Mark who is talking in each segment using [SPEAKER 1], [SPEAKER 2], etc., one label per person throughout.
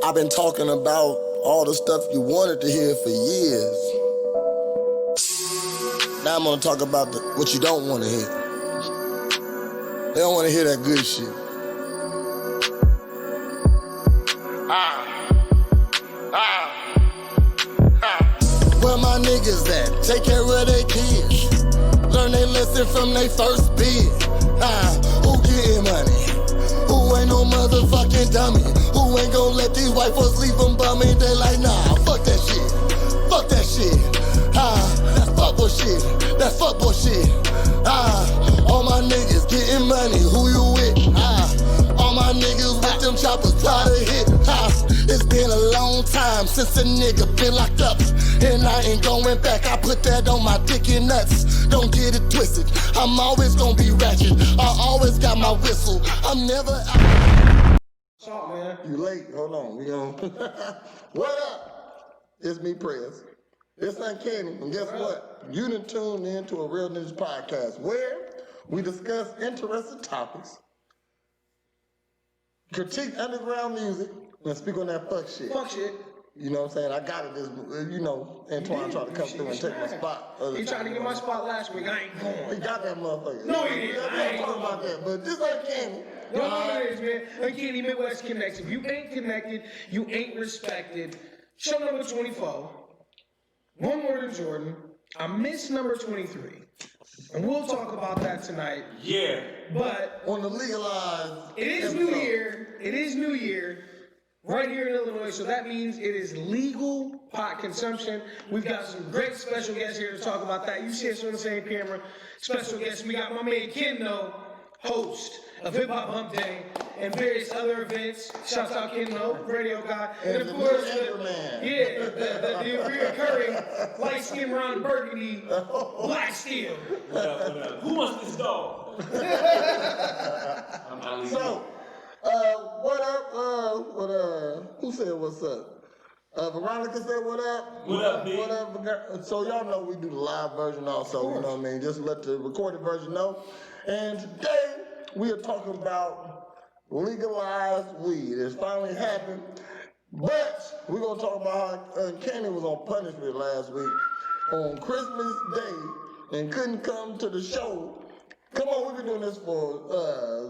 [SPEAKER 1] I've been talking about all the stuff you wanted to hear for years. Now I'm gonna talk about what you don't want to hear. They don't want to hear that good shit. Where my niggas at? Take care of their kids. Learn their lesson from their first bid. Who getting money? Who ain't no motherfucking dummy? Who ain't gon' let these white folks leave them bumming? They like, nah, fuck that shit. Fuck that shit. That's fuckboy shit. That's fuckboy shit. All my niggas getting money. Who you with? All my niggas with them choppers try to hit. It's been a long time since a nigga been locked up, and I ain't going back. I put that on my dick and nuts. Don't get it twisted. I'm always gonna be ratchet. I always got my whistle. I'm never out.
[SPEAKER 2] Man.
[SPEAKER 1] You late? Hold on. We on. What up? It's me, Prez. It's Uncanny. And guess what? You done tuned in to a Real News podcast where we discuss interesting topics, critique underground music, and speak on that fuck shit.
[SPEAKER 2] Fuck shit.
[SPEAKER 1] You know what I'm saying? I got it. Antoine tried to come through and take my spot.
[SPEAKER 2] He tried to get my spot last week. I ain't going.
[SPEAKER 1] He got that motherfucker.
[SPEAKER 2] No, he didn't.
[SPEAKER 1] I ain't talking about that. But this Uncanny.
[SPEAKER 2] You know what it is, man? Uncanny Midwest Connects. If you ain't connected, you ain't respected. Show number 24. One word of Jordan. I miss number 23. And we'll talk about that tonight.
[SPEAKER 3] Yeah.
[SPEAKER 2] But
[SPEAKER 1] on the legalized.
[SPEAKER 2] It is New Year. It is New Year. Right here in Illinois, so that means it is legal pot consumption. We've got some great special guests here to talk about that. You see us on the same camera. Special guests, we got my man Kendo, host of Hip Hop Hump Day and various other events. Shouts out Kendo, radio guy. And of course, the reoccurring light-skinned Ron Burgundy, Black Steel.
[SPEAKER 3] What up? Who wants this dog? I'm Ali.
[SPEAKER 1] So, what up? Who said what's up? Veronica said what up?
[SPEAKER 3] What up, B?
[SPEAKER 1] What up? So y'all know we do the live version also, you know what I mean? Just let the recorded version know. And today, we are talking about legalized weed. It's finally happened. But we're going to talk about how Uncanny was on punishment last week on Christmas Day and couldn't come to the show. Come on, we've been doing this for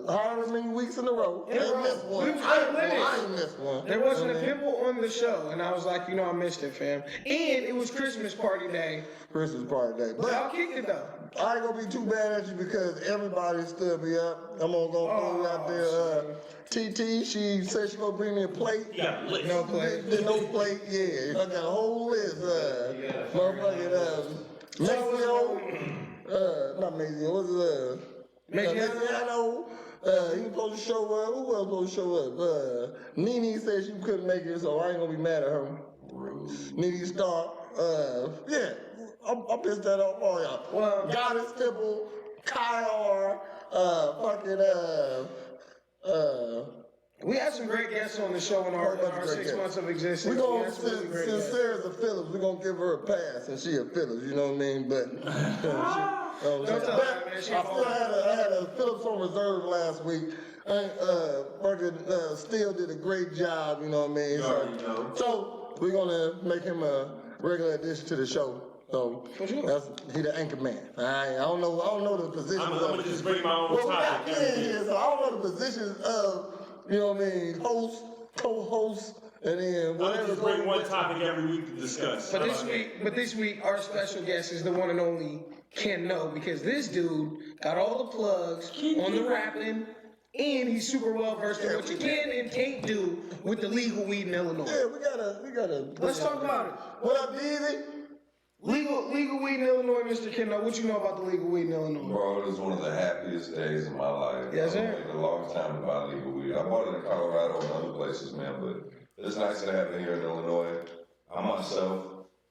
[SPEAKER 1] however many weeks in a row. I ain't missed one. I ain't missed one.
[SPEAKER 2] There wasn't a pimple on the show, and I was like, I missed it, fam. And it was Christmas party day.
[SPEAKER 1] Christmas party day. But
[SPEAKER 2] y'all kicked it, though.
[SPEAKER 1] I ain't gonna be too bad at you because everybody stood me up. I'm gonna go throw out there. TT, she said she gonna bring me a plate.
[SPEAKER 3] Yeah,
[SPEAKER 2] no plate.
[SPEAKER 1] No plate, yeah. I got a whole list. Motherfucking Maceo. Not Maceo. What's it? Maciano. He was supposed to show up. Who else supposed to show up? Nene said she couldn't make it, so I ain't gonna be mad at her. Nene Stark. Yeah. I pissed that off all y'all.
[SPEAKER 2] Well,
[SPEAKER 1] Goddess Temple, Kyr,
[SPEAKER 2] we had some great guests on the show in our 6 months of existence.
[SPEAKER 1] We're going to, since Sarah's a Phillips, we're going to give her a pass, and she a Phillips, you know what I mean? But, I had a Phillips on reserve last week. Still did a great job, you know what I mean? So we're going to make him a regular addition to the show. So he the anchor man. I don't know the positions.
[SPEAKER 3] I'm gonna just bring my own topic.
[SPEAKER 1] So I don't know the positions of, you know what I mean, host, co-host, and then whatever.
[SPEAKER 3] I'm just bring one topic every week to discuss.
[SPEAKER 2] But this week, our special guest is the one and only Ken No, because this dude got all the plugs on the rapping, and he's super well versed in what you can and can't do with the legal weed in Illinois.
[SPEAKER 1] Yeah, we gotta.
[SPEAKER 2] Let's talk about it.
[SPEAKER 1] What up, Deezy?
[SPEAKER 2] Legal weed in Illinois, Mr. Kendo. What you know about the legal weed in Illinois?
[SPEAKER 4] Bro, it was one of the happiest days of my life.
[SPEAKER 2] Yes, sir.
[SPEAKER 4] It took a long time to buy legal weed. I bought it in Colorado and other places, man, but it's nice to have it here in Illinois. I myself,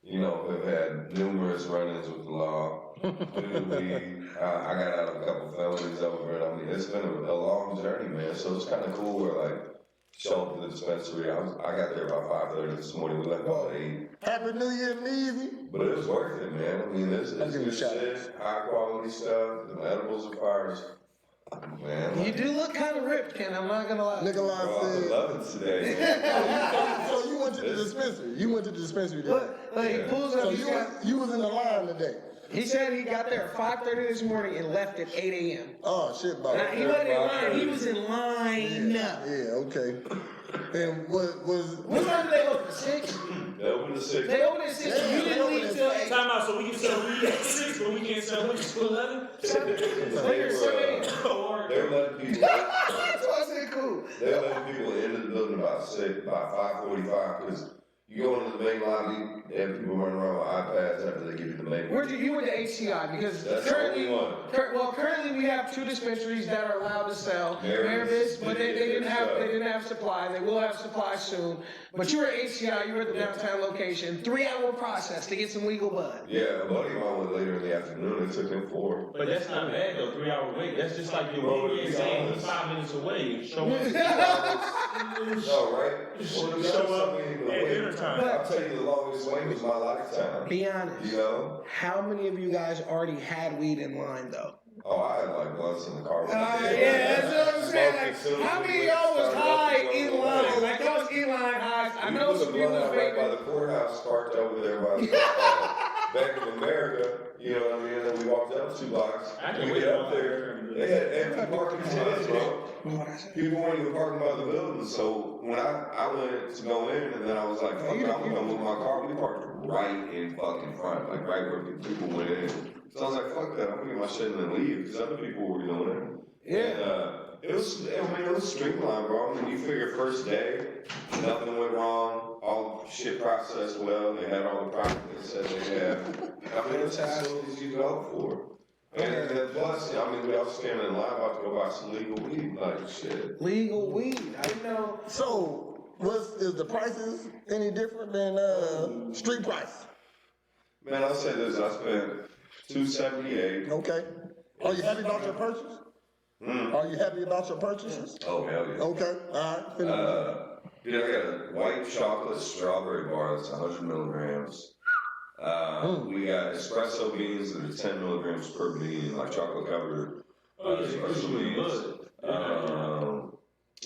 [SPEAKER 4] have had numerous run-ins with the law. I got out of a couple felonies over it. I mean, it's been a long journey, man. So it's kind of cool where, show up to the dispensary. I got there about 5:30 this morning. We left about 8.
[SPEAKER 1] Happy New Year, Easy.
[SPEAKER 4] But it was worth it, man. I mean, it's good shit, high quality stuff. The edibles are fire. Man,
[SPEAKER 2] You do look kind of ripped, Ken. I'm not gonna lie.
[SPEAKER 1] Nikolai
[SPEAKER 4] bro, I'm
[SPEAKER 1] said.
[SPEAKER 4] loving today, man.
[SPEAKER 1] So you went to the dispensary. You went to the dispensary today.
[SPEAKER 2] Look, he pulls up.
[SPEAKER 1] So
[SPEAKER 2] He's got,
[SPEAKER 1] you was in the line today.
[SPEAKER 2] he said he got there at 5:30 this morning and left at 8 a.m.
[SPEAKER 1] Oh shit, Bob.
[SPEAKER 2] Now, he wasn't in line. He was in line.
[SPEAKER 1] Yeah, okay. And what was
[SPEAKER 2] What time did they open? 6?
[SPEAKER 4] They opened the 6.
[SPEAKER 2] They opened at 6. You didn't leave till 8.
[SPEAKER 3] Time out, so we can sell weed at 6, but we can't sell liquor till 11?
[SPEAKER 2] Later, 7 a.m.
[SPEAKER 4] They're letting people.
[SPEAKER 2] That's why I said cool.
[SPEAKER 4] They're letting people into the building about 5:45 because you go into the main lobby, they have people running around with iPads after they give you the main.
[SPEAKER 2] Where'd you went to HCI because
[SPEAKER 4] That's the
[SPEAKER 2] currently,
[SPEAKER 4] only one.
[SPEAKER 2] currently we have 2 dispensaries that are allowed to sell
[SPEAKER 4] Mary's,
[SPEAKER 2] but they didn't have supply. They will have supply soon. But you were at HCI, you were at the downtown location, 3-hour process to get some legal bud.
[SPEAKER 4] Yeah, a buddy of mine went later in the afternoon. It took him 4.
[SPEAKER 3] But that's not bad though, 3-hour wait. That's just like your weekend saying he's 5 minutes away. Show up.
[SPEAKER 4] No, right? Well,
[SPEAKER 3] Show up at dinner time.
[SPEAKER 4] I'll tell you the longest wait was my lifetime.
[SPEAKER 2] Be honest.
[SPEAKER 4] You know?
[SPEAKER 2] How many of you guys already had weed in line though?
[SPEAKER 4] Oh, I had like blunts in the car.
[SPEAKER 2] Yeah, that's what I'm saying. Like, how many of y'all was high in line? Like y'all was in line high. I know some people was
[SPEAKER 4] right by
[SPEAKER 2] vaping.
[SPEAKER 4] the courthouse, parked over there by the Bank of America. You know what I mean? And then we walked up 2 blocks. We get up there. They had empty parking spots, bro. People weren't even parking by the building. So when I went to go in, and then I was like, fuck it, I'm gonna move my car. We parked right in fucking front, like right where people went in. So I was like, fuck that, I'm gonna get my shit and then leave, because other people were doing it.
[SPEAKER 2] Yeah.
[SPEAKER 4] And, it was streamlined, bro. I mean, you figure first day, nothing went wrong, all shit processed well, they had all the products they said they had. I mean, it's facilities you go for. And then plus, I mean, we all standing in line about to go buy some legal weed, like shit.
[SPEAKER 2] Legal weed. I didn't know.
[SPEAKER 1] so is the prices any different than street price?
[SPEAKER 4] Man, I'll say this, I spent $278.
[SPEAKER 1] Okay. Are you happy about your purchase? Are you happy about your purchases?
[SPEAKER 4] Oh, hell yeah.
[SPEAKER 1] Okay, alright.
[SPEAKER 4] Dude, I got a white chocolate strawberry bar that's 100 milligrams. We got espresso beans that are 10 milligrams per bean, like chocolate covered espresso beans.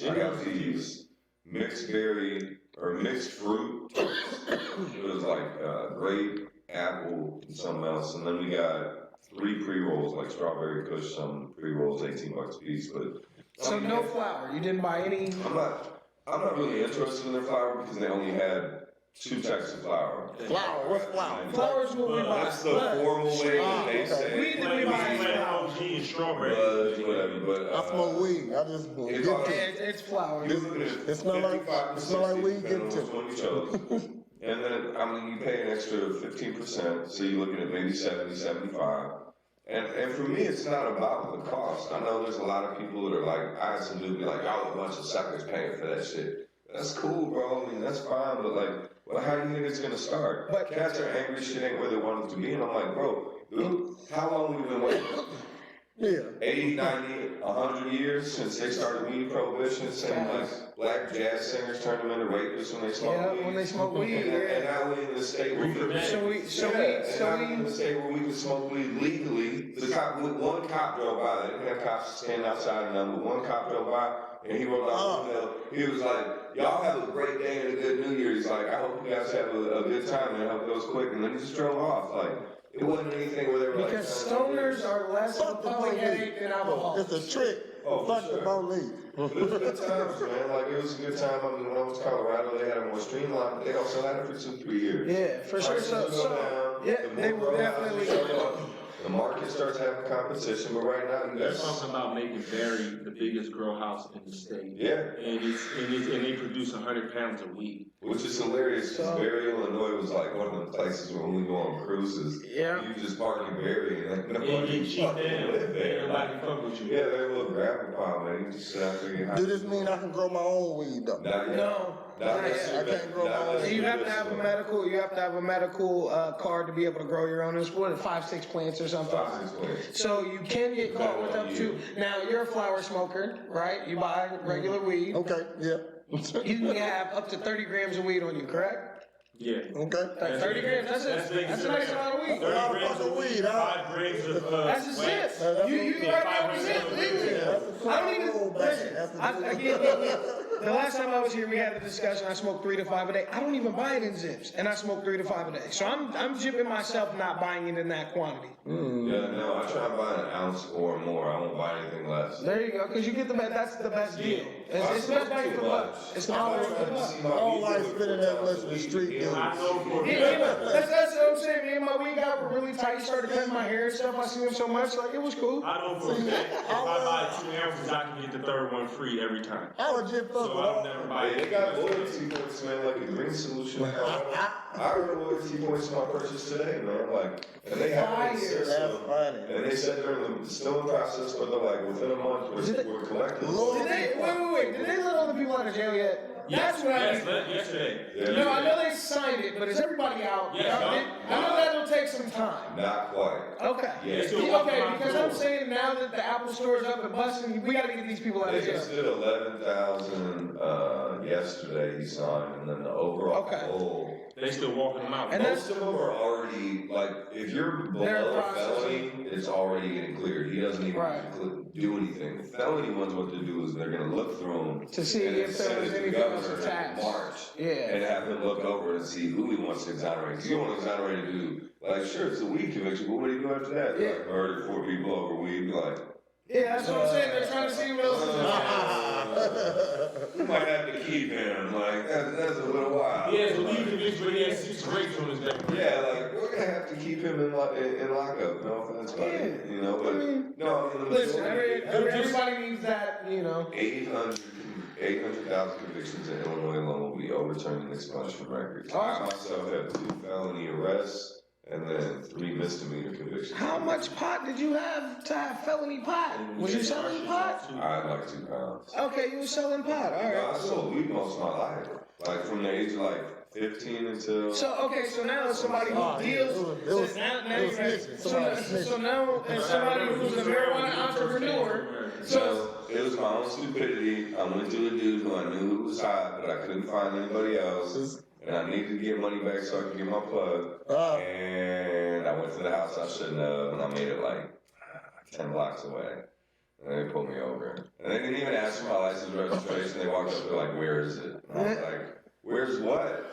[SPEAKER 4] I got these mixed berry or mixed fruit. It was like grape, apple, and something else. And then we got 3 pre-rolls, like strawberry kush, some pre-rolls, $18 a piece. But
[SPEAKER 2] So no flour. You didn't buy any.
[SPEAKER 4] I'm not really interested in their flour because they only had 2 types of flour.
[SPEAKER 1] Flour, what's flour?
[SPEAKER 2] Flour's what we buy.
[SPEAKER 4] That's the formal way that they say.
[SPEAKER 2] We didn't buy
[SPEAKER 3] OG and strawberry.
[SPEAKER 4] Whatever, but
[SPEAKER 1] I smoke weed. I just
[SPEAKER 2] It's flour.
[SPEAKER 1] It smell like weed. Give it to me.
[SPEAKER 4] What you chose. And then, I mean, you pay an extra 15%, so you're looking at maybe 70, 75. And for me, it's not about the cost. I know there's a lot of people that are like, I had some dude be like, y'all a bunch of suckers paying for that shit. That's cool, bro. I mean, that's fine, but like, well, how do you think it's gonna start?
[SPEAKER 2] But
[SPEAKER 4] cats are angry, shit ain't where they want it to be, and I'm like, bro, dude, how long we been waiting?
[SPEAKER 1] Yeah.
[SPEAKER 4] 80, 90, 100 years since they started weed prohibition, saying like black jazz singers turned them into rapists when they smoke weed.
[SPEAKER 2] When they smoke weed,
[SPEAKER 4] And now we in the state where in the state where we can smoke weed legally. One cop drove by. They didn't have cops standing outside of them, but one cop drove by and he wrote down the window. He was like, "Y'all have a great day and a good New Year." He's like, "I hope you guys have a good time and I hope it goes quick." And then he just drove off. Like, it wasn't anything where they were
[SPEAKER 2] because stoners are less of a public headache than alcohol.
[SPEAKER 1] It's a trick.
[SPEAKER 4] Oh, for
[SPEAKER 1] Fuck the
[SPEAKER 4] sure.
[SPEAKER 1] police.
[SPEAKER 4] But it was good times, man. Like, it was a good time. I mean, when I was in Colorado, they had it more streamlined, but they also had it for 2-3 years.
[SPEAKER 2] Yeah, for sure.
[SPEAKER 4] Prices would go down,
[SPEAKER 2] Yeah,
[SPEAKER 4] the
[SPEAKER 2] they
[SPEAKER 4] more
[SPEAKER 2] will
[SPEAKER 4] grow houses
[SPEAKER 2] definitely
[SPEAKER 4] show
[SPEAKER 2] go
[SPEAKER 4] up, the market starts having competition, but right now you
[SPEAKER 3] There's
[SPEAKER 4] got
[SPEAKER 3] something about making Berry the biggest grow house in the state.
[SPEAKER 4] yeah,
[SPEAKER 3] And they produce 100 pounds of weed.
[SPEAKER 4] which is hilarious because Barry, Illinois was like one of the places where when we go on cruises,
[SPEAKER 2] Yeah.
[SPEAKER 4] you just park in Barry and like
[SPEAKER 3] And
[SPEAKER 4] nobody
[SPEAKER 3] get cheap
[SPEAKER 4] fucking
[SPEAKER 3] down.
[SPEAKER 4] live there.
[SPEAKER 3] Everybody fuck with you.
[SPEAKER 4] Yeah, they're a little gravel pile, man. You just sit out there and
[SPEAKER 1] Do this mean I can grow my own weed though?
[SPEAKER 4] Not yet.
[SPEAKER 2] No.
[SPEAKER 4] Not
[SPEAKER 2] Not
[SPEAKER 4] yet.
[SPEAKER 2] yet.
[SPEAKER 1] I can't grow my own.
[SPEAKER 2] You have to have a medical. You have to have a medical card to be able to grow your own. It's what 5-6 plants or something.
[SPEAKER 4] 5-6 plants.
[SPEAKER 2] So you can get caught with up to. Now you're a flower smoker, right? You buy regular weed.
[SPEAKER 1] Okay, yeah.
[SPEAKER 2] You can have up to 30 grams of weed on you, correct?
[SPEAKER 3] Yeah.
[SPEAKER 5] Okay.
[SPEAKER 2] Like 30 grams. That's a nice amount of weed.
[SPEAKER 3] 30 grams of weed, 5 grams of
[SPEAKER 2] That's a zip. You can write down a zip legally. I don't even listen. The last time I was here, we had a discussion. I smoked 3 to 5 a day. I don't even buy it in zips, and I smoke 3 to 5 a day. So I'm jipping myself, not buying it in that quantity.
[SPEAKER 4] Yeah, no, I try to buy an ounce or more. I won't buy anything less.
[SPEAKER 2] There you go, because you get the best. That's the best deal. It's the best bang for the buck. It's the best bang for the buck.
[SPEAKER 5] I don't like spending that much with street dudes.
[SPEAKER 3] I know for
[SPEAKER 2] That's what I'm saying. Me and my weed guy were really tight. He started cutting my hair and stuff. I see him so much, like it was cool.
[SPEAKER 3] I know for a fact, if I buy 2 ounces, I can get the third one free every time.
[SPEAKER 5] I would just fuck
[SPEAKER 3] So I don't never buy
[SPEAKER 4] Hey,
[SPEAKER 3] it.
[SPEAKER 4] they got loyalty points, man, like a green solution. I earned loyalty points on my purchase today, man. Like, and they have it in the
[SPEAKER 5] That's
[SPEAKER 4] system.
[SPEAKER 5] funny.
[SPEAKER 4] And they said they're still in process, but they're like, within a month, we're collecting.
[SPEAKER 2] Did they, wait. Did they let all the people out of jail yet? That's what I mean.
[SPEAKER 3] Yesterday.
[SPEAKER 4] Yeah.
[SPEAKER 2] No, I know they signed it, but is everybody out?
[SPEAKER 3] Yeah,
[SPEAKER 2] I know that'll take some time.
[SPEAKER 4] Not quite.
[SPEAKER 2] Okay.
[SPEAKER 4] Yeah.
[SPEAKER 2] Okay, because I'm saying now that the Apple Store's up and busting, we gotta get these people out
[SPEAKER 4] They
[SPEAKER 2] of jail.
[SPEAKER 4] just did 11,000 yesterday, he signed, and then the overall goal.
[SPEAKER 3] They still walking them out.
[SPEAKER 2] And
[SPEAKER 4] Most of them are already, like, if you're
[SPEAKER 2] They're
[SPEAKER 4] below a
[SPEAKER 2] processing.
[SPEAKER 4] felony, it's already getting cleared. He doesn't even do anything. The felony ones, what to do is they're going to look through them
[SPEAKER 2] To see
[SPEAKER 4] and
[SPEAKER 2] if there
[SPEAKER 4] send
[SPEAKER 2] was
[SPEAKER 4] it to the
[SPEAKER 2] anything else
[SPEAKER 4] governor in
[SPEAKER 2] attached.
[SPEAKER 4] March.
[SPEAKER 2] Yeah.
[SPEAKER 4] And have him look over and see who he wants to exonerate. Because you want to exonerate a dude, like, sure, it's a weed conviction, but what do you do after that?
[SPEAKER 2] Yeah.
[SPEAKER 4] Like, murdered 4 people over weed, be like,
[SPEAKER 2] Yeah, that's what I'm saying. They're trying to see what else is
[SPEAKER 4] we might have to keep him. Like, that's a little wild.
[SPEAKER 3] He has a leave conviction, but he has 6 grapes on his back.
[SPEAKER 4] Yeah, like, we're gonna have to keep him in lockup. No offense, buddy. You know, but no, I mean, the
[SPEAKER 2] Listen,
[SPEAKER 4] majority-
[SPEAKER 2] everybody needs that,
[SPEAKER 4] 800,000 convictions in Illinois alone will be overturned and expunged from records. I myself have 2 felony arrests and then 3 misdemeanor convictions.
[SPEAKER 2] How much pot did you have to have felony pot? Was you selling pot?
[SPEAKER 4] I had like 2 pounds.
[SPEAKER 2] Okay, you were selling pot. All
[SPEAKER 4] No, I
[SPEAKER 2] right.
[SPEAKER 4] sold weed most of my life. Like from the age of like 15 until.
[SPEAKER 2] So now as somebody who deals, so now as somebody who's a marijuana entrepreneur, so
[SPEAKER 4] it was my own stupidity. I went to a dude who I knew was hot, but I couldn't find anybody else. And I needed to get money back so I could get my plug. And I went to the house I shouldn't have, and I made it like 10 blocks away. And they pulled me over. And they didn't even ask for my license registration. They walked up, they're like, where is it? And I was like, where's what?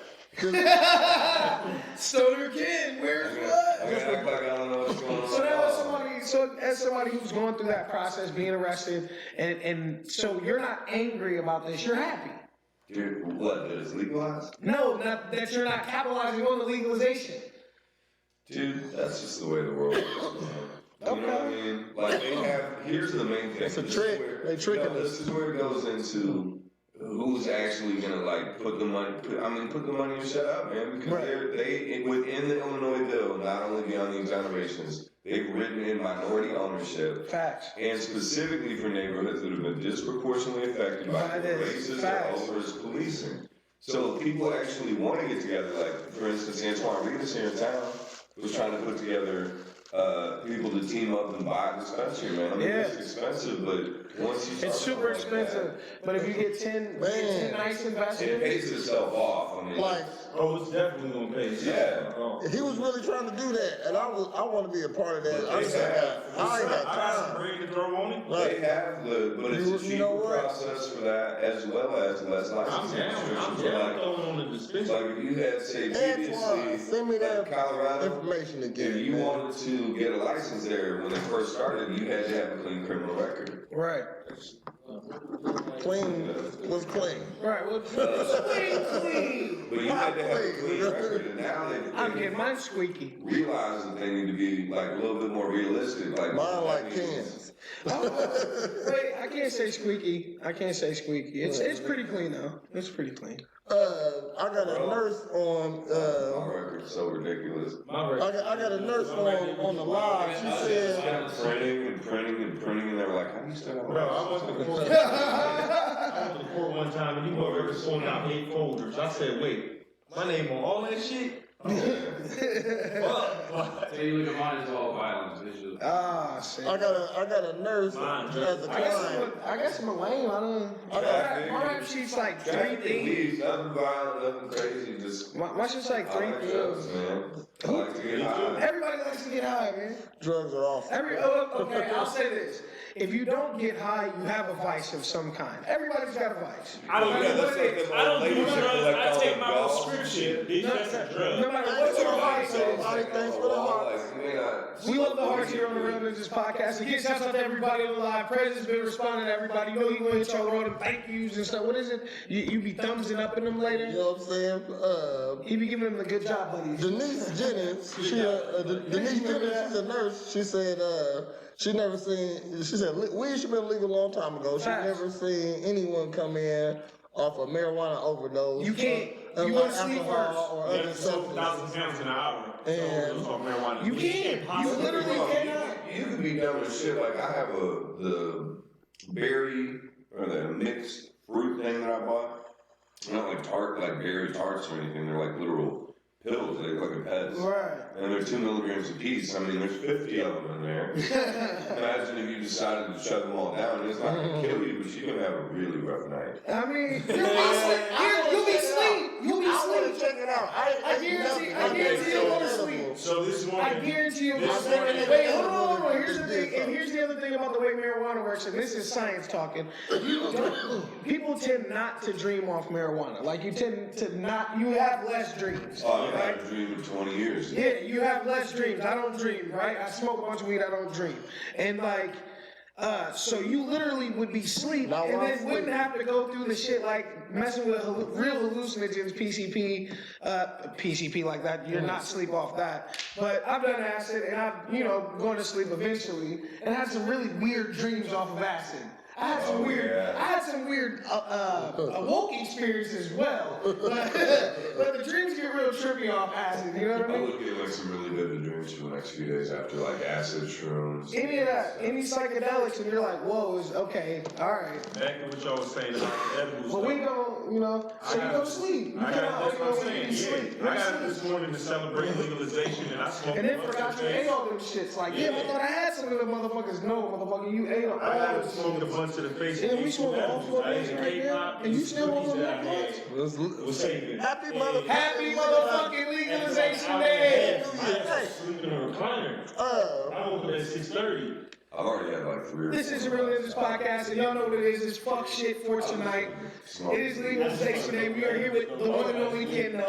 [SPEAKER 2] Stoner kid, where's what?
[SPEAKER 4] I gotta act like I don't know what's going on.
[SPEAKER 2] So now as somebody who's going through that process, being arrested, and so you're not angry about this, you're happy.
[SPEAKER 4] Dude, what, that it's legalized?
[SPEAKER 2] No, not that you're not capitalizing on the legalization.
[SPEAKER 4] Dude, that's just the way the world is. You know what I mean? Like, they have, here's the main thing.
[SPEAKER 5] It's a trick. They tricking us.
[SPEAKER 4] This is where it goes into who's actually gonna, like, put the money and shut up, man. Because they within the Illinois bill, not only beyond the exonerations, they've written in minority ownership.
[SPEAKER 2] Facts.
[SPEAKER 4] And specifically for neighborhoods that have been disproportionately affected by racist or overage policing. So if people actually want to get together, like, for instance, Antoine Reedus here in town was trying to put together people to team up and buy a dispensary, man. I mean, it's expensive, but once you
[SPEAKER 2] It's super expensive. But if you get 10 nice investors,
[SPEAKER 4] it pays itself off. I mean,
[SPEAKER 5] Like,
[SPEAKER 3] Oh, it's definitely gonna pay.
[SPEAKER 4] yeah.
[SPEAKER 5] he was really trying to do that, and I want to be a part of that. I ain't got
[SPEAKER 3] I got some
[SPEAKER 5] time.
[SPEAKER 3] bread to throw on it.
[SPEAKER 4] They have but it's a
[SPEAKER 5] You
[SPEAKER 4] cheaper
[SPEAKER 5] know what?
[SPEAKER 4] process for that, as well as less
[SPEAKER 3] I'm
[SPEAKER 4] licensing
[SPEAKER 3] down. I'm
[SPEAKER 4] restrictions.
[SPEAKER 3] down throwing on the
[SPEAKER 4] It's
[SPEAKER 3] dispensary.
[SPEAKER 4] like if you had, say,
[SPEAKER 5] Antoine,
[SPEAKER 4] previously,
[SPEAKER 5] send me that
[SPEAKER 4] like Colorado,
[SPEAKER 5] information again.
[SPEAKER 4] if you
[SPEAKER 5] man.
[SPEAKER 4] wanted to get a license there when they first started, you had to have a clean criminal record.
[SPEAKER 2] right,
[SPEAKER 5] Clean was clean.
[SPEAKER 2] right. Well, clean.
[SPEAKER 4] But you had to have a clean record, and now
[SPEAKER 2] I'm
[SPEAKER 4] they
[SPEAKER 2] getting mine squeaky.
[SPEAKER 4] realize that they need to be like a little bit more realistic. Like
[SPEAKER 5] Mine like cans.
[SPEAKER 2] Wait, I can't say squeaky. It's pretty clean though. It's pretty clean.
[SPEAKER 5] I got a nurse on.
[SPEAKER 4] My record's so ridiculous.
[SPEAKER 5] I got a nurse on the live. She said,
[SPEAKER 4] Kept printing and printing and printing, and they were like, "How do you still have a
[SPEAKER 3] Bro, I
[SPEAKER 4] license?"
[SPEAKER 3] went to court. I went to court one time and he was pulling out 8 folders. I said, wait, my name on all that shit? So you look at mine as all violence visually.
[SPEAKER 2] Ah, shit.
[SPEAKER 5] I got a nurse as a client.
[SPEAKER 2] I guess I'm a lame. I don't. My rap sheet's like 3
[SPEAKER 4] Traffic
[SPEAKER 2] things.
[SPEAKER 4] leaves, nothing violent, nothing crazy, just.
[SPEAKER 2] My shit's like
[SPEAKER 4] I
[SPEAKER 2] 3
[SPEAKER 4] like
[SPEAKER 2] things.
[SPEAKER 4] drugs, man. I like to get high.
[SPEAKER 2] Everybody likes to get high, man.
[SPEAKER 5] Drugs are awful.
[SPEAKER 2] Okay, I'll say this. If you don't get high, you have a vice of some kind. Everybody's got a vice.
[SPEAKER 3] I don't do
[SPEAKER 4] that's like
[SPEAKER 3] drugs.
[SPEAKER 4] them
[SPEAKER 3] I
[SPEAKER 4] old
[SPEAKER 3] don't do
[SPEAKER 4] ladies that
[SPEAKER 3] drugs.
[SPEAKER 4] collect
[SPEAKER 3] I
[SPEAKER 4] all
[SPEAKER 3] take
[SPEAKER 4] the
[SPEAKER 3] my
[SPEAKER 4] golf
[SPEAKER 3] prescription. Bitch, that's a
[SPEAKER 2] No
[SPEAKER 3] drug.
[SPEAKER 2] matter what your vice is.
[SPEAKER 5] Everybody thanks for the heart.
[SPEAKER 2] We love the hearts here on the Real Ninjas podcast. Again, shout out to everybody on the live. President's been responding to everybody. You know he went y'all wrote them thank yous and stuff. What is it? You be thumbs and up in them later?
[SPEAKER 5] You know what I'm saying?
[SPEAKER 2] He be giving them the good job buddies.
[SPEAKER 5] Denise Jennings, Denise Jennings, she's a nurse. She said she never seen. She said weed should been legal a long time ago. She never seen anyone come in off a marijuana overdose.
[SPEAKER 2] You can't. You
[SPEAKER 5] unlike
[SPEAKER 2] want to sleep first.
[SPEAKER 5] alcohol or other
[SPEAKER 3] That's 1,000
[SPEAKER 5] substances.
[SPEAKER 3] pounds an hour.
[SPEAKER 5] And
[SPEAKER 3] So, marijuana.
[SPEAKER 2] You can't. You literally cannot.
[SPEAKER 4] You could be dumb as shit. Like I have the berry or the mixed fruit thing that I bought. Not like like berry tarts or anything. They're like literal pills. They look like a pets.
[SPEAKER 2] Right.
[SPEAKER 4] And they're 2 milligrams a piece. I mean, there's 50 of them in there. Imagine if you decided to shut them all down. It's not gonna kill you, but you're gonna have a really rough night.
[SPEAKER 2] I mean, you'll be asleep. You'll be
[SPEAKER 5] I want
[SPEAKER 2] asleep.
[SPEAKER 5] to check it out.
[SPEAKER 2] I guarantee you'll go to sleep.
[SPEAKER 3] So this morning,
[SPEAKER 2] I guarantee you.
[SPEAKER 3] This
[SPEAKER 2] Wait,
[SPEAKER 3] morning-
[SPEAKER 2] hold on. Here's the thing, and here's the other thing about the way marijuana works, and this is science talking. People tend not to dream off marijuana. Like you tend to not. You have less dreams.
[SPEAKER 4] Oh, I've
[SPEAKER 2] right?
[SPEAKER 4] had a dream of 20 years.
[SPEAKER 2] Yeah, you have less dreams. I don't dream, right? I smoke a bunch of weed. I don't dream, and like. So you literally would be asleep
[SPEAKER 5] Now,
[SPEAKER 2] and
[SPEAKER 5] while
[SPEAKER 2] then
[SPEAKER 5] asleep.
[SPEAKER 2] wouldn't have to go through the shit like messing with real hallucinogens, PCP like that. You're not sleep off that. But I've done acid and I've, gone to sleep eventually and had some really weird dreams off of acid. I had some weird awoke experiences as well. But the dreams get real trippy off acid, you know what I
[SPEAKER 4] I
[SPEAKER 2] mean?
[SPEAKER 4] would get like some really vivid dreams for the next few days after like acid, shrooms.
[SPEAKER 2] Any of that, any psychedelics, and you're like, whoa, is okay, all right.
[SPEAKER 3] back to what y'all was saying about the edibles.
[SPEAKER 2] But we don't, so you go to sleep. You
[SPEAKER 3] I
[SPEAKER 2] cannot
[SPEAKER 3] got, that's what I'm
[SPEAKER 2] always
[SPEAKER 3] saying.
[SPEAKER 2] you sleep.
[SPEAKER 3] Yeah. I got up this morning to celebrate legalization, and I smoked.
[SPEAKER 2] And then
[SPEAKER 3] a bunch
[SPEAKER 2] forgot
[SPEAKER 3] of
[SPEAKER 2] you ate
[SPEAKER 3] things.
[SPEAKER 2] all them shits. Like, yeah, I thought I had some of them motherfuckers. No, motherfucker, you ate all
[SPEAKER 3] I got
[SPEAKER 2] them
[SPEAKER 3] up smoked a bunch of the face.
[SPEAKER 2] Yeah, we smoking all 4 days right now, and you still want to
[SPEAKER 3] that
[SPEAKER 2] make
[SPEAKER 3] was saving.
[SPEAKER 5] Happy motherfucking
[SPEAKER 2] Happy motherfucking legalization day!
[SPEAKER 3] Sleeping in a recliner. I woke up at 6:30.
[SPEAKER 4] I've already had like 3 or 4.
[SPEAKER 2] This is really this podcast, and y'all know what it is. It's fuck shit for tonight. It is legalization day. We are here with the one and only Ken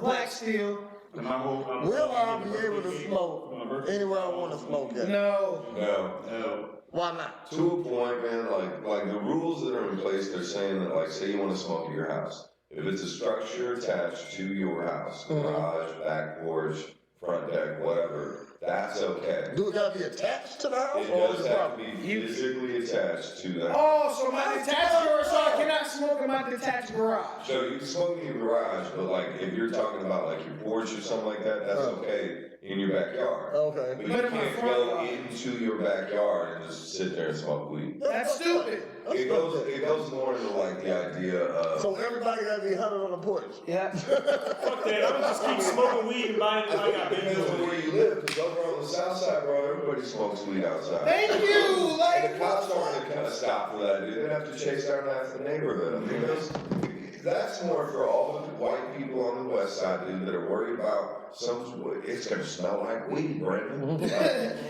[SPEAKER 2] Black Steel.
[SPEAKER 3] And my whole,
[SPEAKER 5] Will I be able to smoke anywhere I want to smoke at?
[SPEAKER 2] No.
[SPEAKER 4] No.
[SPEAKER 5] Why not?
[SPEAKER 4] To a point, man, like the rules that are in place, they're saying that like say you want to smoke at your house. If it's a structure attached to your house, garage, back porch, front deck, whatever, that's okay.
[SPEAKER 5] Do it gotta be attached to the house
[SPEAKER 4] It
[SPEAKER 5] or
[SPEAKER 4] does
[SPEAKER 5] the
[SPEAKER 4] have to
[SPEAKER 5] property?
[SPEAKER 4] be physically attached to the house.
[SPEAKER 2] Oh, so my detached garage, so I cannot smoke in my detached garage.
[SPEAKER 4] So you can smoke in your garage, but like if you're talking about like your porch or something like that, that's okay in your backyard.
[SPEAKER 5] Okay.
[SPEAKER 4] But you
[SPEAKER 2] But in my
[SPEAKER 4] can't
[SPEAKER 2] front
[SPEAKER 4] go
[SPEAKER 2] yard.
[SPEAKER 4] into your backyard and just sit there and smoke weed.
[SPEAKER 2] That's stupid.
[SPEAKER 4] It goes more into like the idea of
[SPEAKER 5] So everybody gotta be hunted on the porch.
[SPEAKER 2] Yeah.
[SPEAKER 3] fuck that. I'm just keep smoking weed and buying it like I've been
[SPEAKER 4] depends on
[SPEAKER 3] doing.
[SPEAKER 4] where you live, because over on the south side, bro, everybody smokes weed outside.
[SPEAKER 2] Thank you.
[SPEAKER 4] And
[SPEAKER 2] Like,
[SPEAKER 4] the cops aren't gonna stop for that, dude. They have to chase down half the neighborhood. I mean, that's more for all the white people on the west side, dude, that are worried about it's gonna smell like weed, Brendan.
[SPEAKER 2] if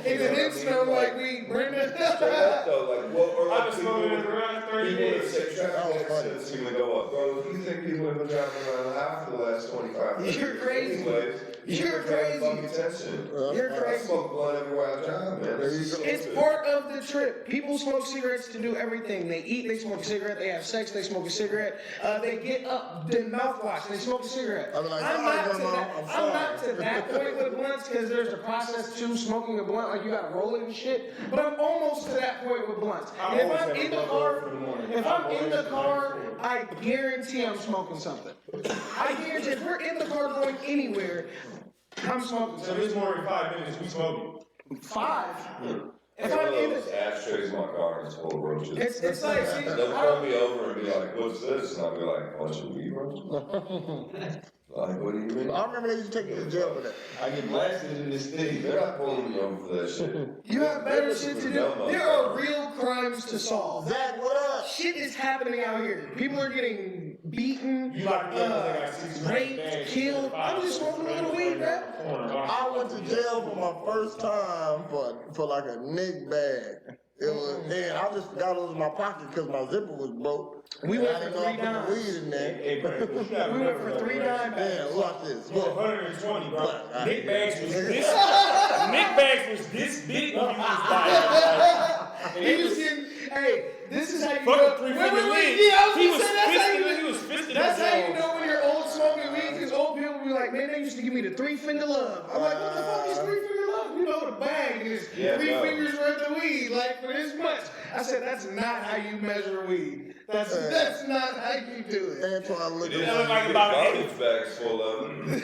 [SPEAKER 2] it didn't smell like weed, Brenda.
[SPEAKER 4] Straight up though, like what or
[SPEAKER 3] I've
[SPEAKER 4] like
[SPEAKER 3] been smoking in the garage 30
[SPEAKER 4] people that
[SPEAKER 3] days.
[SPEAKER 4] say traffic accidents are gonna go up. Bro, if you think people have been driving around half for the last 25 years,
[SPEAKER 2] You're crazy.
[SPEAKER 4] anyways,
[SPEAKER 2] You're
[SPEAKER 4] been paying
[SPEAKER 2] crazy.
[SPEAKER 4] fucking attention.
[SPEAKER 2] You're
[SPEAKER 4] I
[SPEAKER 2] crazy.
[SPEAKER 4] smoke blunt everywhere I drive, man.
[SPEAKER 2] It's part of the trip. People smoke cigarettes to do everything. They eat, they smoke a cigarette. They have sex, they smoke a cigarette. They get up, they mouthwash, they smoke a cigarette.
[SPEAKER 5] I'm like,
[SPEAKER 2] I'm
[SPEAKER 5] sorry,
[SPEAKER 2] not to
[SPEAKER 5] Grandma,
[SPEAKER 2] that.
[SPEAKER 5] I'm
[SPEAKER 2] I'm not
[SPEAKER 5] sorry.
[SPEAKER 2] to that point with blunts because there's a process to smoking a blunt. Like you gotta roll it and shit. But I'm almost to that point with blunts.
[SPEAKER 3] I'm
[SPEAKER 2] And if
[SPEAKER 3] always
[SPEAKER 2] I'm
[SPEAKER 3] having
[SPEAKER 2] in the
[SPEAKER 3] blood
[SPEAKER 2] car,
[SPEAKER 3] for the morning.
[SPEAKER 2] if
[SPEAKER 3] I'm
[SPEAKER 2] I'm in
[SPEAKER 3] always
[SPEAKER 2] the
[SPEAKER 3] having
[SPEAKER 2] car,
[SPEAKER 3] blood for
[SPEAKER 2] I guarantee I'm smoking something. I guarantee if we're in the car going anywhere, I'm smoking
[SPEAKER 3] So
[SPEAKER 2] something.
[SPEAKER 3] this morning, 5 minutes, we smoking.
[SPEAKER 2] 5. If
[SPEAKER 4] One
[SPEAKER 2] I'm
[SPEAKER 4] of
[SPEAKER 2] in
[SPEAKER 4] those
[SPEAKER 2] the
[SPEAKER 4] ashtrays in my car and it's full of roaches.
[SPEAKER 2] It's like, see,
[SPEAKER 4] They'll pull me over and be like, what's this? And I'll be like, bunch of weed roaches. Like, what do you mean?
[SPEAKER 5] I remember they used to take me to jail for that.
[SPEAKER 4] I get blasted in this thing. They're not pulling me over for that shit.
[SPEAKER 2] you have better shit to do. There are real crimes to solve.
[SPEAKER 5] Zach, what up?
[SPEAKER 2] Shit is happening out here. People are getting beaten, raped, killed. I'm just smoking a little weed, man.
[SPEAKER 5] I went to jail for my first time for like a Nick bag. It was, and I just forgot it was in my pocket because my zipper was broke.
[SPEAKER 2] We went
[SPEAKER 5] I
[SPEAKER 2] for
[SPEAKER 5] didn't know I put the
[SPEAKER 2] $3.
[SPEAKER 5] weed in there.
[SPEAKER 2] We went for $3 bags.
[SPEAKER 5] Yeah, watch this.
[SPEAKER 3] Well,
[SPEAKER 5] Look.
[SPEAKER 3] 120, bro. Nick Bags was this. Nick Bags was this big when you was buying. And
[SPEAKER 2] He was getting, hey, this is how you
[SPEAKER 3] fucking
[SPEAKER 2] know.
[SPEAKER 3] 3-finger lid.
[SPEAKER 2] Yeah, I was
[SPEAKER 3] He
[SPEAKER 2] gonna
[SPEAKER 3] was
[SPEAKER 2] say, that's how
[SPEAKER 3] fisting.
[SPEAKER 2] you
[SPEAKER 3] He was fisting.
[SPEAKER 2] That's
[SPEAKER 3] his
[SPEAKER 2] how you
[SPEAKER 3] balls.
[SPEAKER 2] know when you're old smoking weed, because old people be like, man, they used to give me the 3-finger love. I'm like, what the fuck is 3-finger love? You know the bag is 3 fingers worth of weed, like for this much. I said, that's not how you measure weed. That's not how you do it.
[SPEAKER 5] Antoine looked
[SPEAKER 4] It is
[SPEAKER 3] look like
[SPEAKER 5] at
[SPEAKER 3] about
[SPEAKER 4] garbage bags full of them.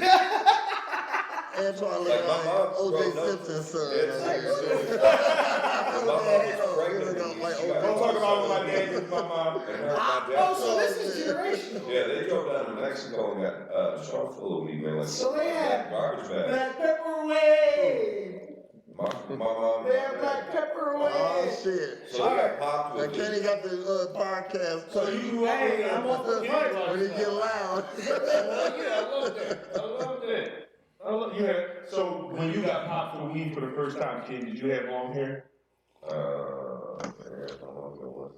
[SPEAKER 5] Antoine looked
[SPEAKER 4] Like my
[SPEAKER 5] like
[SPEAKER 4] mom's
[SPEAKER 5] O.J.
[SPEAKER 4] grown up.
[SPEAKER 5] Simpson's son.
[SPEAKER 4] It's
[SPEAKER 5] Like,
[SPEAKER 4] serious. My mom was pregnant.
[SPEAKER 5] like,
[SPEAKER 4] She got
[SPEAKER 3] Don't talk about what my dad did to my mom.
[SPEAKER 4] And her and my dad
[SPEAKER 2] Oh, so this is generational.
[SPEAKER 4] Yeah, they drove down to Mexico and got a truck full of weed, man. Like,
[SPEAKER 2] So they had
[SPEAKER 4] garbage bags.
[SPEAKER 2] black pepper wave.
[SPEAKER 4] My mom.
[SPEAKER 2] They had black pepper wave.
[SPEAKER 5] oh shit.
[SPEAKER 4] So they got popped
[SPEAKER 5] And
[SPEAKER 4] with
[SPEAKER 5] Kenny
[SPEAKER 4] it.
[SPEAKER 5] got the podcast.
[SPEAKER 3] So you grew up
[SPEAKER 2] Hey,
[SPEAKER 3] with
[SPEAKER 2] I'm off the mic.
[SPEAKER 5] when he get loud.
[SPEAKER 3] Yeah, I love that. I love that. So when you got popped for weed for the first time, kid, did you have long hair?
[SPEAKER 4] Man, I don't know if it was.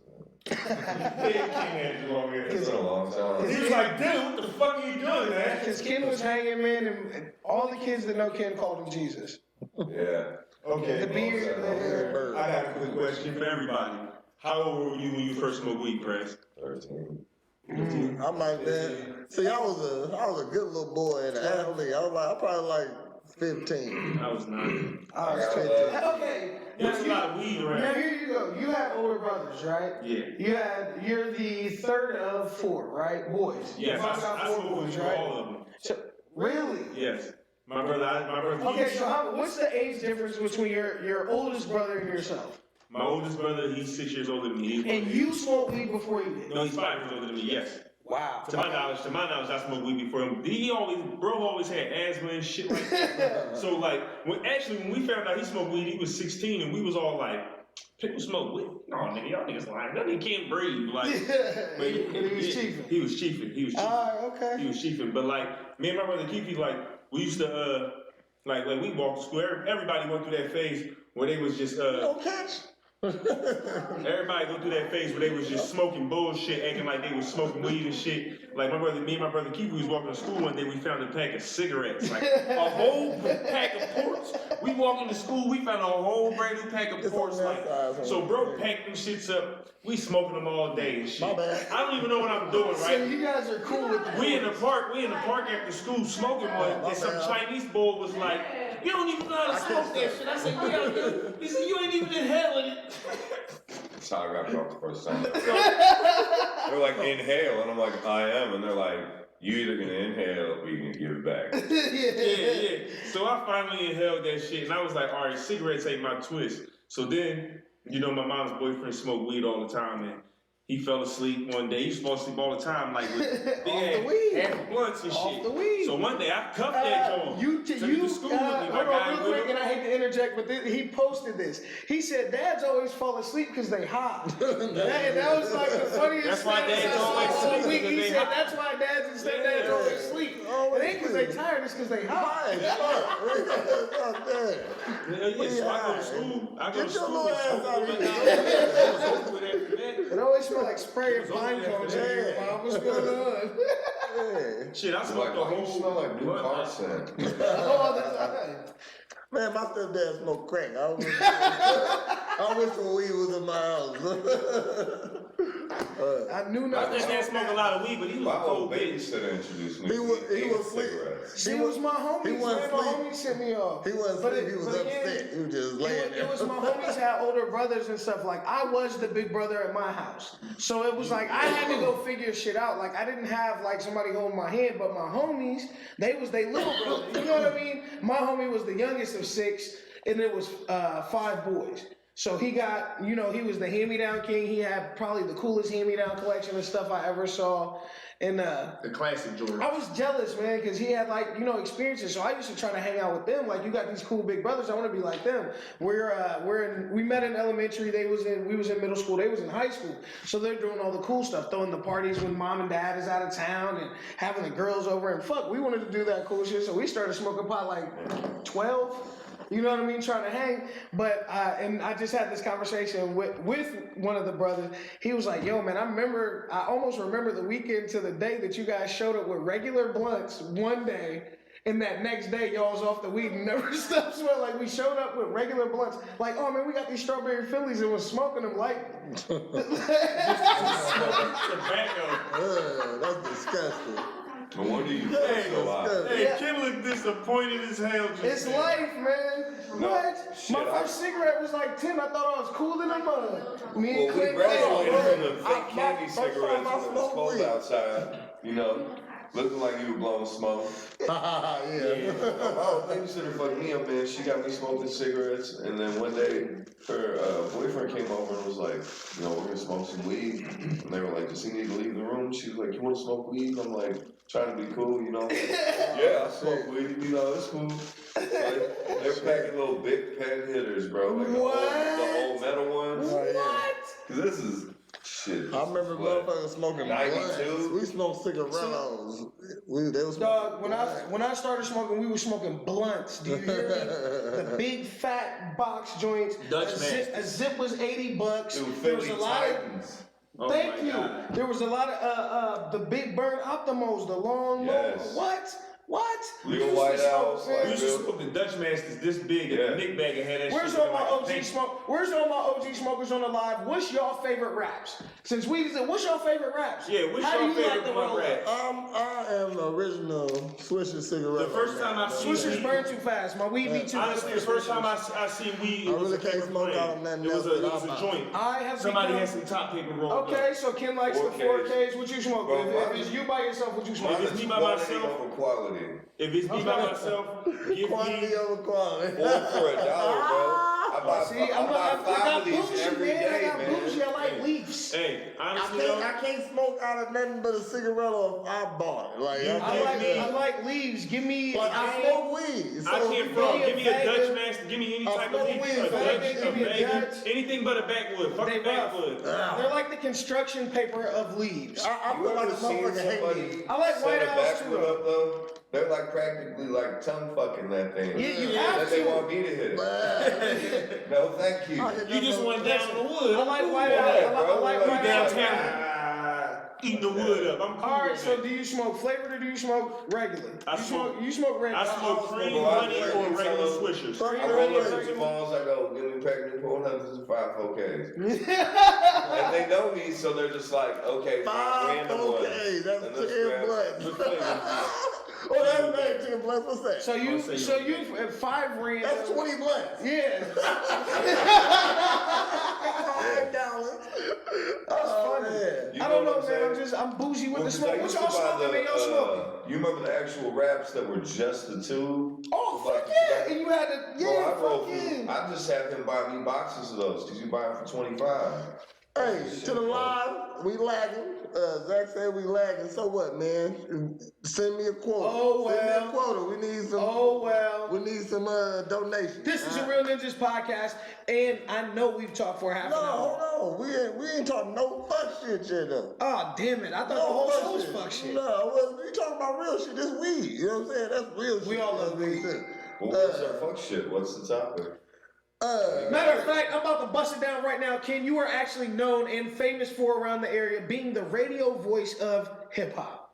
[SPEAKER 3] Yeah, King had long hair.
[SPEAKER 4] It's been a long time.
[SPEAKER 3] He was like, dude, what the fuck are you doing, man?
[SPEAKER 2] Because Ken was hanging, man, and all the kids that know Ken called him Jesus.
[SPEAKER 4] Yeah.
[SPEAKER 3] Okay.
[SPEAKER 2] The beard, the hair.
[SPEAKER 3] I got a quick question for everybody. How old were you when you first smoked weed, Press?
[SPEAKER 4] 13.
[SPEAKER 5] I'm like that. See, I was a good little boy and an athlete. I was probably like 15.
[SPEAKER 3] I was 9.
[SPEAKER 2] I was
[SPEAKER 4] I got
[SPEAKER 2] 15.
[SPEAKER 4] that.
[SPEAKER 2] Okay.
[SPEAKER 3] There was a lot of weed
[SPEAKER 2] Now
[SPEAKER 3] around.
[SPEAKER 2] here you go. You have older brothers, right?
[SPEAKER 3] Yeah.
[SPEAKER 2] You're the third of 4, right? Boys.
[SPEAKER 3] Yes,
[SPEAKER 2] You found out
[SPEAKER 3] I
[SPEAKER 2] 4
[SPEAKER 3] smoked
[SPEAKER 2] boys,
[SPEAKER 3] with
[SPEAKER 2] right?
[SPEAKER 3] all of them.
[SPEAKER 2] So, really?
[SPEAKER 3] Yes. My brother.
[SPEAKER 2] Okay, so what's the age difference between your oldest brother and yourself?
[SPEAKER 3] My oldest brother, he's 6 years older than me.
[SPEAKER 2] And you smoked weed before he did?
[SPEAKER 3] No, he's 5 years older than me. Yes.
[SPEAKER 2] Wow.
[SPEAKER 3] To my knowledge, I smoked weed before him. Bro always had asthma and shit like that. So like, when we found out he smoked weed, he was 16, and we was all like, people smoke weed? No, nigga, y'all niggas lying. That nigga can't breathe. Like, but
[SPEAKER 2] And he was chiefing.
[SPEAKER 3] He was chiefing.
[SPEAKER 2] Okay.
[SPEAKER 3] He was chiefing. But like, me and my brother Keefe, like, we used to like we walked to school. Everybody went through that phase where they was just
[SPEAKER 5] catch.
[SPEAKER 3] Everybody go through that phase where they was just smoking bullshit, acting like they was smoking weed and shit. Like me and my brother Keith, we was walking to school one day, we found a pack of cigarettes, like a whole pack of ports. We walking to school, we found a whole brand new pack of ports. Like, so bro packed them shits up. We smoking them all day and shit.
[SPEAKER 5] My bad.
[SPEAKER 3] I don't even know what I'm doing,
[SPEAKER 2] So
[SPEAKER 3] right?
[SPEAKER 2] you guys are cool with the
[SPEAKER 3] We in the park after school smoking one, and some Chinese boy was like, you don't even know how to smoke that shit. I said, what y'all do? He said, you ain't even inhaling it.
[SPEAKER 4] That's how I got caught the first time. They're like, inhale. And I'm like, I am. And they're like, you either gonna inhale or you can give it back.
[SPEAKER 3] Yeah. So I finally inhaled that shit, and I was like, all right, cigarettes ain't my twist. So then, my mom's boyfriend smoked weed all the time, and he fell asleep one day. He used to fall asleep all the time, like with
[SPEAKER 2] the weed.
[SPEAKER 3] half blunts and
[SPEAKER 2] Off
[SPEAKER 3] shit.
[SPEAKER 2] the weed.
[SPEAKER 3] So one day I cuffed that joint. Took him to school with me, my
[SPEAKER 2] hold
[SPEAKER 3] guy
[SPEAKER 2] on real
[SPEAKER 3] with
[SPEAKER 2] quick,
[SPEAKER 3] him.
[SPEAKER 2] and I hate to interject, but he posted this. He said, dads always fall asleep because they hot. that was like the funniest
[SPEAKER 3] That's why
[SPEAKER 2] status
[SPEAKER 3] dads
[SPEAKER 2] I saw
[SPEAKER 3] always
[SPEAKER 2] all
[SPEAKER 3] sleep
[SPEAKER 2] week.
[SPEAKER 3] because
[SPEAKER 2] He
[SPEAKER 3] they
[SPEAKER 2] said,
[SPEAKER 3] hot.
[SPEAKER 2] that's why dads and stepdads always sleep. It ain't because they tired, it's because they hot.
[SPEAKER 3] So I go to school.
[SPEAKER 5] Get your little ass out of
[SPEAKER 2] It always smell like spray and pine cones in here, Mom. What's going on?
[SPEAKER 3] Shit, I
[SPEAKER 4] It's
[SPEAKER 3] smoked
[SPEAKER 4] like,
[SPEAKER 3] the
[SPEAKER 4] why you
[SPEAKER 3] whole
[SPEAKER 4] smell like new car scent?
[SPEAKER 2] Oh, that's all right.
[SPEAKER 5] Man, my stepdad smoked crack. I wish the weed was in my house.
[SPEAKER 2] I knew
[SPEAKER 3] My
[SPEAKER 2] not.
[SPEAKER 3] stepdad smoked a lot of weed, but he was
[SPEAKER 4] My
[SPEAKER 3] a
[SPEAKER 4] old
[SPEAKER 3] cold bitch.
[SPEAKER 4] babysitter introduced me
[SPEAKER 5] He
[SPEAKER 4] to
[SPEAKER 5] was
[SPEAKER 4] eating
[SPEAKER 5] asleep.
[SPEAKER 4] cigarettes.
[SPEAKER 2] She was my homie.
[SPEAKER 5] He wasn't
[SPEAKER 2] My
[SPEAKER 5] asleep.
[SPEAKER 2] homie sent me off.
[SPEAKER 5] He wasn't
[SPEAKER 2] But
[SPEAKER 5] asleep.
[SPEAKER 2] it-
[SPEAKER 5] He was
[SPEAKER 2] but again,
[SPEAKER 5] upset. He was just laying there.
[SPEAKER 2] It was my homies had older brothers and stuff. Like I was the big brother at my house, so it was like I had to go figure shit out. Like I didn't have like somebody holding my hand, but my homies, they little brothers. You know what I mean? My homie was the youngest of 6, and it was 5 boys. So he got, you know, he was the hand-me-down king. He had probably the coolest hand-me-down collection of stuff I ever saw. And
[SPEAKER 3] The classic Jordan.
[SPEAKER 2] I was jealous, man, because he had like, you know, experiences. So I used to try to hang out with them. Like, you got these cool big brothers. I want to be like them. We met in elementary. We was in middle school. They was in high school. So they're doing all the cool stuff, throwing the parties when mom and dad is out of town and having the girls over. And fuck, we wanted to do that cool shit. So we started smoking pot like 12. You know what I mean? Trying to hang. But, and I just had this conversation with one of the brothers. He was like, yo, man, I almost remember the weekend to the day that you guys showed up with regular blunts one day. And that next day, y'all was off the weed and never stopped smoking. Like, we showed up with regular blunts. Like, oh, man, we got these strawberry Phillies and was smoking them like...
[SPEAKER 3] Tobacco.
[SPEAKER 5] That's disgusting.
[SPEAKER 4] No wonder you feel so hot.
[SPEAKER 3] Hey, Kim look disappointed as hell. Just
[SPEAKER 2] It's
[SPEAKER 3] now.
[SPEAKER 2] life, man.
[SPEAKER 4] No,
[SPEAKER 2] What?
[SPEAKER 4] shit,
[SPEAKER 2] My first cigarette was like 10. I thought I was cooler than mud. Me and
[SPEAKER 4] Well, we
[SPEAKER 2] Clint
[SPEAKER 4] graduated
[SPEAKER 2] Bell.
[SPEAKER 4] from the fake candy cigarettes when it was cold outside, you know, looking like you were blowing smoke.
[SPEAKER 5] Yeah.
[SPEAKER 4] Oh, babysitter fucked me up, man. She got me smoking cigarettes, and then one day her boyfriend came over and was like, you know, we're gonna smoke some weed. And they were like, does he need to leave the room? She was like, you want to smoke weed? I'm like, trying to be cool, you know. Yeah, I smoke weed, you know, it's cool. Like, they're packing little big pen hitters, bro. Like the old metal ones.
[SPEAKER 2] What?
[SPEAKER 4] This is shit.
[SPEAKER 5] I remember motherfuckers smoking
[SPEAKER 4] 92?
[SPEAKER 5] blunts. We smoked cigarettos. They was
[SPEAKER 2] Dog, when I started smoking, we were smoking blunts. Do you hear me? The big fat box joints.
[SPEAKER 3] Dutch
[SPEAKER 2] A zip was $80.
[SPEAKER 4] Dude,
[SPEAKER 2] There was
[SPEAKER 4] Philly
[SPEAKER 2] a lot of.
[SPEAKER 4] Titans.
[SPEAKER 3] Oh
[SPEAKER 2] Thank
[SPEAKER 3] my
[SPEAKER 2] you.
[SPEAKER 3] God.
[SPEAKER 2] There was a lot of the big burn Optimos, the long.
[SPEAKER 4] Yes.
[SPEAKER 2] What?
[SPEAKER 4] Legal
[SPEAKER 2] We used to
[SPEAKER 4] White
[SPEAKER 2] smoke,
[SPEAKER 4] House,
[SPEAKER 2] man.
[SPEAKER 4] like
[SPEAKER 3] We used to smoke the Dutch Masters this big, and
[SPEAKER 4] Yeah.
[SPEAKER 3] the Nick bag and had that
[SPEAKER 2] Where's
[SPEAKER 3] shit
[SPEAKER 2] all my
[SPEAKER 3] looking like a
[SPEAKER 2] OG
[SPEAKER 3] paint.
[SPEAKER 2] smoke? Where's all my OG smokers on the live? What's your favorite raps? Since we said, what's your favorite raps?
[SPEAKER 3] Yeah, what's
[SPEAKER 2] How
[SPEAKER 3] your
[SPEAKER 2] do you like
[SPEAKER 3] favorite
[SPEAKER 2] the
[SPEAKER 3] blunt
[SPEAKER 2] roll
[SPEAKER 3] rap?
[SPEAKER 5] I am the original Swisher cigarette.
[SPEAKER 3] The first time I seen
[SPEAKER 2] Swishers
[SPEAKER 3] weed,
[SPEAKER 2] burn too fast. My weed be too.
[SPEAKER 3] honestly, the first time I seen weed,
[SPEAKER 5] I
[SPEAKER 3] it was
[SPEAKER 5] really
[SPEAKER 3] a
[SPEAKER 5] can't
[SPEAKER 3] paper
[SPEAKER 5] smoke
[SPEAKER 3] plane.
[SPEAKER 5] out of nothing
[SPEAKER 3] It was
[SPEAKER 5] else
[SPEAKER 3] a
[SPEAKER 5] without
[SPEAKER 3] joint.
[SPEAKER 2] I have
[SPEAKER 3] Somebody
[SPEAKER 2] become-
[SPEAKER 3] had some top paper rolled
[SPEAKER 2] Okay,
[SPEAKER 3] up.
[SPEAKER 2] so Ken likes the
[SPEAKER 4] 4Ks.
[SPEAKER 2] 4Ks. What you smoke?
[SPEAKER 4] Bro,
[SPEAKER 2] If it's you by yourself, what you smoke?
[SPEAKER 3] If it's me by
[SPEAKER 4] Quantity
[SPEAKER 3] myself,
[SPEAKER 4] over quality.
[SPEAKER 3] if it's me by myself, give
[SPEAKER 5] Quantity
[SPEAKER 3] me.
[SPEAKER 5] over quality.
[SPEAKER 4] 4 for $1, bro. I buy,
[SPEAKER 2] See,
[SPEAKER 4] I buy
[SPEAKER 2] I
[SPEAKER 4] 5
[SPEAKER 2] got
[SPEAKER 4] of these
[SPEAKER 2] bougie,
[SPEAKER 4] every
[SPEAKER 2] man. I
[SPEAKER 4] day,
[SPEAKER 2] got
[SPEAKER 4] man.
[SPEAKER 2] bougie. I like leaves.
[SPEAKER 3] Hey, honestly
[SPEAKER 5] I
[SPEAKER 3] though,
[SPEAKER 5] can't smoke out of nothing but a cigarette if I bought it. Like,
[SPEAKER 2] I like leaves. Give me.
[SPEAKER 5] But I smoke weed.
[SPEAKER 3] I
[SPEAKER 5] So
[SPEAKER 3] can't front. Give me a
[SPEAKER 2] bag
[SPEAKER 3] Dutch
[SPEAKER 2] of-
[SPEAKER 3] master. Give me any
[SPEAKER 5] I
[SPEAKER 3] type of
[SPEAKER 5] smoke
[SPEAKER 3] leaf.
[SPEAKER 5] weed,
[SPEAKER 3] A
[SPEAKER 5] bag,
[SPEAKER 3] Dutch,
[SPEAKER 2] give me a
[SPEAKER 3] a bag,
[SPEAKER 2] Dutch.
[SPEAKER 3] anything but a backwood. Fuck
[SPEAKER 2] They
[SPEAKER 3] the backwood.
[SPEAKER 2] They're like the construction paper of leaves.
[SPEAKER 5] I
[SPEAKER 4] You
[SPEAKER 5] feel like
[SPEAKER 4] ever
[SPEAKER 5] a
[SPEAKER 4] seen
[SPEAKER 5] motherfucker hate me.
[SPEAKER 4] somebody
[SPEAKER 2] I like
[SPEAKER 4] set
[SPEAKER 2] White
[SPEAKER 4] a
[SPEAKER 2] House,
[SPEAKER 4] backwood
[SPEAKER 2] too.
[SPEAKER 4] up though? They're like practically like tongue fucking that thing.
[SPEAKER 2] Yeah, you have
[SPEAKER 4] That they
[SPEAKER 2] to.
[SPEAKER 4] want me to hit it. No, thank you.
[SPEAKER 3] You just went down the wood.
[SPEAKER 2] I like White
[SPEAKER 4] Yeah,
[SPEAKER 2] House. I
[SPEAKER 4] bro.
[SPEAKER 2] like
[SPEAKER 4] Like
[SPEAKER 2] White House.
[SPEAKER 3] downtown. Eating the wood up. I'm cool.
[SPEAKER 2] All right,
[SPEAKER 3] with
[SPEAKER 2] so
[SPEAKER 3] that.
[SPEAKER 2] do you smoke flavored or do you smoke regular?
[SPEAKER 3] I smoke-
[SPEAKER 2] You smoke regular.
[SPEAKER 3] I smoke cream,
[SPEAKER 4] Bro, I
[SPEAKER 3] honey,
[SPEAKER 4] like
[SPEAKER 3] or
[SPEAKER 4] it,
[SPEAKER 3] regular
[SPEAKER 4] so-
[SPEAKER 3] swishers.
[SPEAKER 4] I roll up some smalls, I go, give me pack me 400s and 5 4Ks. And they know me, so they're just like, okay,
[SPEAKER 5] 5
[SPEAKER 4] random ones.
[SPEAKER 5] okay, that's
[SPEAKER 4] And let's
[SPEAKER 5] 10
[SPEAKER 4] grab
[SPEAKER 5] blunts.
[SPEAKER 4] the flavor.
[SPEAKER 5] Oh, that's not 10 blunts. What's that?
[SPEAKER 2] So you at 5 rand.
[SPEAKER 5] That's 20 blunts.
[SPEAKER 2] Yeah.
[SPEAKER 5] $5. Oh, man.
[SPEAKER 4] You
[SPEAKER 2] I don't
[SPEAKER 4] what
[SPEAKER 2] know,
[SPEAKER 4] I'm
[SPEAKER 2] man.
[SPEAKER 4] saying?
[SPEAKER 2] I'm bougie with
[SPEAKER 4] Well,
[SPEAKER 2] the
[SPEAKER 4] 'cause
[SPEAKER 2] smoke.
[SPEAKER 4] I
[SPEAKER 2] What
[SPEAKER 4] used to
[SPEAKER 2] y'all
[SPEAKER 4] buy
[SPEAKER 2] smoking, man? Y'all smoking?
[SPEAKER 4] You remember the actual wraps that were just the two?
[SPEAKER 2] Oh,
[SPEAKER 4] Like,
[SPEAKER 2] fuck yeah. And you had to,
[SPEAKER 4] Bro,
[SPEAKER 2] yeah,
[SPEAKER 4] I roll
[SPEAKER 2] fuck
[SPEAKER 4] through.
[SPEAKER 2] yeah.
[SPEAKER 4] I just had him buy me boxes of those because you buy them for 25.
[SPEAKER 5] Hey, to the live, we lagging. Zach said we lagging. So what, man? Send me a quote.
[SPEAKER 2] Oh,
[SPEAKER 5] Send me
[SPEAKER 2] well.
[SPEAKER 5] a quota. We need some.
[SPEAKER 2] Oh, well.
[SPEAKER 5] We need some donations.
[SPEAKER 2] This is a Real Ninjas podcast, and I know we've talked for half
[SPEAKER 5] No,
[SPEAKER 2] an hour.
[SPEAKER 5] hold on. We ain't talking no fuck shit yet though.
[SPEAKER 2] Oh, damn it. I thought the
[SPEAKER 5] No
[SPEAKER 2] whole
[SPEAKER 5] fuck
[SPEAKER 2] show was
[SPEAKER 5] shit.
[SPEAKER 2] fuck shit.
[SPEAKER 5] No, well, we talking about real shit. This weed. You know what I'm saying? That's real shit.
[SPEAKER 2] We all love weed.
[SPEAKER 4] Well, what's our fuck shit? What's the topic?
[SPEAKER 2] Matter of fact, I'm about to bust it down right now. Ken, you are actually known and famous for around the area being the radio voice of hip hop.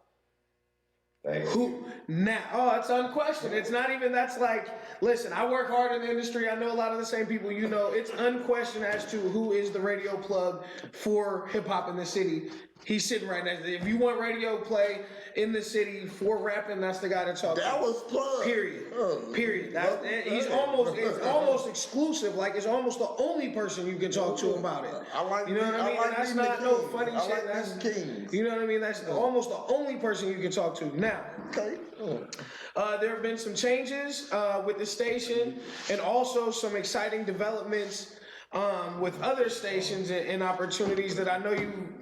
[SPEAKER 4] Thank you.
[SPEAKER 2] Who now? Oh, it's unquestioned. It's not even. That's like, listen. I work hard in the industry. I know a lot of the same people. You know, it's unquestioned as to who is the radio plug for hip hop in the city. He's sitting right next to it. If you want radio play in the city for rapping, that's the guy to talk
[SPEAKER 5] That
[SPEAKER 2] to.
[SPEAKER 5] was plug.
[SPEAKER 2] Period.
[SPEAKER 5] Oh.
[SPEAKER 2] Period. It's almost exclusive. Like it's almost the only person you can talk to about it.
[SPEAKER 5] I like
[SPEAKER 2] You know what I mean?
[SPEAKER 5] I like
[SPEAKER 2] And that's
[SPEAKER 5] being the
[SPEAKER 2] not no
[SPEAKER 5] king.
[SPEAKER 2] funny
[SPEAKER 5] I
[SPEAKER 2] shit.
[SPEAKER 5] like
[SPEAKER 2] That's
[SPEAKER 5] being kings.
[SPEAKER 2] You know what I mean? That's almost the only person you can talk to. Now,
[SPEAKER 5] Okay.
[SPEAKER 2] there have been some changes with the station, and also some exciting developments with other stations and opportunities that I know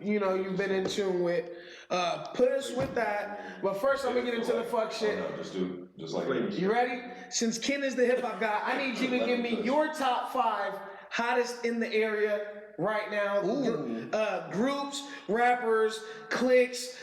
[SPEAKER 2] you've been in tune with. Put us with that. But first, I'm gonna get into the fuck shit.
[SPEAKER 4] No, just like this.
[SPEAKER 2] You ready? Since Ken is the hip hop guy, I need you to give me your top 5 hottest in the area right now. Groups, rappers, cliques,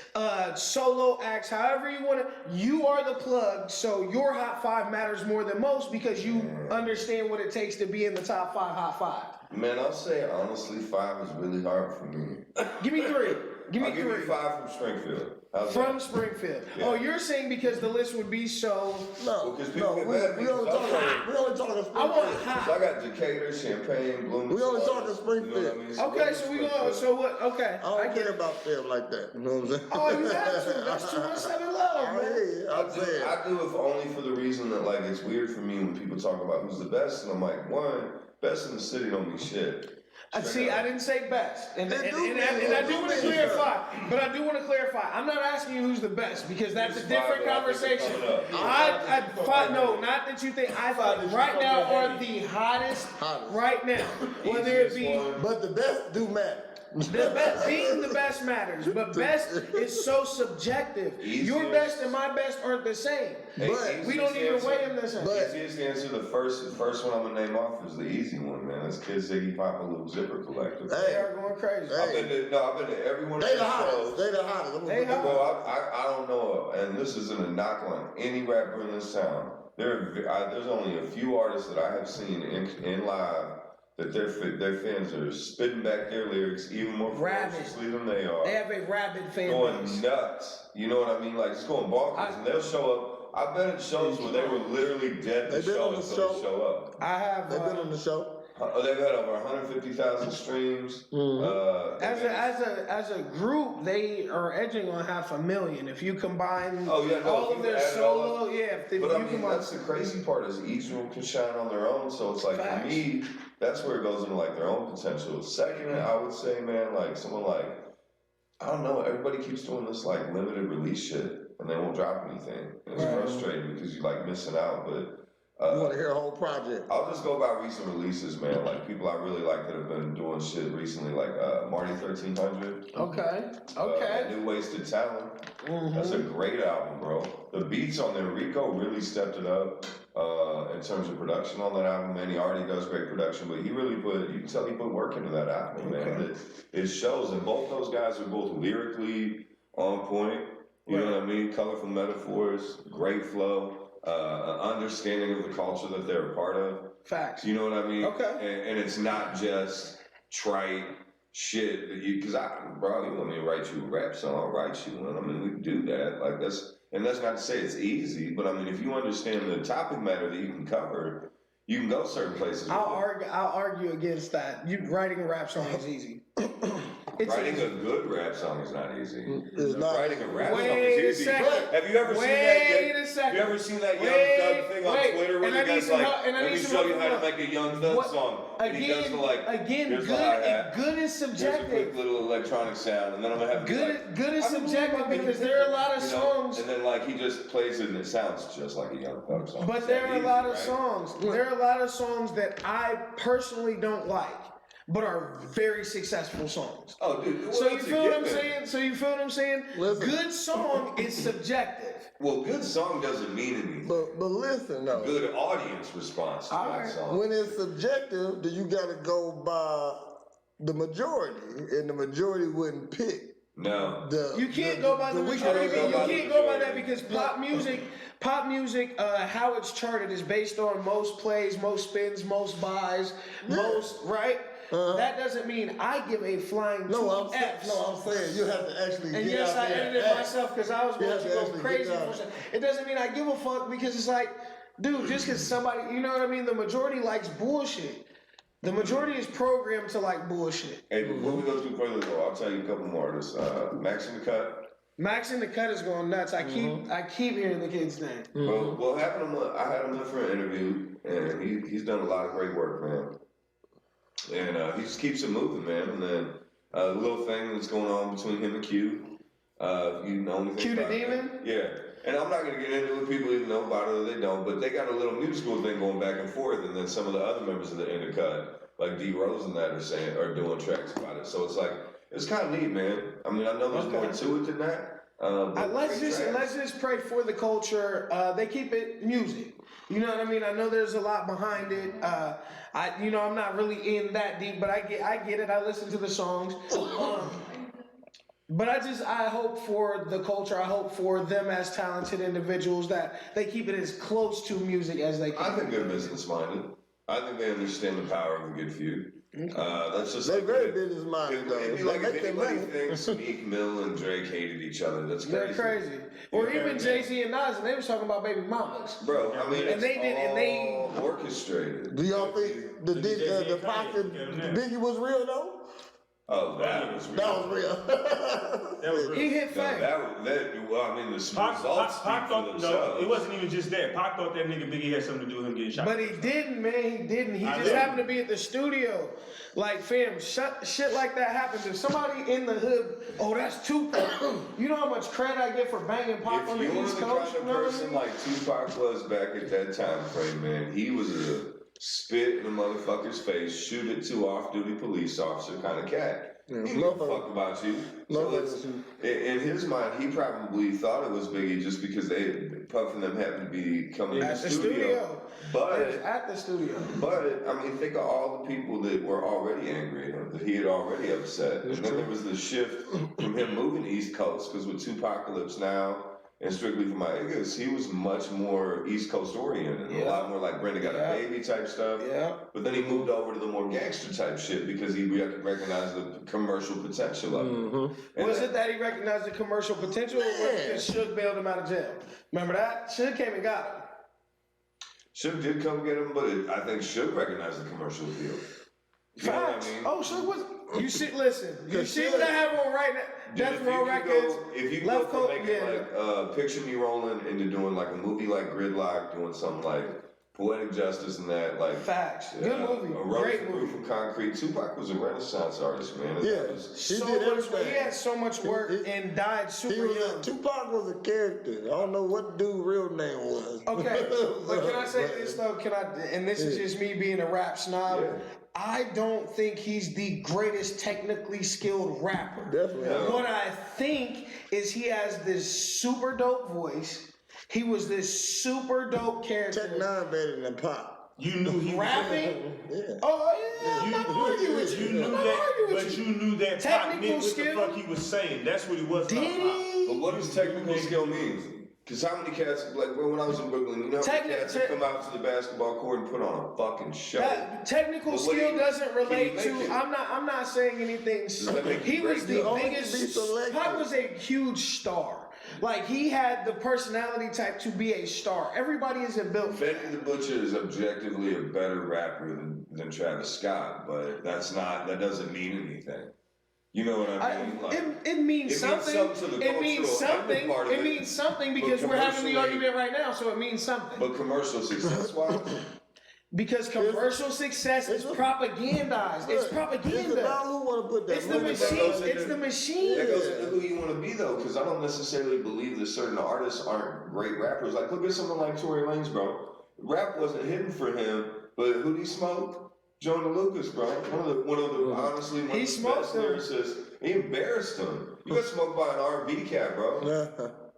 [SPEAKER 2] solo acts, however you want to. You are the plug, so your hot 5 matters more than most because you understand what it takes to be in the top 5 hot 5.
[SPEAKER 4] Man, I'll say honestly, 5 is really hard for me.
[SPEAKER 2] Give me 3. Give me
[SPEAKER 4] I'll
[SPEAKER 2] 3.
[SPEAKER 4] give you 5 from Springfield. How's
[SPEAKER 2] From
[SPEAKER 4] that?
[SPEAKER 2] Springfield.
[SPEAKER 4] Yeah.
[SPEAKER 2] Oh, you're saying because the list would be so.
[SPEAKER 5] No,
[SPEAKER 4] Because people get
[SPEAKER 5] we
[SPEAKER 4] mad at me
[SPEAKER 5] only
[SPEAKER 4] 'cause
[SPEAKER 5] talking
[SPEAKER 2] I
[SPEAKER 5] Springfield.
[SPEAKER 2] want
[SPEAKER 4] Cause
[SPEAKER 2] hot.
[SPEAKER 4] I got Decatur, Champagne, Bloomington.
[SPEAKER 5] We only talking
[SPEAKER 4] You know
[SPEAKER 5] Springfield.
[SPEAKER 4] what I mean?
[SPEAKER 2] Okay, so we go. So what? Okay.
[SPEAKER 5] I don't care about them like that. You know what I'm saying?
[SPEAKER 2] Oh, you have to. That's 217 love, man.
[SPEAKER 5] I'm saying.
[SPEAKER 4] I do if only for the reason that like it's weird for me when people talk about who's the best, and I'm like, one, best in the city don't mean shit.
[SPEAKER 2] See, I didn't say best, and I do want to
[SPEAKER 5] They do.
[SPEAKER 2] clarify. But I do want to clarify. I'm not asking you who's the best because that's a
[SPEAKER 4] It's
[SPEAKER 2] different
[SPEAKER 4] fine, but I think
[SPEAKER 2] conversation.
[SPEAKER 4] it's coming up.
[SPEAKER 2] No, not that you think. I thought right now are the hottest right now, whether it be.
[SPEAKER 5] But the best do matter.
[SPEAKER 2] The best, being the best matters, but best is so subjective. Your
[SPEAKER 4] Easiest.
[SPEAKER 2] best and my best aren't the same.
[SPEAKER 5] But
[SPEAKER 2] We don't even weigh them the same.
[SPEAKER 4] Easiest answer, the first one I'm gonna name off is the easy one, man. That's Kid Ziggy Pop and Little Zipper Collective.
[SPEAKER 2] They are going crazy.
[SPEAKER 4] I've been to every one of
[SPEAKER 5] They
[SPEAKER 4] their
[SPEAKER 5] the hottest.
[SPEAKER 4] shows.
[SPEAKER 5] They the hottest. I'm gonna
[SPEAKER 2] They
[SPEAKER 5] put that-
[SPEAKER 4] Bro, I don't know, and this isn't a knock on any rapper in this town. There's only a few artists that I have seen in live that their fans are spitting back their lyrics even more
[SPEAKER 2] Rabid.
[SPEAKER 4] ferociously than they are.
[SPEAKER 2] They have a rabid fan
[SPEAKER 4] Going
[SPEAKER 2] base.
[SPEAKER 4] nuts. You know what I mean? Like just going bonkers, and they'll show up. I've been at shows where they were literally dead to
[SPEAKER 5] They been
[SPEAKER 4] show
[SPEAKER 5] on the
[SPEAKER 4] until they
[SPEAKER 5] show?
[SPEAKER 4] show up.
[SPEAKER 2] I have.
[SPEAKER 5] They've been on the show.
[SPEAKER 4] They've had over 150,000 streams.
[SPEAKER 2] As a group, they are edging on 500,000. If you combine
[SPEAKER 4] Oh, yeah, no,
[SPEAKER 2] all
[SPEAKER 4] if
[SPEAKER 2] of
[SPEAKER 4] you
[SPEAKER 2] their
[SPEAKER 4] add it all
[SPEAKER 2] solo,
[SPEAKER 4] up.
[SPEAKER 2] if
[SPEAKER 4] But
[SPEAKER 2] you
[SPEAKER 4] I mean,
[SPEAKER 2] combine.
[SPEAKER 4] that's the crazy part is each one can shine on their own. So it's like
[SPEAKER 2] Facts.
[SPEAKER 4] for me, that's where it goes into like their own potential. Second, I would say, man, like someone like I don't know. Everybody keeps doing this like limited release shit, and they won't drop anything. And it's frustrating because you like missing out. But
[SPEAKER 5] You want to hear a whole project?
[SPEAKER 4] I'll just go by recent releases, man. Like people I really like that have been doing shit recently, like Marty 1300.
[SPEAKER 2] Okay.
[SPEAKER 4] New Wasted Talent. That's a great album, bro. The beats on there, Rico really stepped it up in terms of production on that album. Man, he already does great production, but he really you can tell he put work into that album, man. It shows, and both those guys are both lyrically on point. You know what I mean? Colorful metaphors, great flow. Understanding of the culture that they're a part of.
[SPEAKER 2] Facts.
[SPEAKER 4] You know what I mean?
[SPEAKER 2] Okay.
[SPEAKER 4] And it's not just trite shit that because bro, you want me to write you a rap song, I'll write you one. I mean, we can do that. Like and that's not to say it's easy, but I mean, if you understand the topic matter that you can cover, you can go certain places.
[SPEAKER 2] I'll argue against that. Writing a rap song is easy.
[SPEAKER 4] Writing a good rap song is not easy.
[SPEAKER 5] It's not.
[SPEAKER 4] Writing a rap song
[SPEAKER 2] Wait a
[SPEAKER 4] is easy.
[SPEAKER 2] second.
[SPEAKER 4] Have you ever seen that? Have you ever seen that Young Thug thing on Twitter where the guy's like, let me show you how to make a Young Thug song. And he does the like, here's the hi-hat.
[SPEAKER 2] Good is
[SPEAKER 4] Here's a
[SPEAKER 2] subjective.
[SPEAKER 4] quick little electronic sound, and then I'm gonna have
[SPEAKER 2] Good is subjective because there are a lot of songs.
[SPEAKER 4] And then like he just plays it and it sounds just like a Young Thug song.
[SPEAKER 2] But
[SPEAKER 4] It's
[SPEAKER 2] there
[SPEAKER 4] that
[SPEAKER 2] are a
[SPEAKER 4] easy,
[SPEAKER 2] lot of
[SPEAKER 4] right?
[SPEAKER 2] songs. There are a lot of songs that I personally don't like, but are very successful songs.
[SPEAKER 4] Oh, dude.
[SPEAKER 2] So you feel what I'm saying?
[SPEAKER 5] Listen.
[SPEAKER 2] Good song is subjective.
[SPEAKER 4] Well, good song doesn't mean anything.
[SPEAKER 5] But listen though.
[SPEAKER 4] Good audience response to that
[SPEAKER 2] Alright.
[SPEAKER 4] song.
[SPEAKER 5] When it's subjective, then you gotta go by the majority, and the majority wouldn't pick.
[SPEAKER 4] No.
[SPEAKER 2] You can't go by the majority. You can't go by that because pop music, how it's charted is based on most plays, most spins, most buys, most right. That doesn't mean I give a flying
[SPEAKER 5] I'm
[SPEAKER 2] F's.
[SPEAKER 5] saying you have to actually
[SPEAKER 2] And
[SPEAKER 5] get
[SPEAKER 2] yes,
[SPEAKER 5] out
[SPEAKER 2] I
[SPEAKER 5] there
[SPEAKER 2] edited
[SPEAKER 5] and act.
[SPEAKER 2] myself because I was
[SPEAKER 5] You
[SPEAKER 2] going
[SPEAKER 5] have
[SPEAKER 2] to
[SPEAKER 5] to
[SPEAKER 2] go
[SPEAKER 5] actually
[SPEAKER 2] crazy
[SPEAKER 5] get
[SPEAKER 2] for
[SPEAKER 5] down.
[SPEAKER 2] a second. It doesn't mean I give a fuck because it's like, dude, just because somebody, you know what I mean? The majority likes bullshit. The majority is programmed to like bullshit.
[SPEAKER 4] Hey, before we go too further though, I'll tell you a couple more artists. Max in the Cut.
[SPEAKER 2] Max in the Cut is going nuts. I keep hearing the kid's name.
[SPEAKER 4] Well, I had him in for an interview, and he's done a lot of great work, man. And he just keeps it moving, man. And then a little thing that's going on between him and Q. You know anything
[SPEAKER 2] Q the
[SPEAKER 4] about that?
[SPEAKER 2] Demon?
[SPEAKER 4] Yeah. And I'm not gonna get into it. People either know about it or they don't. But they got a little musical thing going back and forth, and then some of the other members of the In the Cut like D Rose and that are doing tracks about it. So it's like it's kind of neat, man. I mean, I know there's more to it than that. But
[SPEAKER 2] let's just pray for the culture. They keep it music. You know what I mean? I know there's a lot behind it. I'm not really in that deep, but I get it. I listen to the songs. But I hope for the culture. I hope for them as talented individuals that they keep it as close to music as they can.
[SPEAKER 4] I think they're business minded. I think they understand the power of a good feud. That's just
[SPEAKER 5] They're very business minded, though.
[SPEAKER 4] It'd be like if anybody thinks Meek Mill and Drake hated each other, that's crazy.
[SPEAKER 2] They're crazy. Or even Jay-Z and Nas, and they was talking about baby mamas.
[SPEAKER 4] Bro, I mean,
[SPEAKER 2] and they
[SPEAKER 4] orchestrated.
[SPEAKER 5] Do y'all think the Pac and Biggie was real though?
[SPEAKER 4] Oh, that was real.
[SPEAKER 5] That was real.
[SPEAKER 3] That was real.
[SPEAKER 2] He hit fame.
[SPEAKER 4] Well, I mean, the results
[SPEAKER 3] Pac
[SPEAKER 4] speak for
[SPEAKER 3] thought, no,
[SPEAKER 4] themselves.
[SPEAKER 3] it wasn't even just that. Pac thought that nigga Biggie had something to do with him getting shot.
[SPEAKER 2] But he didn't, man. He didn't. He just happened to be at the studio. Like, fam, shit like that happens. If somebody in the hood, oh, that's Tupac. You know how much credit I get for banging Pac on the East Coast?
[SPEAKER 4] If you were the kind of person like Tupac was back at that time frame, man, he was a spit in a motherfucker's face, shoot at two off-duty police officer kind of cat. He didn't give a fuck about you. In his mind, he probably thought it was Biggie just because Puff and them happened to be coming
[SPEAKER 2] At
[SPEAKER 4] to
[SPEAKER 2] the
[SPEAKER 4] studio. But
[SPEAKER 2] at the studio.
[SPEAKER 4] But I mean, think of all the people that were already angry at him, that he had already upset. And then there was the shift from him moving East Coast, because with Tupacalypse Now and Strictly for My Niggas, he was much more East Coast oriented, a lot more like Brenda Got a Baby type stuff.
[SPEAKER 2] Yeah.
[SPEAKER 4] But then he moved over to the more gangster type shit because he recognized the commercial potential of it.
[SPEAKER 2] Was it that he recognized the commercial potential, or was it that Suge bailed him out of jail? Remember that? Suge came and got him.
[SPEAKER 4] Suge did come get him, but I think Suge recognized the commercial appeal. You know what I mean?
[SPEAKER 2] Oh, Suge was. You see, listen. You see what I have on right now? Death Row Records.
[SPEAKER 4] If you go from making like Picture Me Rolling into doing like a movie like Gridlock, doing something like Poetic Justice and that, like
[SPEAKER 2] facts. Good movie.
[SPEAKER 4] A Rose
[SPEAKER 2] Great movie.
[SPEAKER 4] From Concrete. Tupac was a Renaissance artist, man. And
[SPEAKER 5] Yeah,
[SPEAKER 4] was,
[SPEAKER 5] he did everything.
[SPEAKER 2] He had so much work and died super young.
[SPEAKER 5] Tupac was a character. I don't know what dude's real name was.
[SPEAKER 2] Okay, but can I say this though? And this is just me being a rap snob.
[SPEAKER 4] Yeah.
[SPEAKER 2] I don't think he's the greatest technically skilled rapper.
[SPEAKER 5] Definitely.
[SPEAKER 4] No.
[SPEAKER 2] What I think is he has this super dope voice. He was this super dope character.
[SPEAKER 5] Tech Nine better than Pop.
[SPEAKER 3] You knew he
[SPEAKER 2] rapping.
[SPEAKER 5] Yeah.
[SPEAKER 2] Oh yeah, I'm not arguing with you.
[SPEAKER 3] You knew
[SPEAKER 2] I'm not
[SPEAKER 3] that,
[SPEAKER 2] arguing with
[SPEAKER 3] but
[SPEAKER 2] you.
[SPEAKER 3] you knew that Pac
[SPEAKER 2] Technical
[SPEAKER 3] meant what
[SPEAKER 2] skill?
[SPEAKER 3] the fuck he was saying. That's what he was.
[SPEAKER 2] Did he?
[SPEAKER 4] but what does technical skill mean? Because how many cats, like when I was in Brooklyn, you know how many cats would come out to the basketball court and put on a fucking show?
[SPEAKER 2] That technical
[SPEAKER 4] But what
[SPEAKER 2] skill
[SPEAKER 4] do you-
[SPEAKER 2] doesn't relate
[SPEAKER 4] can you
[SPEAKER 2] to.
[SPEAKER 4] make it?
[SPEAKER 2] I'm not saying anything.
[SPEAKER 4] that make you
[SPEAKER 2] He was
[SPEAKER 4] great?
[SPEAKER 2] the
[SPEAKER 5] You only
[SPEAKER 2] biggest.
[SPEAKER 5] be selective.
[SPEAKER 2] Pac was a huge star. Like he had the personality type to be a star. Everybody isn't built for
[SPEAKER 4] Benny the Butcher is objectively a better rapper than Travis Scott, but that doesn't mean anything. You know what I mean?
[SPEAKER 2] it means something. It means something. It means something because we're having the argument right now, so it means something.
[SPEAKER 4] But commercial success wise,
[SPEAKER 2] Because commercial success is propagandized. It's
[SPEAKER 5] It's
[SPEAKER 2] propaganda.
[SPEAKER 5] about who want to put that
[SPEAKER 2] It's the
[SPEAKER 5] money
[SPEAKER 2] machine.
[SPEAKER 5] behind it.
[SPEAKER 2] It's the machine.
[SPEAKER 4] that goes into who you want to be though, because I don't necessarily believe that certain artists aren't great rappers. Like look at someone like Tory Lanez, bro. Rap wasn't hidden for him, but who'd he smoke? Jonah Lucas, bro. One of the honestly one
[SPEAKER 2] He
[SPEAKER 4] of the
[SPEAKER 2] smoked
[SPEAKER 4] best
[SPEAKER 2] him.
[SPEAKER 4] lyricists. He embarrassed him. You got smoked by an R&B cat, bro.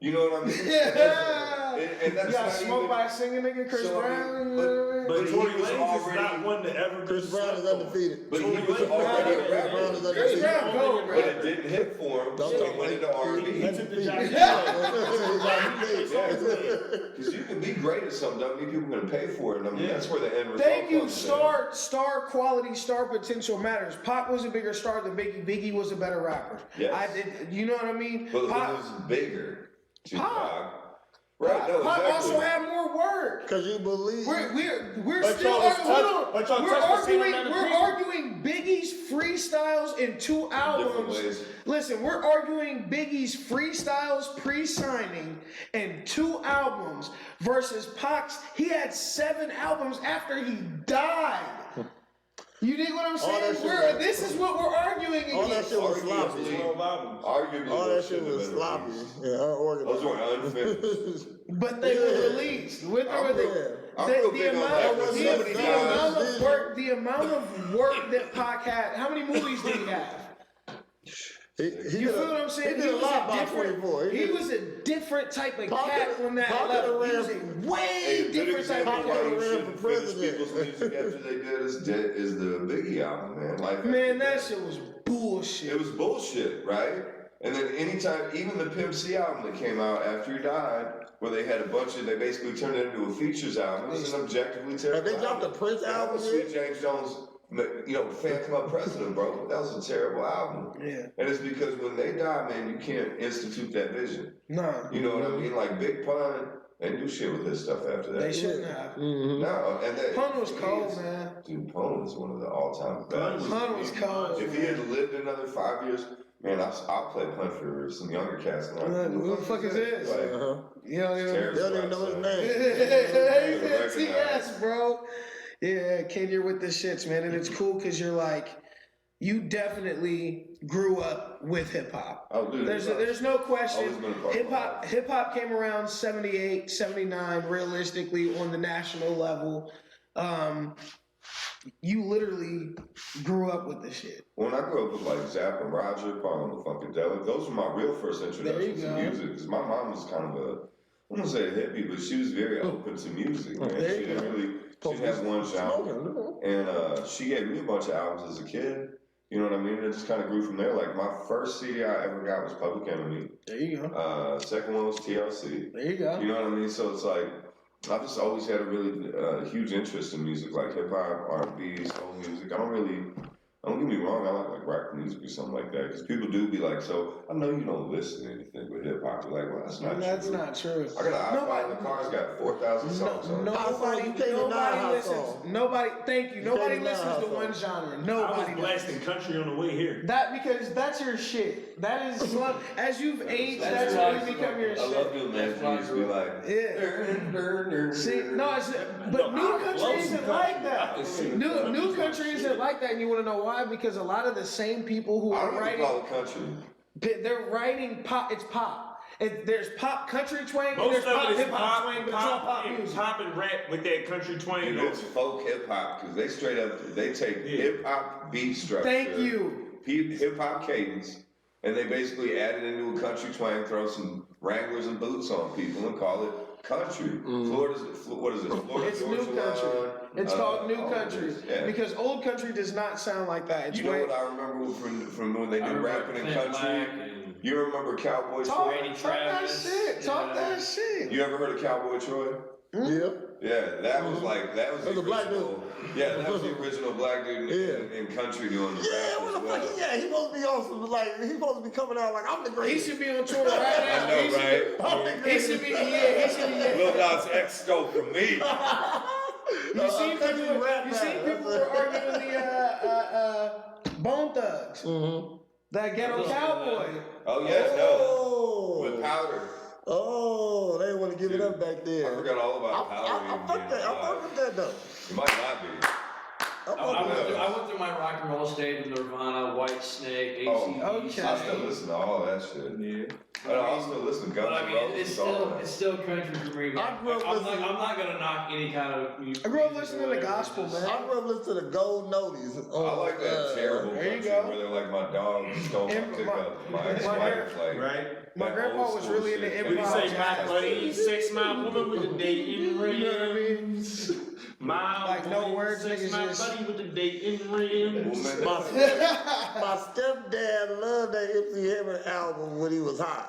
[SPEAKER 4] You know what I mean?
[SPEAKER 2] Yeah.
[SPEAKER 4] And that's
[SPEAKER 2] You got
[SPEAKER 4] not
[SPEAKER 2] smoked
[SPEAKER 4] even,
[SPEAKER 2] by a singing nigga, Chris
[SPEAKER 4] So, I
[SPEAKER 2] Brown.
[SPEAKER 4] mean,
[SPEAKER 3] But
[SPEAKER 4] he
[SPEAKER 3] Tory
[SPEAKER 4] was
[SPEAKER 3] Lanez is
[SPEAKER 4] already-
[SPEAKER 3] not one to ever
[SPEAKER 5] Chris Brown is undefeated.
[SPEAKER 4] But he was
[SPEAKER 3] Tory Lanez
[SPEAKER 4] already a
[SPEAKER 3] is
[SPEAKER 5] Brown is
[SPEAKER 4] rapper.
[SPEAKER 5] undefeated.
[SPEAKER 2] Chris Brown, go,
[SPEAKER 4] But it didn't hit for him,
[SPEAKER 5] Don't
[SPEAKER 4] so
[SPEAKER 5] talk
[SPEAKER 4] he went into
[SPEAKER 5] like-
[SPEAKER 4] R&B.
[SPEAKER 3] He took the Johnny
[SPEAKER 4] Because you can be great at something, doesn't mean people are going to pay for it. And I mean, that's where the end result
[SPEAKER 2] Thank you.
[SPEAKER 4] comes in.
[SPEAKER 2] Star quality, star potential matters. Pac was a bigger star than Biggie. Biggie was a better rapper.
[SPEAKER 4] Yes.
[SPEAKER 2] You know what I mean?
[SPEAKER 4] But
[SPEAKER 2] Pac,
[SPEAKER 4] who was bigger?
[SPEAKER 2] Pac.
[SPEAKER 4] Tupac. Right, no,
[SPEAKER 2] Pac
[SPEAKER 4] exactly.
[SPEAKER 2] also had more work.
[SPEAKER 5] Because you believe.
[SPEAKER 2] We're
[SPEAKER 3] But
[SPEAKER 2] still
[SPEAKER 3] y'all was
[SPEAKER 2] hold on.
[SPEAKER 3] but y'all
[SPEAKER 2] We're
[SPEAKER 3] touched the same
[SPEAKER 2] arguing.
[SPEAKER 3] amount of
[SPEAKER 2] We're
[SPEAKER 3] people.
[SPEAKER 2] arguing Biggie's freestyles in 2 albums.
[SPEAKER 4] ways.
[SPEAKER 2] Listen, we're arguing Biggie's freestyles pre-signing in 2 albums versus Pac's. He had 7 albums after he died. You dig what I'm saying? This is what we're arguing
[SPEAKER 5] All that
[SPEAKER 2] against.
[SPEAKER 5] shit was sloppy.
[SPEAKER 4] Arguably,
[SPEAKER 5] All that
[SPEAKER 4] those
[SPEAKER 5] shit
[SPEAKER 4] shouldn't
[SPEAKER 5] was
[SPEAKER 4] have been
[SPEAKER 5] sloppy.
[SPEAKER 4] released.
[SPEAKER 5] Yeah, unorganized.
[SPEAKER 4] Those were unfinished.
[SPEAKER 2] But they were released with or
[SPEAKER 5] I'm
[SPEAKER 2] without.
[SPEAKER 5] there.
[SPEAKER 4] I'm real
[SPEAKER 2] The
[SPEAKER 4] big on
[SPEAKER 2] amount,
[SPEAKER 4] that.
[SPEAKER 2] the,
[SPEAKER 4] When somebody
[SPEAKER 2] the
[SPEAKER 4] dies,
[SPEAKER 2] amount of work that Pac had. How many movies did he have?
[SPEAKER 5] He
[SPEAKER 2] You feel what I'm saying?
[SPEAKER 5] He did a lot by
[SPEAKER 2] different.
[SPEAKER 5] 24.
[SPEAKER 2] He was a different type of cat when that
[SPEAKER 5] Pac
[SPEAKER 2] left.
[SPEAKER 5] could've
[SPEAKER 2] He was
[SPEAKER 5] ran-
[SPEAKER 2] a way different type of
[SPEAKER 5] Pac
[SPEAKER 2] cat.
[SPEAKER 5] could've ran
[SPEAKER 4] shouldn't
[SPEAKER 5] for
[SPEAKER 4] finish
[SPEAKER 5] president.
[SPEAKER 4] people's music after they did is the Biggie album, man. Like
[SPEAKER 2] Man, that shit was bullshit.
[SPEAKER 4] It was bullshit, right? And then anytime, even the Pimp C album that came out after he died, where they had a bunch of, they basically turned it into a features album. It was an objectively terrible.
[SPEAKER 5] Have they dropped the Prince
[SPEAKER 4] album?
[SPEAKER 5] album
[SPEAKER 4] That was
[SPEAKER 5] yet?
[SPEAKER 4] Sweet James Jones, fan club president, bro. That was a terrible album.
[SPEAKER 2] Yeah.
[SPEAKER 4] And it's because when they die, man, you can't institute that vision.
[SPEAKER 2] Nah.
[SPEAKER 4] You know what I mean? Like Big Pun, they do shit with his stuff after that.
[SPEAKER 2] They shouldn't have.
[SPEAKER 4] No, and that
[SPEAKER 2] Pun was cold, man.
[SPEAKER 4] Dude, Pun was one of the all-time best.
[SPEAKER 2] Pun was cold.
[SPEAKER 4] If he had lived another 5 years, man, I'll play Pun for some younger cats.
[SPEAKER 2] Who the fuck is this?
[SPEAKER 4] Like,
[SPEAKER 2] You don't even.
[SPEAKER 5] They don't even know his name.
[SPEAKER 2] He said TS, bro. Yeah, Ken, you're with the shits, man, and it's cool because you're like, you definitely grew up with hip hop.
[SPEAKER 4] Oh, dude,
[SPEAKER 2] There's no question.
[SPEAKER 4] always been a part of my
[SPEAKER 2] Hip hop came around 78, 79, realistically on the national level. You literally grew up with this shit.
[SPEAKER 4] When I grew up with like Zapp and Roger, Parliament Funkadelic, those were my real first introductions to music. Because my mom was kind of I don't want to say a hippie, but she was very open to music, man.
[SPEAKER 2] There
[SPEAKER 4] She
[SPEAKER 2] you
[SPEAKER 4] didn't really, she didn't have one genre. And she gave me a bunch of albums as a kid. You know what I mean? It just kind of grew from there. Like my first CD I ever got was Public Enemy.
[SPEAKER 2] There you go.
[SPEAKER 4] Second one was TLC.
[SPEAKER 2] There you go.
[SPEAKER 4] You know what I mean? So it's like, I've just always had a really huge interest in music, like hip hop, R&B, soul music. Don't get me wrong, I like rap music or something like that. Because people do be like, so I know you don't listen to anything with hip hop. You're like, well, that's not true.
[SPEAKER 2] That's not true.
[SPEAKER 4] I got an iPod in the car, it's got 4,000 songs on it.
[SPEAKER 2] Nobody listens to one genre.
[SPEAKER 3] I was
[SPEAKER 2] Nobody
[SPEAKER 3] blasting country on the way here.
[SPEAKER 2] because that's your shit. That is as you've aged, that's really become your
[SPEAKER 4] I
[SPEAKER 2] shit.
[SPEAKER 4] love doing that. You used to be like,
[SPEAKER 2] Yeah. See, no, but new country isn't like that. New country isn't like that, and you want to know why? Because a lot of the same people who
[SPEAKER 4] I
[SPEAKER 2] are
[SPEAKER 4] don't even
[SPEAKER 2] writing,
[SPEAKER 4] call it country.
[SPEAKER 2] they're writing pop. It's pop. There's pop country twang, and
[SPEAKER 3] Most
[SPEAKER 2] there's
[SPEAKER 3] of
[SPEAKER 2] pop
[SPEAKER 3] it is
[SPEAKER 2] hip hop
[SPEAKER 3] pop,
[SPEAKER 2] twang, but it's all pop
[SPEAKER 3] and
[SPEAKER 2] music.
[SPEAKER 3] pop and rap with that country twang.
[SPEAKER 4] And it's folk hip hop because they straight up they take hip hop beat structure.
[SPEAKER 2] Thank you.
[SPEAKER 4] Hip hop cadence, and they basically add it into a country twang, throw some Wranglers and boots on people, and call it country. Florida, what is it? Florida
[SPEAKER 2] It's
[SPEAKER 4] Georgia
[SPEAKER 2] new country.
[SPEAKER 4] Line,
[SPEAKER 2] It's called new
[SPEAKER 4] all
[SPEAKER 2] country
[SPEAKER 4] this, yeah.
[SPEAKER 2] because old country does not sound like that. It's
[SPEAKER 4] You know
[SPEAKER 2] way.
[SPEAKER 4] what I remember from when they did rapping in country?
[SPEAKER 6] Black and
[SPEAKER 4] You remember Cowboy
[SPEAKER 2] Talk,
[SPEAKER 4] Troy?
[SPEAKER 2] talk that shit. Talk that shit.
[SPEAKER 4] You ever heard of Cowboy Troy?
[SPEAKER 5] Yeah.
[SPEAKER 4] Yeah, that was like that was
[SPEAKER 5] That's
[SPEAKER 4] the
[SPEAKER 5] a black
[SPEAKER 4] original. Yeah, that was the original black dude in country doing the
[SPEAKER 5] Yeah,
[SPEAKER 4] rap
[SPEAKER 5] what
[SPEAKER 4] as
[SPEAKER 5] the
[SPEAKER 4] well.
[SPEAKER 5] fuck? Yeah, he supposed to be on some, like, he supposed to be coming out like, I'm the
[SPEAKER 2] He
[SPEAKER 5] greatest.
[SPEAKER 2] should be on tour right now.
[SPEAKER 4] I know,
[SPEAKER 2] He should-
[SPEAKER 4] right?
[SPEAKER 5] I'm the
[SPEAKER 2] He
[SPEAKER 5] greatest.
[SPEAKER 2] should be. Yeah, he should be.
[SPEAKER 4] Lil Nas X stole from me.
[SPEAKER 2] You seen
[SPEAKER 5] country
[SPEAKER 2] people?
[SPEAKER 5] rap
[SPEAKER 2] You seen
[SPEAKER 5] battle.
[SPEAKER 2] people were arguing the Bone Thugs, that ghetto cowboy.
[SPEAKER 4] Oh yeah, no.
[SPEAKER 5] Oh.
[SPEAKER 4] With Powder.
[SPEAKER 5] Oh, they didn't want to give it up back
[SPEAKER 4] I
[SPEAKER 5] there.
[SPEAKER 4] forgot all about Powder.
[SPEAKER 5] I fuck that. I fuck with that though.
[SPEAKER 4] It might not be.
[SPEAKER 6] I went through my rock and roll stage with Nirvana, White Snake,
[SPEAKER 4] Oh,
[SPEAKER 6] AC/DC.
[SPEAKER 4] I still listen to all that shit.
[SPEAKER 6] Yeah.
[SPEAKER 4] I also listen to Guns
[SPEAKER 6] But I
[SPEAKER 4] N'
[SPEAKER 6] mean,
[SPEAKER 4] Roses. all that.
[SPEAKER 6] it's still country for me.
[SPEAKER 5] I grew up
[SPEAKER 6] I'm
[SPEAKER 5] listening-
[SPEAKER 6] not gonna knock any kind of music.
[SPEAKER 2] I grew up
[SPEAKER 6] music
[SPEAKER 2] listening
[SPEAKER 6] or
[SPEAKER 2] to
[SPEAKER 6] whatever,
[SPEAKER 2] gospel,
[SPEAKER 6] it's just-
[SPEAKER 2] man.
[SPEAKER 5] I grew up listening to the Gold Noties.
[SPEAKER 4] I like that terrible
[SPEAKER 2] there you
[SPEAKER 4] country
[SPEAKER 2] go.
[SPEAKER 4] where they're like, my dog stole my
[SPEAKER 2] And
[SPEAKER 4] pickup, my
[SPEAKER 2] my
[SPEAKER 4] ex-wife, like,
[SPEAKER 3] Right?
[SPEAKER 2] My
[SPEAKER 4] that
[SPEAKER 2] grandpa
[SPEAKER 4] old
[SPEAKER 2] was
[SPEAKER 4] school
[SPEAKER 2] really into
[SPEAKER 4] shit.
[SPEAKER 3] When you
[SPEAKER 2] improv
[SPEAKER 3] say
[SPEAKER 2] jazz.
[SPEAKER 3] my buddy, sex my woman with a dating ring.
[SPEAKER 2] You know what I mean?
[SPEAKER 3] My
[SPEAKER 2] Like, no
[SPEAKER 3] woman,
[SPEAKER 2] words,
[SPEAKER 3] sex
[SPEAKER 2] niggas
[SPEAKER 3] my
[SPEAKER 2] just-
[SPEAKER 3] buddy with a dating ring.
[SPEAKER 5] My stepdad loved that MC Hammer album when he was high.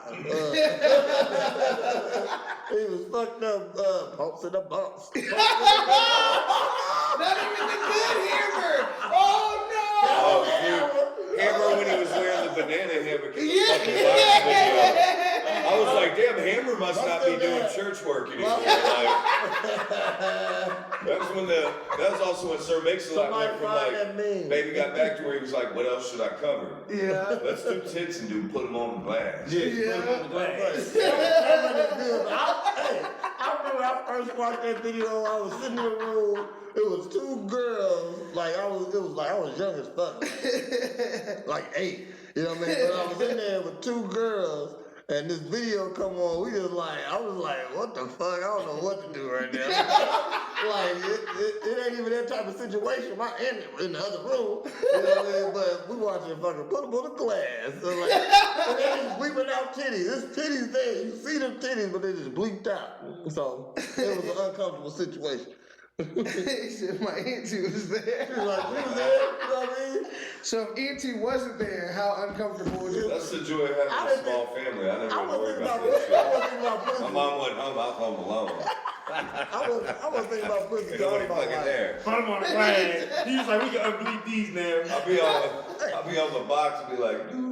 [SPEAKER 5] He was fucked up, pumps in the bumps.
[SPEAKER 2] Not even the good Hammer. Oh no!
[SPEAKER 4] Oh, dude. Hammer when he was wearing the banana hammock in the fucking live video. I was like, damn, Hammer must not be doing church work anymore. That was also when Sir Mix-a-Lot
[SPEAKER 5] Somebody
[SPEAKER 4] went from
[SPEAKER 5] find that meme.
[SPEAKER 4] Baby got back to where he was like, what else should I cover?
[SPEAKER 2] Yeah.
[SPEAKER 4] Let's do tits and put them on the glass.
[SPEAKER 5] I remember when I first watched that video, I was sitting in a room, it was two girls, I was young as fuck. Like 8, you know what I mean? But I was in there with two girls, and this video come on, I was like, what the fuck? I don't know what to do right now. Like, it ain't even that type of situation. My aunt in the other room, you know what I mean? But we watching fucking put them on the glass. So like, and they just bleeping out titties. There's titties there. You see them titties, but they just bleeped out. So it was an uncomfortable situation.
[SPEAKER 2] He said my auntie was there.
[SPEAKER 5] She was like, you was there? You know what I mean?
[SPEAKER 2] So if auntie wasn't there, how uncomfortable was it?
[SPEAKER 4] That's the joy of having a small family. I never
[SPEAKER 5] I
[SPEAKER 4] had to
[SPEAKER 5] was
[SPEAKER 4] worry
[SPEAKER 5] thinking
[SPEAKER 4] about
[SPEAKER 5] about
[SPEAKER 4] that
[SPEAKER 5] pussy. I was
[SPEAKER 4] shit.
[SPEAKER 5] thinking about pussy.
[SPEAKER 4] My mom went home, I was home alone.
[SPEAKER 5] I was thinking about pussy.
[SPEAKER 4] Ain't nobody fucking there.
[SPEAKER 3] Put him on the glass. He was like, we can unbleep these now.
[SPEAKER 4] I'll be on the box and be like, do.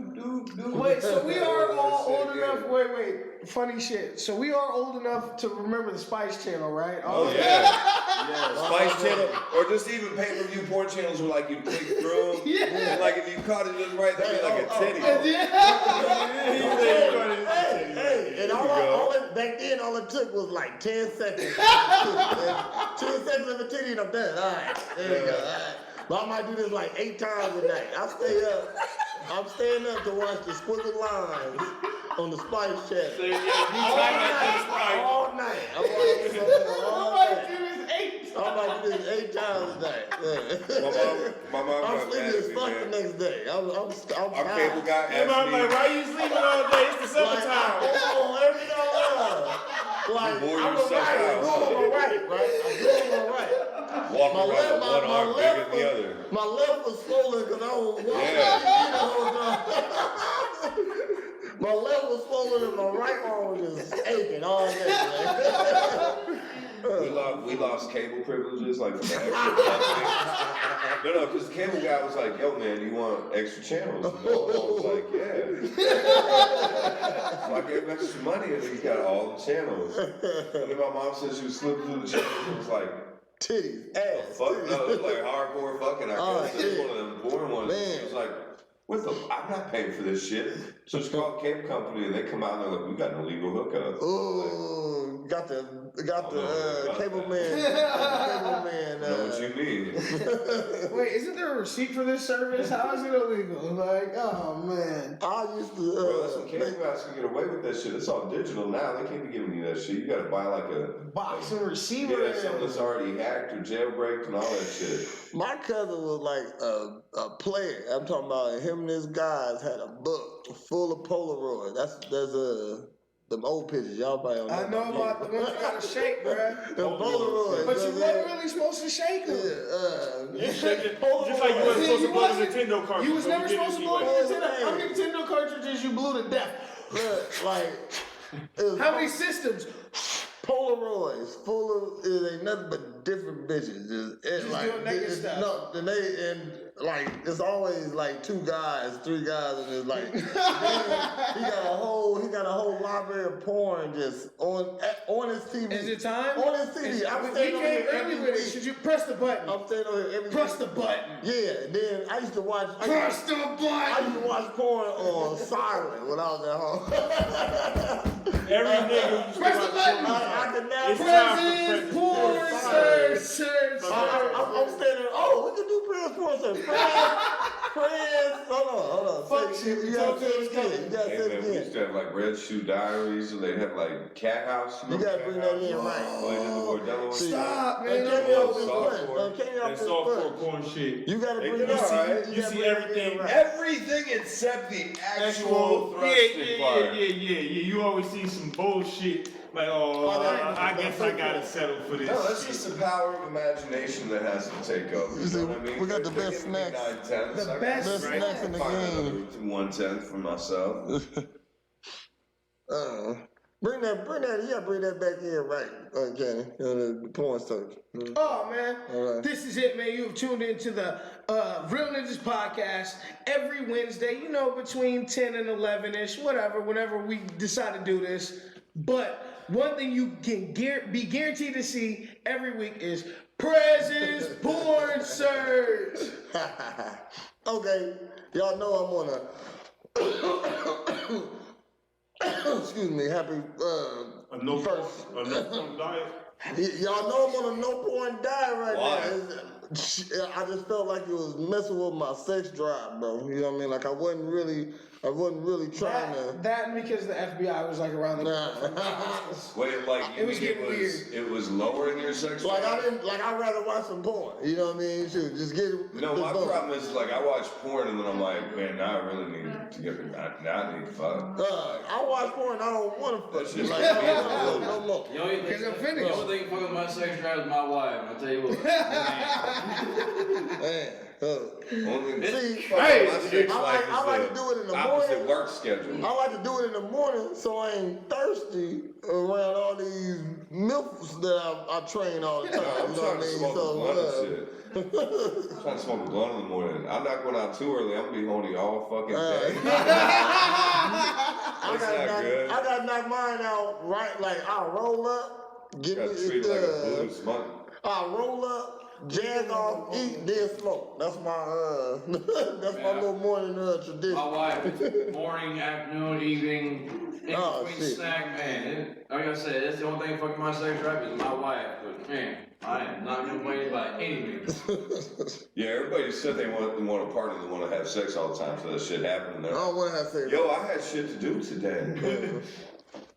[SPEAKER 2] Wait, so we are all old enough. Wait, funny shit. So we are old enough to remember the Spice Channel, right?
[SPEAKER 4] Oh yeah. Spice Channel, or just even pay-per-view porn channels where like you click through, and like if you caught it just right, that'd be like a titty.
[SPEAKER 5] Hey, and back then, all it took was like 10 seconds. 10 seconds of a titty and I'm done. All right, there we go. All right. But I might do this like 8 times a night. I'm staying up to watch the squiggly lines on the Spice Channel. All night. I'm watching something all night. I might do this 8 times a day.
[SPEAKER 4] My mom
[SPEAKER 5] I'm
[SPEAKER 4] got
[SPEAKER 5] sleepy
[SPEAKER 4] mad
[SPEAKER 5] as
[SPEAKER 4] at me,
[SPEAKER 5] fuck the
[SPEAKER 4] man.
[SPEAKER 5] next day. I'm
[SPEAKER 4] Our
[SPEAKER 5] tired.
[SPEAKER 4] cable guy
[SPEAKER 3] Your mom
[SPEAKER 4] asked me.
[SPEAKER 3] like, why you sleeping all day? It's the summertime.
[SPEAKER 5] Every dollar. Like,
[SPEAKER 4] You wore
[SPEAKER 5] I'm
[SPEAKER 4] yourself
[SPEAKER 5] alright.
[SPEAKER 4] out,
[SPEAKER 5] I'm doing alright, right? I'm doing alright.
[SPEAKER 4] Walking around with one arm bigger than the other.
[SPEAKER 5] My left was swollen because I was walking.
[SPEAKER 4] Yeah.
[SPEAKER 5] My left was swollen and my right arm was just aching all day.
[SPEAKER 4] We lost cable privileges, like from the extra company. No, because the cable guy was like, yo, man, you want extra channels? And I was like, yeah. So I gave him extra money and he got all the channels. And then my mom said she was slipping through the channels and was like,
[SPEAKER 5] Titties, ass.
[SPEAKER 4] fuck, no, it was like hardcore fucking. I guess
[SPEAKER 5] shit.
[SPEAKER 4] it's one of them boring ones.
[SPEAKER 5] Man.
[SPEAKER 4] She was like, I'm not paying for this shit. So she called the cable company and they come out and they're like, we got an illegal hookup.
[SPEAKER 5] Ooh, got the cable man.
[SPEAKER 4] Know what you mean?
[SPEAKER 2] Wait, isn't there a receipt for this service? How is it illegal? Like, oh man.
[SPEAKER 5] I used to.
[SPEAKER 4] Bro, that's when cable guys can get away with that shit. It's all digital now. They can't be giving you that shit. You gotta buy like a
[SPEAKER 2] Box and receiver.
[SPEAKER 4] Yeah, something that's already hacked or jailbreaked and all that shit.
[SPEAKER 5] My cousin was like a player. I'm talking about him and his guys had a book full of Polaroids. There's them old pictures. Y'all probably don't know.
[SPEAKER 2] I know about the ones you gotta shake, bruh.
[SPEAKER 5] The Polaroids.
[SPEAKER 2] But you weren't really supposed to shake them.
[SPEAKER 3] Just like you wasn't supposed to blow the Nintendo cartridge.
[SPEAKER 2] You was never supposed to blow the
[SPEAKER 3] anyway.
[SPEAKER 2] Nintendo. How many Nintendo cartridges you blew to death?
[SPEAKER 5] Like, it was
[SPEAKER 2] How many systems?
[SPEAKER 5] Polaroids full of it ain't nothing but different bitches. Just
[SPEAKER 2] doing naked stuff.
[SPEAKER 5] No, and it's always like 2 guys, 3 guys, and it's like he got a whole library of porn just on his TV.
[SPEAKER 2] Is it time?
[SPEAKER 5] On his TV.
[SPEAKER 2] We
[SPEAKER 5] I'm staying on
[SPEAKER 2] came
[SPEAKER 5] here
[SPEAKER 2] early
[SPEAKER 5] every
[SPEAKER 2] with it.
[SPEAKER 5] week.
[SPEAKER 2] Should you press the button?
[SPEAKER 5] I'm staying on here every
[SPEAKER 2] Press
[SPEAKER 5] week.
[SPEAKER 2] the button.
[SPEAKER 5] Yeah, and then I used to watch.
[SPEAKER 2] Press the
[SPEAKER 5] I
[SPEAKER 2] button.
[SPEAKER 5] used to watch porn on silent when I was at home.
[SPEAKER 3] Every nigga used to
[SPEAKER 2] Press the
[SPEAKER 3] watch
[SPEAKER 2] button.
[SPEAKER 3] porn.
[SPEAKER 5] I can now
[SPEAKER 3] It's
[SPEAKER 5] press
[SPEAKER 3] time for
[SPEAKER 2] President
[SPEAKER 3] President
[SPEAKER 2] porn,
[SPEAKER 3] porn.
[SPEAKER 2] sir.
[SPEAKER 5] I'm standing there. Oh, we can do press porn. So press. Hold on.
[SPEAKER 2] Fuck
[SPEAKER 5] Say,
[SPEAKER 2] shit,
[SPEAKER 5] You gotta
[SPEAKER 2] we
[SPEAKER 5] say it
[SPEAKER 2] told you
[SPEAKER 5] again. You gotta
[SPEAKER 4] Hey
[SPEAKER 5] say
[SPEAKER 4] man,
[SPEAKER 5] it
[SPEAKER 4] we used
[SPEAKER 5] again.
[SPEAKER 4] to have like Red Shoe Diaries, and they'd have like Cat House.
[SPEAKER 5] You gotta bring that in right.
[SPEAKER 4] Oh, they did the Bordello one.
[SPEAKER 2] Stop, man.
[SPEAKER 5] Came
[SPEAKER 4] Yeah,
[SPEAKER 5] off his
[SPEAKER 4] softcore.
[SPEAKER 5] foot. Came off
[SPEAKER 3] That
[SPEAKER 5] his
[SPEAKER 3] softcore
[SPEAKER 5] foot.
[SPEAKER 3] porn shit.
[SPEAKER 5] You gotta
[SPEAKER 4] They
[SPEAKER 5] bring
[SPEAKER 4] did
[SPEAKER 5] that.
[SPEAKER 4] alright.
[SPEAKER 3] You
[SPEAKER 5] gotta
[SPEAKER 3] see
[SPEAKER 5] bring that
[SPEAKER 3] everything.
[SPEAKER 5] in right.
[SPEAKER 4] Everything except the actual thrusting part.
[SPEAKER 3] Yeah. You always see some bullshit. Like, I guess I gotta settle for this.
[SPEAKER 4] No, that's
[SPEAKER 3] shit.
[SPEAKER 4] just the power of imagination that has to take over. You know what I mean?
[SPEAKER 5] we got the
[SPEAKER 4] They're
[SPEAKER 5] best
[SPEAKER 4] giving me
[SPEAKER 5] snacks.
[SPEAKER 4] 9/10.
[SPEAKER 2] The
[SPEAKER 4] I
[SPEAKER 2] best
[SPEAKER 4] can
[SPEAKER 5] snacks in the
[SPEAKER 4] find
[SPEAKER 5] game.
[SPEAKER 4] another 1/10 for myself.
[SPEAKER 5] Bring that. You gotta bring that back in right, Kenny. The porn search.
[SPEAKER 2] Oh man,
[SPEAKER 5] All right.
[SPEAKER 2] this is it, man. You have tuned into the Real Ninjas podcast every Wednesday. You know, between 10 and 11ish, whenever we decide to do this. But one thing you can be guaranteed to see every week is President's porn search.
[SPEAKER 5] Okay, y'all know I'm on a. Excuse me. Happy.
[SPEAKER 3] A no
[SPEAKER 5] First.
[SPEAKER 3] porn diet.
[SPEAKER 5] Y'all know I'm on a no porn diet right
[SPEAKER 4] Why?
[SPEAKER 5] now. I just felt like it was messing with my sex drive, bro. You know what I mean? Like I wasn't really trying to.
[SPEAKER 2] That and because the FBI was like around the
[SPEAKER 4] Wait, like
[SPEAKER 2] It was getting weird.
[SPEAKER 4] It was lowering your sex
[SPEAKER 5] Like
[SPEAKER 4] drive?
[SPEAKER 5] I'd rather watch some porn. You know what I mean? Shoot, just get it.
[SPEAKER 4] No, my problem is like I watch porn and then I'm like, man, now I really need to get now I need to fuck.
[SPEAKER 5] I watch porn. I don't want to fuck.
[SPEAKER 4] That's just
[SPEAKER 5] Like,
[SPEAKER 4] like
[SPEAKER 5] I don't wanna
[SPEAKER 4] me.
[SPEAKER 5] no more.
[SPEAKER 6] The only
[SPEAKER 2] Because I'm
[SPEAKER 6] thing,
[SPEAKER 2] finished.
[SPEAKER 6] the only thing fucking with my sex drive is my wife. I'll tell you what.
[SPEAKER 5] Man,
[SPEAKER 4] Only
[SPEAKER 5] See,
[SPEAKER 4] hey, my sex
[SPEAKER 5] I
[SPEAKER 4] life
[SPEAKER 5] like
[SPEAKER 4] is
[SPEAKER 5] to do it in the
[SPEAKER 4] opposite
[SPEAKER 5] morning.
[SPEAKER 4] work schedule.
[SPEAKER 5] I like to do it in the morning so I ain't thirsty around all these milfs that I train all the time.
[SPEAKER 4] I'm
[SPEAKER 5] You know
[SPEAKER 4] trying
[SPEAKER 5] what I
[SPEAKER 4] to
[SPEAKER 5] mean?
[SPEAKER 4] smoke a blunt and shit.
[SPEAKER 5] So,
[SPEAKER 4] I'm trying to smoke a blunt in the morning. I'm not going out too early. I'm gonna be horny all fucking day.
[SPEAKER 5] I gotta knock mine out right. Like I'll roll up, get me
[SPEAKER 4] Got treated like a blues monk.
[SPEAKER 5] I'll roll up, jag off, eat, then smoke. That's my that's my little morning tradition.
[SPEAKER 6] My wife, morning, afternoon, evening, in
[SPEAKER 5] Oh,
[SPEAKER 6] between
[SPEAKER 5] shit.
[SPEAKER 6] snack, man. Like I said, that's the only thing fucking my sex drive is my wife. But man, I am not complaining by any means.
[SPEAKER 4] Yeah, everybody said they want a partner that want to have sex all the time, so that shit happened
[SPEAKER 5] I
[SPEAKER 4] there.
[SPEAKER 5] don't want to have sex.
[SPEAKER 4] Yo, I had shit to do today.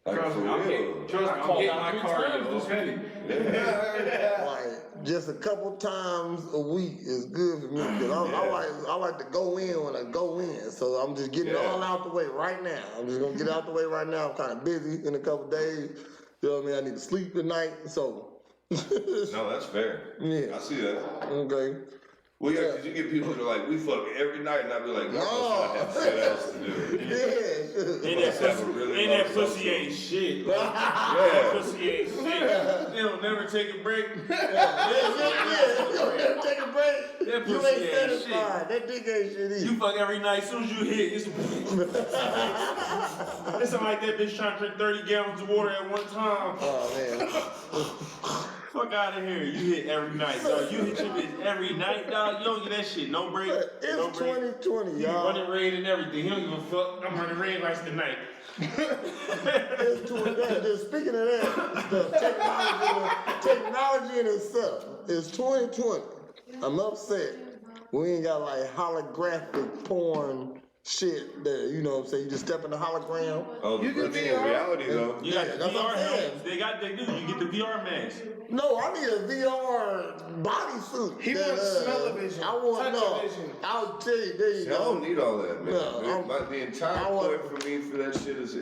[SPEAKER 4] Like
[SPEAKER 6] Trust
[SPEAKER 4] for
[SPEAKER 6] me,
[SPEAKER 4] real.
[SPEAKER 6] I'm getting my cardio, okay?
[SPEAKER 4] Yeah.
[SPEAKER 5] Like just a couple times a week is good for me because I like to go in when I go in. So I'm just getting it all out the way right now. I'm just gonna get it out the way right now. I'm kind of busy in a couple days. You know what I mean? I need to sleep at night. So
[SPEAKER 4] No, that's fair.
[SPEAKER 5] Yeah.
[SPEAKER 4] I see that.
[SPEAKER 5] okay.
[SPEAKER 4] Well, yeah, because you get people that are like, we fuck every night, and I'd be like, y'all must not have shit else to do.
[SPEAKER 5] Yeah.
[SPEAKER 3] Ain't that pussy ain't shit. That
[SPEAKER 4] Yeah.
[SPEAKER 3] pussy ain't shit. They don't never take a break.
[SPEAKER 5] Yeah. Take a break.
[SPEAKER 3] That
[SPEAKER 5] You
[SPEAKER 3] pussy
[SPEAKER 5] ain't
[SPEAKER 3] ain't
[SPEAKER 5] satisfied. That dick ain't shit either.
[SPEAKER 3] You fuck every night, as soon as you hit, it's something like that bitch trying to drink 30 gallons of water at one time.
[SPEAKER 5] Oh man.
[SPEAKER 3] Fuck out of here. You hit every night, dog. You hit your bitch every night, dog. You don't get that shit. No break. No
[SPEAKER 5] It's
[SPEAKER 3] break.
[SPEAKER 5] 2020,
[SPEAKER 3] You be
[SPEAKER 5] y'all.
[SPEAKER 3] running red and everything. You don't give a fuck. I'm running red lights tonight.
[SPEAKER 5] It's 2020. Speaking of that, the technology in itself is 2020. I'm upset. We ain't got like holographic porn shit that, you know what I'm saying, you just step in the hologram.
[SPEAKER 4] Oh, the
[SPEAKER 2] You can
[SPEAKER 4] virtual
[SPEAKER 2] be
[SPEAKER 4] reality, though.
[SPEAKER 3] You got
[SPEAKER 5] Yeah,
[SPEAKER 3] the
[SPEAKER 5] that's what
[SPEAKER 3] VR
[SPEAKER 5] I'm saying.
[SPEAKER 3] helmets. They do. You get the VR mask.
[SPEAKER 5] No, I need a VR bodysuit.
[SPEAKER 2] He wants smell-o-vision,
[SPEAKER 5] I want
[SPEAKER 2] touch-o-vision.
[SPEAKER 5] I'll tell you, there you
[SPEAKER 4] See, I
[SPEAKER 5] go.
[SPEAKER 4] don't need all that, man.
[SPEAKER 5] No,
[SPEAKER 4] The entire
[SPEAKER 5] I want-
[SPEAKER 4] point for me for that shit is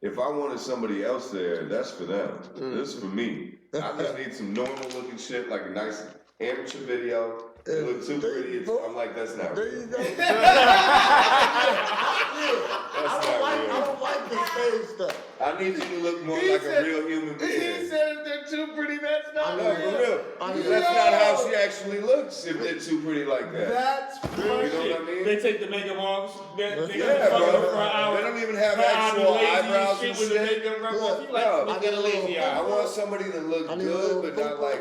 [SPEAKER 4] if I wanted somebody else there, that's for them. This is for me. I just need some normal looking shit, like a nice amateur video. They look too
[SPEAKER 5] There
[SPEAKER 4] pretty.
[SPEAKER 5] you go.
[SPEAKER 4] I'm like, that's not
[SPEAKER 5] There
[SPEAKER 4] real.
[SPEAKER 5] you go.
[SPEAKER 4] That's
[SPEAKER 5] I
[SPEAKER 4] not real.
[SPEAKER 5] don't like the stage stuff.
[SPEAKER 4] I need you to look more
[SPEAKER 2] He
[SPEAKER 4] like
[SPEAKER 2] said-
[SPEAKER 4] a real human
[SPEAKER 2] He
[SPEAKER 4] being.
[SPEAKER 2] said if they're too pretty, that's not
[SPEAKER 4] No, for real.
[SPEAKER 5] I need
[SPEAKER 4] That's
[SPEAKER 5] a-
[SPEAKER 4] not how she actually looks if they're too pretty like that.
[SPEAKER 2] That's
[SPEAKER 4] You know what I mean?
[SPEAKER 3] They take the makeup off. They
[SPEAKER 4] Yeah,
[SPEAKER 3] fuck her
[SPEAKER 4] bro.
[SPEAKER 3] for an hour.
[SPEAKER 4] They don't even have
[SPEAKER 3] Her eye be
[SPEAKER 4] actual
[SPEAKER 3] lazy
[SPEAKER 4] eyebrows
[SPEAKER 3] and
[SPEAKER 4] and
[SPEAKER 3] shit with the
[SPEAKER 4] shit.
[SPEAKER 3] makeup rub off. You
[SPEAKER 4] No,
[SPEAKER 3] like,
[SPEAKER 4] I
[SPEAKER 3] look at a lazy
[SPEAKER 4] I
[SPEAKER 3] eye.
[SPEAKER 4] want somebody that looks
[SPEAKER 5] I need a
[SPEAKER 4] good,
[SPEAKER 5] little
[SPEAKER 4] but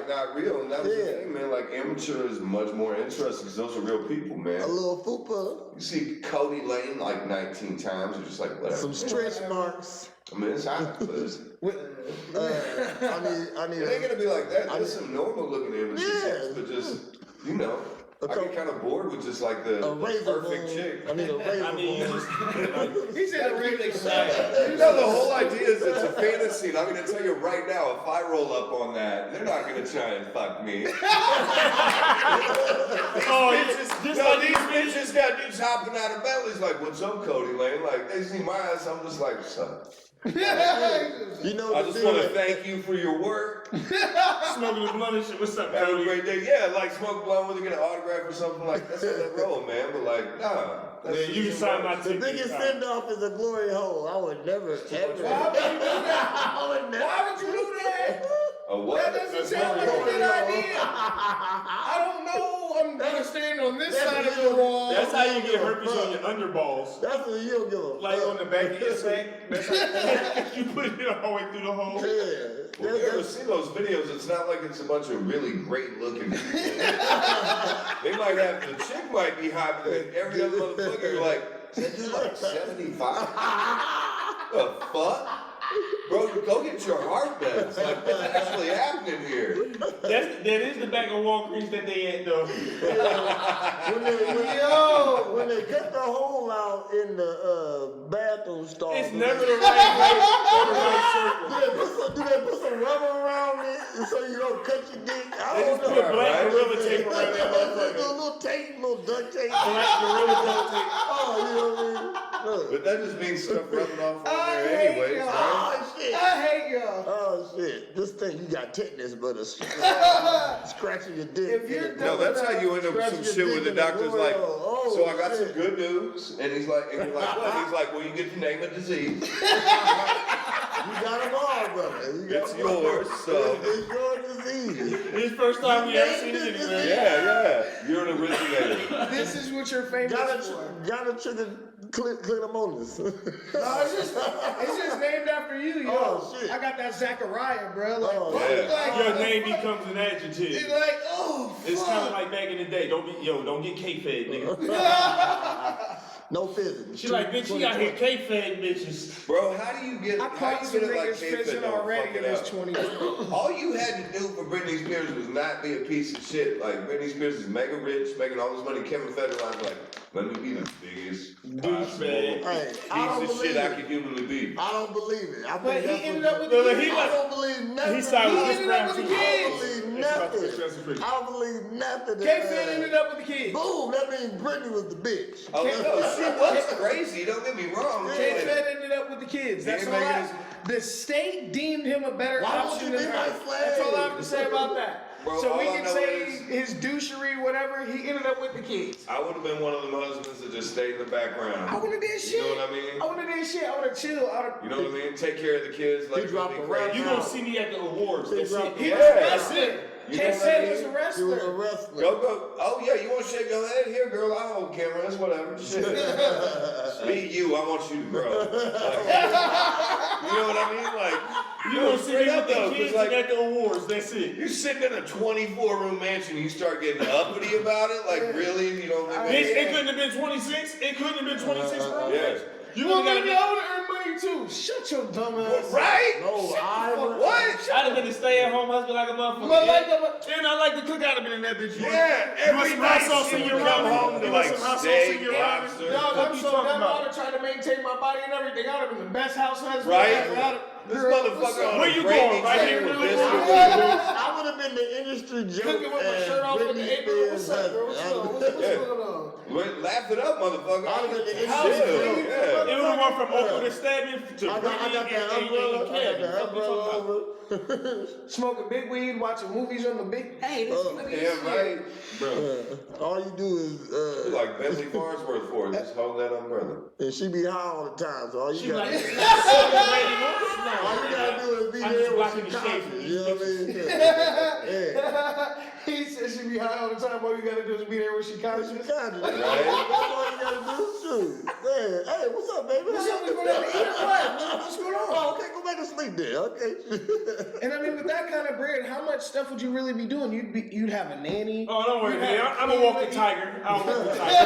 [SPEAKER 4] not real. And that was the
[SPEAKER 5] Yeah.
[SPEAKER 4] thing, man. Like amateur is much more interesting because those are real people, man.
[SPEAKER 5] A little fupa,
[SPEAKER 4] You see Cody Lane like 19 times, you're just like, whatever.
[SPEAKER 5] some stretch marks.
[SPEAKER 4] I mean, it's hot, but it's,
[SPEAKER 5] I need
[SPEAKER 4] it ain't
[SPEAKER 5] a,
[SPEAKER 4] gonna be like that. There's some normal looking images,
[SPEAKER 5] Yeah.
[SPEAKER 4] but just, you know, I get kind of bored with just like the
[SPEAKER 5] razor
[SPEAKER 4] perfect
[SPEAKER 5] boom.
[SPEAKER 4] chick.
[SPEAKER 5] I need a razor
[SPEAKER 3] I mean, you
[SPEAKER 5] boom.
[SPEAKER 3] just,
[SPEAKER 2] He said a really
[SPEAKER 4] You know, the whole idea is it's a fantasy, and I'm gonna tell you right now, if I roll up on that, they're not gonna try and fuck me.
[SPEAKER 3] oh,
[SPEAKER 4] These bitches got dudes hopping out of bellies like, what's up, Cody Lane? Like, they see my ass, I'm just like, what's up?
[SPEAKER 5] You know
[SPEAKER 4] I
[SPEAKER 5] the
[SPEAKER 4] just
[SPEAKER 5] thing
[SPEAKER 4] want to
[SPEAKER 5] that-
[SPEAKER 4] thank you for your work.
[SPEAKER 3] smoking the blunt and shit. What's up,
[SPEAKER 4] Have a
[SPEAKER 3] Cody?
[SPEAKER 4] great day. Yeah, like smoke blunt with get an autograph or something like that's how they roll, man. But like, nah.
[SPEAKER 3] Yeah, you can sign my
[SPEAKER 5] The
[SPEAKER 3] ticket.
[SPEAKER 5] biggest send off is a glory hole. I would never, ever.
[SPEAKER 2] Why would you do that?
[SPEAKER 5] I would never.
[SPEAKER 2] Why would you do that?
[SPEAKER 4] A what?
[SPEAKER 2] That doesn't sound like a good idea. I don't know. I'm gonna stand on this
[SPEAKER 5] That's
[SPEAKER 2] side of
[SPEAKER 5] real.
[SPEAKER 2] the wall.
[SPEAKER 3] That's how you get herpes on your underballs.
[SPEAKER 5] That's what you don't give a
[SPEAKER 3] Like
[SPEAKER 5] fuck.
[SPEAKER 3] on the back of your sack. That's how you put it all the way through the hole.
[SPEAKER 5] Yeah.
[SPEAKER 4] Well, you ever see those videos? It's not like it's a bunch of really great looking people. They might have, the chick might be hot, but then every other motherfucker, you're like, is that dude like 75? The fuck? Bro, go get your heart meds. Like, what's actually happening here?
[SPEAKER 3] That is the back of Walgreens that they at though.
[SPEAKER 5] When they cut the hole out in the bathroom stall,
[SPEAKER 3] It's never the right way. Never the right circle.
[SPEAKER 5] do they put some rubber around it so you don't cut your dick? I
[SPEAKER 3] They
[SPEAKER 5] don't
[SPEAKER 3] just
[SPEAKER 5] know.
[SPEAKER 3] put black gorilla tape around that
[SPEAKER 5] A
[SPEAKER 3] motherfucker.
[SPEAKER 5] little tape, little duct tape.
[SPEAKER 3] Black gorilla duct tape.
[SPEAKER 5] Oh, you know what I mean? Look.
[SPEAKER 4] But that just means stuff rubbing off on
[SPEAKER 2] I
[SPEAKER 4] there
[SPEAKER 2] hate
[SPEAKER 4] anyways,
[SPEAKER 2] y'all.
[SPEAKER 4] right?
[SPEAKER 5] Oh, shit.
[SPEAKER 2] I hate y'all.
[SPEAKER 5] Oh, shit. Just think you got tetanus, but scratching your dick.
[SPEAKER 2] If you're
[SPEAKER 4] No, that's how you end up with some
[SPEAKER 5] Scratch
[SPEAKER 4] shit
[SPEAKER 5] your
[SPEAKER 4] where the
[SPEAKER 5] dick in the
[SPEAKER 4] doctor's like,
[SPEAKER 5] world.
[SPEAKER 4] so I got
[SPEAKER 5] Oh,
[SPEAKER 4] some
[SPEAKER 5] shit.
[SPEAKER 4] good news. And he's like, and you're like, what? He's like, well, you get to name a disease.
[SPEAKER 5] You got them all, brother. You got
[SPEAKER 4] It's
[SPEAKER 5] them all.
[SPEAKER 4] yours, so.
[SPEAKER 5] It's your disease.
[SPEAKER 3] This first time we ever seen it anywhere.
[SPEAKER 4] Yeah. You're an originator.
[SPEAKER 2] This is what you're famous for.
[SPEAKER 5] Got a trigger clitomonas.
[SPEAKER 2] No, it's just named after you, yo.
[SPEAKER 5] Oh, shit.
[SPEAKER 2] I got that Zachariah, bro. Like,
[SPEAKER 5] Oh,
[SPEAKER 4] yeah.
[SPEAKER 2] like,
[SPEAKER 3] Your name becomes an
[SPEAKER 2] it's
[SPEAKER 3] adjective.
[SPEAKER 2] like, oh,
[SPEAKER 3] It's
[SPEAKER 2] fuck.
[SPEAKER 3] kind of like back in the day. Don't get K-fed, nigga.
[SPEAKER 5] No physics.
[SPEAKER 3] She like, bitch, she out here K-fed bitches.
[SPEAKER 4] Bro, how do you get,
[SPEAKER 2] I
[SPEAKER 4] how
[SPEAKER 2] caught
[SPEAKER 4] you
[SPEAKER 2] some
[SPEAKER 4] get it like
[SPEAKER 2] niggas
[SPEAKER 4] K-Fed
[SPEAKER 2] fishing
[SPEAKER 4] don't
[SPEAKER 2] already
[SPEAKER 4] fuck
[SPEAKER 2] in
[SPEAKER 4] it
[SPEAKER 2] this
[SPEAKER 4] up?
[SPEAKER 2] 2020.
[SPEAKER 4] All you had to do for Britney Spears was not be a piece of shit. Like, Britney Spears is mega rich, making all this money. Kevin Federline's like, let me be the biggest
[SPEAKER 3] Douchebag.
[SPEAKER 5] Hey,
[SPEAKER 4] piece
[SPEAKER 5] I don't
[SPEAKER 4] of
[SPEAKER 5] believe
[SPEAKER 4] shit I
[SPEAKER 5] it.
[SPEAKER 4] could humanly be.
[SPEAKER 5] I don't believe it. I
[SPEAKER 2] But
[SPEAKER 5] think
[SPEAKER 2] he
[SPEAKER 5] that's
[SPEAKER 2] ended
[SPEAKER 5] what-
[SPEAKER 2] up with
[SPEAKER 3] No,
[SPEAKER 2] the
[SPEAKER 3] he
[SPEAKER 2] kids.
[SPEAKER 3] like-
[SPEAKER 5] I don't believe nothing.
[SPEAKER 3] He signed with
[SPEAKER 2] He
[SPEAKER 3] Chris
[SPEAKER 2] ended
[SPEAKER 3] Brown
[SPEAKER 2] up with
[SPEAKER 3] too.
[SPEAKER 2] the
[SPEAKER 5] I
[SPEAKER 2] kids.
[SPEAKER 5] don't believe
[SPEAKER 3] It's about
[SPEAKER 5] nothing.
[SPEAKER 3] to stress the freak.
[SPEAKER 5] I don't believe nothing.
[SPEAKER 2] K-Fed ended up with the kids.
[SPEAKER 5] Boom, that means Britney was the bitch.
[SPEAKER 4] Oh, no, she was crazy. Don't get me wrong.
[SPEAKER 2] K-Fed ended up with the kids. That's
[SPEAKER 4] He
[SPEAKER 2] all
[SPEAKER 4] ain't
[SPEAKER 2] I,
[SPEAKER 4] making
[SPEAKER 2] the state deemed him a better
[SPEAKER 5] Why won't
[SPEAKER 2] option
[SPEAKER 5] you
[SPEAKER 2] than
[SPEAKER 5] be
[SPEAKER 2] her.
[SPEAKER 5] my slave?
[SPEAKER 2] That's all I have to say about that.
[SPEAKER 4] Bro,
[SPEAKER 2] So we
[SPEAKER 4] all I
[SPEAKER 2] can
[SPEAKER 4] know
[SPEAKER 2] say
[SPEAKER 4] is-
[SPEAKER 2] his douchery, whatever, he ended up with the kids.
[SPEAKER 4] I would have been one of them husbands that just stayed in the background.
[SPEAKER 2] I wouldn't have did shit.
[SPEAKER 4] You know what I mean?
[SPEAKER 2] I wouldn't have did shit. I would have chilled.
[SPEAKER 4] You know what I mean? Take care of the kids. Let
[SPEAKER 5] He
[SPEAKER 4] them
[SPEAKER 5] dropped
[SPEAKER 4] be
[SPEAKER 5] a
[SPEAKER 4] crazy.
[SPEAKER 5] rap.
[SPEAKER 3] You gonna see me at the awards. That's it.
[SPEAKER 2] He was
[SPEAKER 4] Yeah,
[SPEAKER 2] a
[SPEAKER 4] that's
[SPEAKER 2] wrestler.
[SPEAKER 4] it. You know what I
[SPEAKER 2] K-Fed
[SPEAKER 4] mean?
[SPEAKER 2] was a
[SPEAKER 5] She was a
[SPEAKER 2] wrestler.
[SPEAKER 5] wrestler.
[SPEAKER 4] Go. Oh yeah, you want to shake your head? Here, girl. I hold cameras. Whatever. Shit. Be you. I want you to grow. Like, you know what I mean? Like
[SPEAKER 3] You gonna see me
[SPEAKER 4] straight up
[SPEAKER 3] with the
[SPEAKER 4] though, 'cause
[SPEAKER 3] kids
[SPEAKER 4] like
[SPEAKER 3] at the awards. That's it.
[SPEAKER 4] you sitting in a 24-room mansion, you start getting uppity about it. Like really, you know?
[SPEAKER 3] Bitch, it couldn't have been 26. It couldn't have been 26 bro.
[SPEAKER 4] Yeah.
[SPEAKER 3] You
[SPEAKER 2] Well,
[SPEAKER 3] would have
[SPEAKER 2] maybe
[SPEAKER 3] got
[SPEAKER 2] I would have earned money too. Shut your dumb ass.
[SPEAKER 4] Right?
[SPEAKER 5] No, I would.
[SPEAKER 4] What?
[SPEAKER 3] I'd have been a stay-at-home husband like a motherfucker.
[SPEAKER 2] But like
[SPEAKER 3] And I like to cook. I'd have been in that bitch.
[SPEAKER 4] Yeah,
[SPEAKER 3] You want
[SPEAKER 4] every
[SPEAKER 3] some
[SPEAKER 4] night
[SPEAKER 3] hot sauce in
[SPEAKER 4] she
[SPEAKER 3] your
[SPEAKER 4] would come
[SPEAKER 3] ramen?
[SPEAKER 4] home to
[SPEAKER 3] You want
[SPEAKER 4] like
[SPEAKER 3] some hot sauce
[SPEAKER 4] steak,
[SPEAKER 3] in your ramen?
[SPEAKER 4] lobster.
[SPEAKER 2] Dog,
[SPEAKER 3] What
[SPEAKER 2] I'm
[SPEAKER 3] you
[SPEAKER 2] so
[SPEAKER 3] talking
[SPEAKER 2] dumb. I
[SPEAKER 3] about?
[SPEAKER 2] would have tried to maintain my body and everything. I would have been the best house husband
[SPEAKER 4] Right?
[SPEAKER 2] ever.
[SPEAKER 4] This motherfucker on
[SPEAKER 3] Where
[SPEAKER 4] a
[SPEAKER 3] you
[SPEAKER 4] gravy
[SPEAKER 3] going? Right
[SPEAKER 4] train
[SPEAKER 3] here,
[SPEAKER 4] with
[SPEAKER 3] really?
[SPEAKER 4] biscuits.
[SPEAKER 5] I would have been the industry joke.
[SPEAKER 2] Cooking with my shirt off with the
[SPEAKER 5] Britney
[SPEAKER 2] apron. What's
[SPEAKER 5] Spears
[SPEAKER 2] up, bro? What's
[SPEAKER 5] husband.
[SPEAKER 2] up? What's going on?
[SPEAKER 4] Laugh it up, motherfucker.
[SPEAKER 5] I'd have been the
[SPEAKER 4] Chill,
[SPEAKER 5] industry joke.
[SPEAKER 4] yeah.
[SPEAKER 3] It would have went from Oprah to stabbing to
[SPEAKER 5] I got
[SPEAKER 3] Britney
[SPEAKER 5] that
[SPEAKER 3] and
[SPEAKER 5] umbrella. I got
[SPEAKER 3] Kevin.
[SPEAKER 5] that umbrella over.
[SPEAKER 2] Smoking big weed, watching movies on the big. Hey, this is
[SPEAKER 4] Damn right.
[SPEAKER 3] Bro.
[SPEAKER 5] All you do is,
[SPEAKER 4] It's like Bentley Farnsworth for it. Just hold that umbrella.
[SPEAKER 5] and she be high all the time. So all you
[SPEAKER 3] She
[SPEAKER 5] got,
[SPEAKER 3] like,
[SPEAKER 5] all
[SPEAKER 3] it's
[SPEAKER 5] you
[SPEAKER 3] not so
[SPEAKER 5] gotta do is be
[SPEAKER 3] I'm
[SPEAKER 5] there
[SPEAKER 3] just
[SPEAKER 5] when
[SPEAKER 3] watching
[SPEAKER 5] she
[SPEAKER 3] the
[SPEAKER 5] conscious.
[SPEAKER 3] shade.
[SPEAKER 5] You know what I mean? Yeah.
[SPEAKER 2] He said she be high all the time. All you gotta do is be there when she
[SPEAKER 5] She
[SPEAKER 2] conscious.
[SPEAKER 5] conscious. That's all you gotta do. Shoot. Man, hey, what's up, baby?
[SPEAKER 2] What's up? We going out to eat or what? What's going on?
[SPEAKER 5] Oh, okay, go back to sleep then. Okay.
[SPEAKER 2] And I mean, with that kind of bread, how much stuff would you really be doing? You'd have a nanny.
[SPEAKER 3] Oh, don't worry,
[SPEAKER 2] You'd
[SPEAKER 3] man.
[SPEAKER 2] have
[SPEAKER 3] I'm a walking tiger. I'm a walking tiger.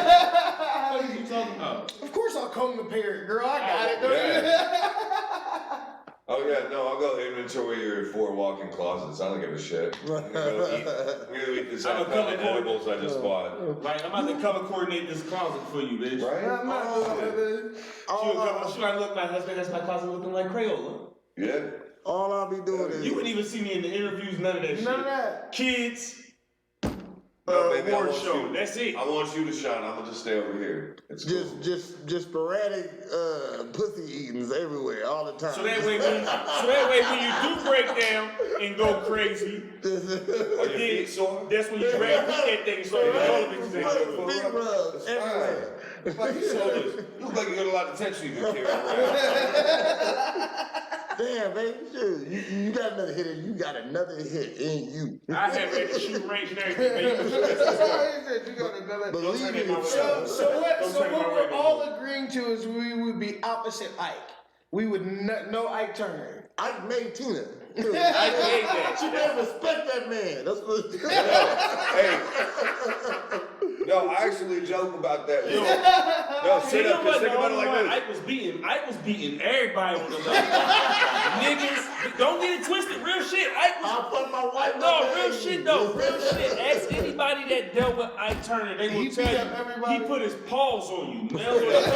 [SPEAKER 3] What are you talking about?
[SPEAKER 2] Of course, I'll comb the parrot, girl. I got it. Don't
[SPEAKER 4] Oh yeah, no, I'll go inventory your 4 walk-in closets. I don't give a shit. I'm gonna go eat this
[SPEAKER 3] I'm a
[SPEAKER 4] half pound of
[SPEAKER 3] color
[SPEAKER 4] edibles I just bought.
[SPEAKER 3] Like, I'm about to color coordinate this closet for you, bitch.
[SPEAKER 4] Right?
[SPEAKER 2] I'm not doing that.
[SPEAKER 3] She like, look, my husband has my closet looking like Crayola.
[SPEAKER 4] Yeah.
[SPEAKER 5] All I'll be doing is
[SPEAKER 3] You wouldn't even see me in the interviews, none of that shit.
[SPEAKER 2] None of that.
[SPEAKER 3] Kids,
[SPEAKER 4] No, baby, I
[SPEAKER 3] award
[SPEAKER 4] want
[SPEAKER 3] show.
[SPEAKER 4] you.
[SPEAKER 3] That's it.
[SPEAKER 4] I want you to shine. I'm gonna just stay over here. It's cool.
[SPEAKER 5] just sporadic pussy eatings everywhere all the time.
[SPEAKER 3] So that way, when you do break down and go crazy,
[SPEAKER 4] Are your feet sore?
[SPEAKER 3] that's when you grab that thing so you know the thing.
[SPEAKER 5] Big rubs
[SPEAKER 4] It's
[SPEAKER 5] everywhere.
[SPEAKER 4] fine. It's like you shoulders. You look like you got a lot of attention you can carry around.
[SPEAKER 5] Damn, baby, shoot. You got another hit in you. Got another hit in you.
[SPEAKER 3] I have at the shooting range and everything, man. You can shoot that.
[SPEAKER 5] Believe
[SPEAKER 3] turn
[SPEAKER 5] it.
[SPEAKER 3] it my way.
[SPEAKER 2] So what
[SPEAKER 3] Don't turn it my
[SPEAKER 2] what
[SPEAKER 3] way,
[SPEAKER 2] we're
[SPEAKER 3] baby.
[SPEAKER 2] all agreeing to is we would be opposite Ike. We would no Ike Turner.
[SPEAKER 5] I made Tina.
[SPEAKER 3] I made that.
[SPEAKER 5] She better respect that man. That's what.
[SPEAKER 4] Hey, No, I actually joke about that.
[SPEAKER 3] Yo,
[SPEAKER 4] No,
[SPEAKER 3] See,
[SPEAKER 4] sit
[SPEAKER 3] you
[SPEAKER 4] up
[SPEAKER 3] know
[SPEAKER 4] and
[SPEAKER 3] what?
[SPEAKER 4] think
[SPEAKER 3] The
[SPEAKER 4] about it
[SPEAKER 3] only
[SPEAKER 4] like
[SPEAKER 3] one
[SPEAKER 4] this.
[SPEAKER 3] Ike was beating everybody on the level. Niggas, don't get it twisted. Real shit. Ike was.
[SPEAKER 5] I'll put my white
[SPEAKER 3] No,
[SPEAKER 5] man
[SPEAKER 3] real
[SPEAKER 5] in
[SPEAKER 3] shit
[SPEAKER 5] you.
[SPEAKER 3] though. Real shit. Ask anybody that dealt with Ike Turner, they will
[SPEAKER 2] He
[SPEAKER 3] tell
[SPEAKER 2] beat
[SPEAKER 3] you.
[SPEAKER 2] up everybody.
[SPEAKER 3] He put his paws on you. That's what it was.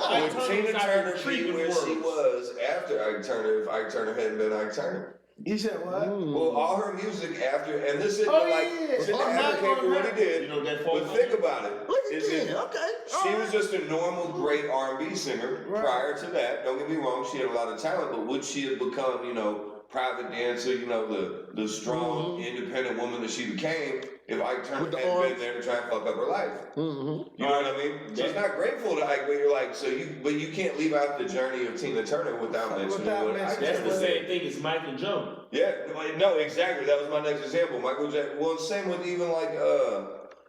[SPEAKER 3] Ike
[SPEAKER 4] Would
[SPEAKER 3] Turner
[SPEAKER 4] Tina
[SPEAKER 3] was out
[SPEAKER 4] Turner
[SPEAKER 3] here
[SPEAKER 4] be
[SPEAKER 3] treating
[SPEAKER 4] where she
[SPEAKER 3] words.
[SPEAKER 4] was after Ike Turner if Ike Turner hadn't been Ike Turner?
[SPEAKER 2] You said what?
[SPEAKER 4] Well, all her music after, and this isn't
[SPEAKER 2] Oh,
[SPEAKER 4] like,
[SPEAKER 2] yeah.
[SPEAKER 4] shouldn't
[SPEAKER 2] I'm not
[SPEAKER 4] advocate for
[SPEAKER 2] gonna
[SPEAKER 4] what he
[SPEAKER 2] hurt.
[SPEAKER 4] did,
[SPEAKER 3] You know that
[SPEAKER 4] but think about it.
[SPEAKER 5] Look at
[SPEAKER 4] Is
[SPEAKER 5] you.
[SPEAKER 4] it
[SPEAKER 5] Okay.
[SPEAKER 4] she was just a normal, great R&B singer prior to that. Don't get me wrong, she had a lot of talent, but would she have become, private dancer, the strong, independent woman that she became if Ike Turner
[SPEAKER 5] With the
[SPEAKER 4] hadn't been
[SPEAKER 5] arms.
[SPEAKER 4] there to try and fuck up her life?
[SPEAKER 5] Mm-hmm.
[SPEAKER 4] You know what I mean? She's not grateful to Ike, but you're like, but you can't leave out the journey of Tina Turner without mentioning what Ike
[SPEAKER 3] That's
[SPEAKER 4] Turner
[SPEAKER 3] the
[SPEAKER 4] did.
[SPEAKER 3] same thing as Michael Jones.
[SPEAKER 4] Yeah, no, exactly. That was my next example. Michael Jackson. Well, same with even like who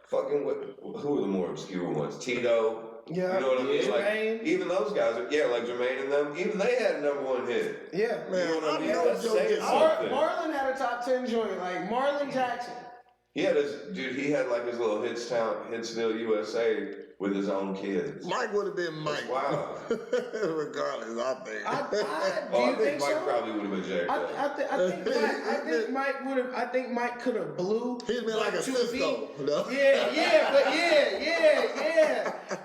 [SPEAKER 4] are the more obscure ones? Tito.
[SPEAKER 2] Yeah.
[SPEAKER 4] You know what I mean?
[SPEAKER 2] Jermaine.
[SPEAKER 4] Like even those guys. Like Jermaine and them. Even they had a #1 hit.
[SPEAKER 2] Yeah.
[SPEAKER 5] Man,
[SPEAKER 4] You know what I mean?
[SPEAKER 5] know
[SPEAKER 4] That's
[SPEAKER 5] Joe
[SPEAKER 4] saying
[SPEAKER 5] Jackson.
[SPEAKER 4] something.
[SPEAKER 2] Marlon had a top 10 joint, like Marlon Jackson.
[SPEAKER 4] He had he had like his little Hitsville, USA with his own kids.
[SPEAKER 5] Mike would have been Mike.
[SPEAKER 4] Wow.
[SPEAKER 5] Regardless, I think.
[SPEAKER 4] I think Mike probably would have been jacked up.
[SPEAKER 2] I think Mike could have blew.
[SPEAKER 5] He'd been like a
[SPEAKER 2] to
[SPEAKER 5] Cisco.
[SPEAKER 2] be-
[SPEAKER 5] No?
[SPEAKER 2] Yeah.